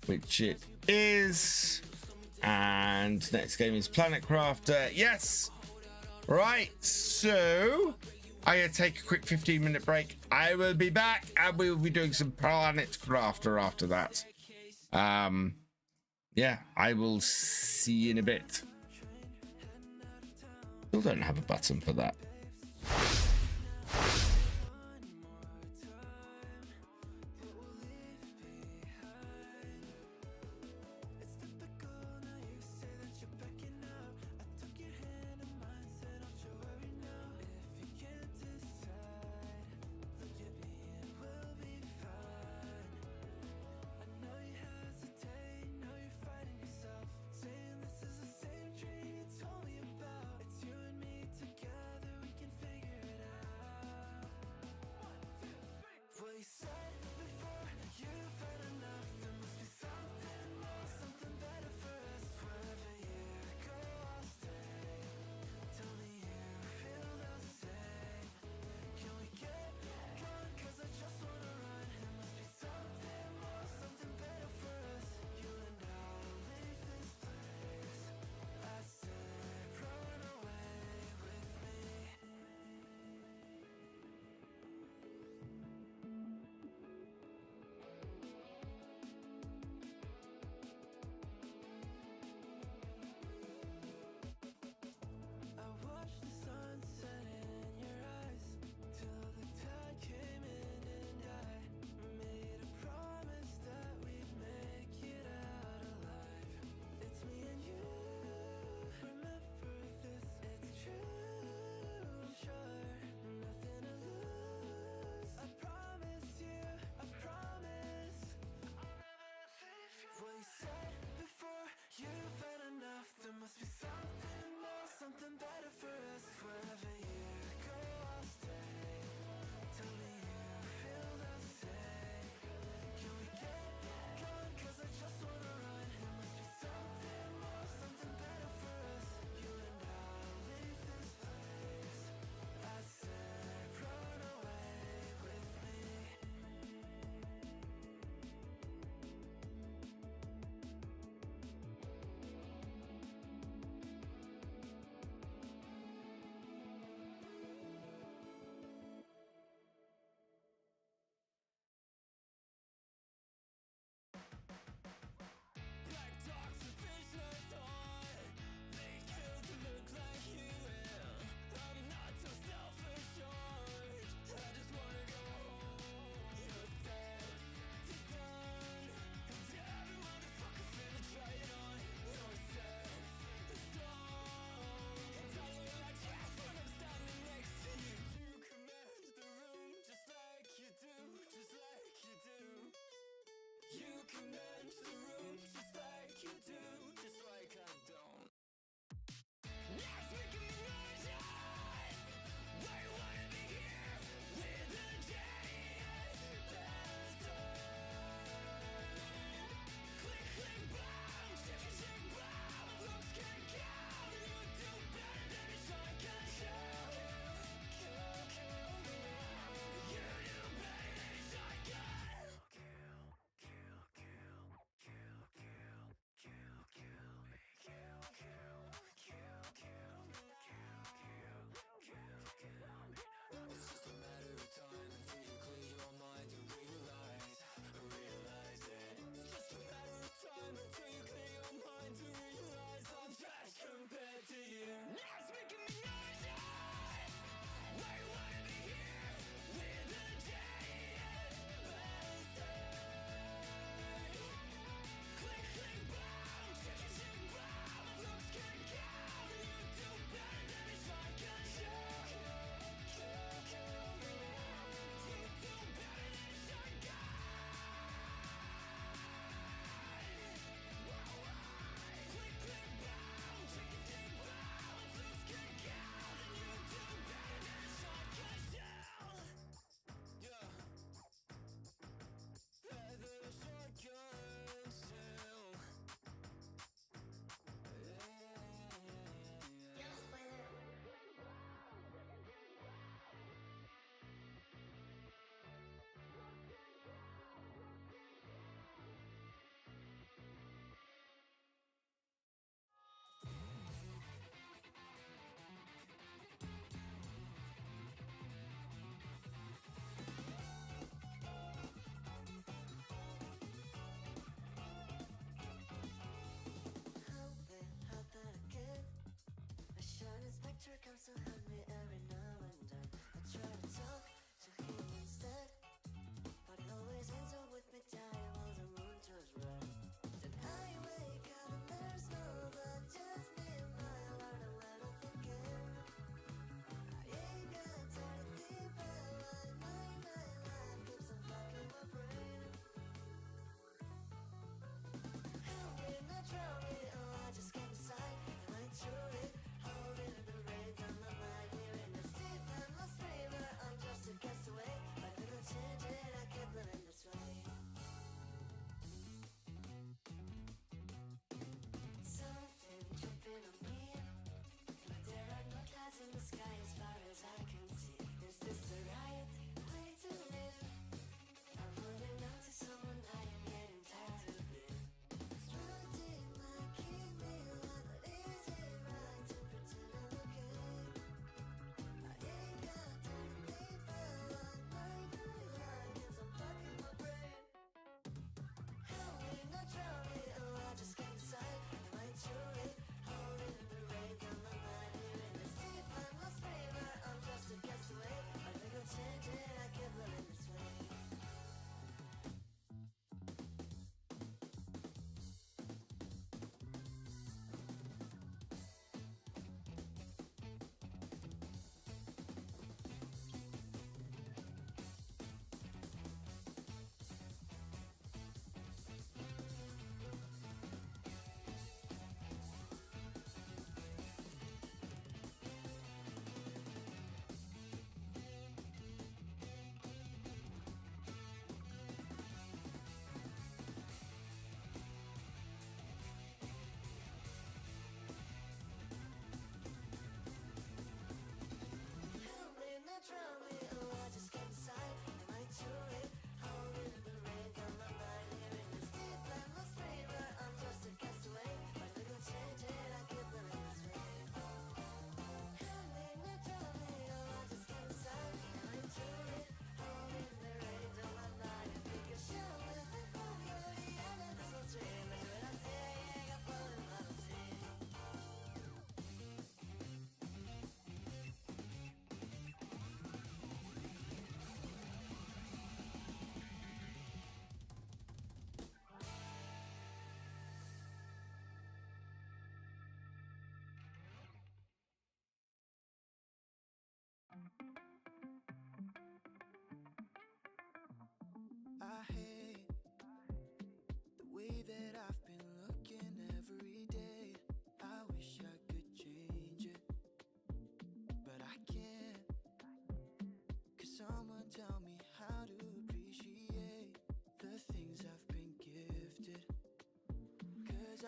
A: which it is. And next game is Planet Crafter. Yes. Right. So I'm going to take a quick 15-minute break. I will be back and we will be doing some Planet Crafter after that. Yeah, I will see you in a bit. Still don't have a button for that.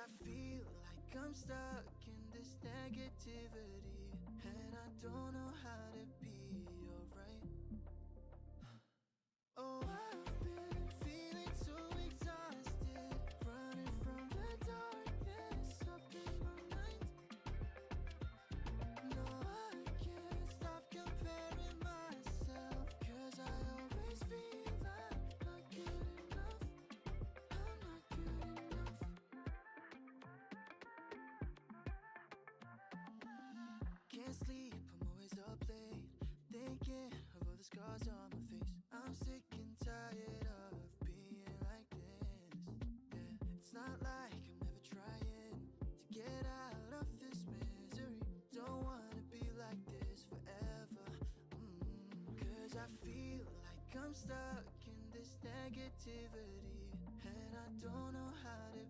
B: I feel like I'm stuck in this negativity, and I don't know how to be alright. Oh, I've been feeling so exhausted, running from the darkness up in my mind. No, I can't stop comparing myself, 'cause I always feel like I'm not good enough. I'm not good enough. Can't sleep, I'm always up late, thinking of all the scars on my face. I'm sick and tired of being like this. Yeah, it's not like I'm never trying to get out of this misery. Don't wanna be like this forever. 'Cause I feel like I'm stuck in this negativity, and I don't know how to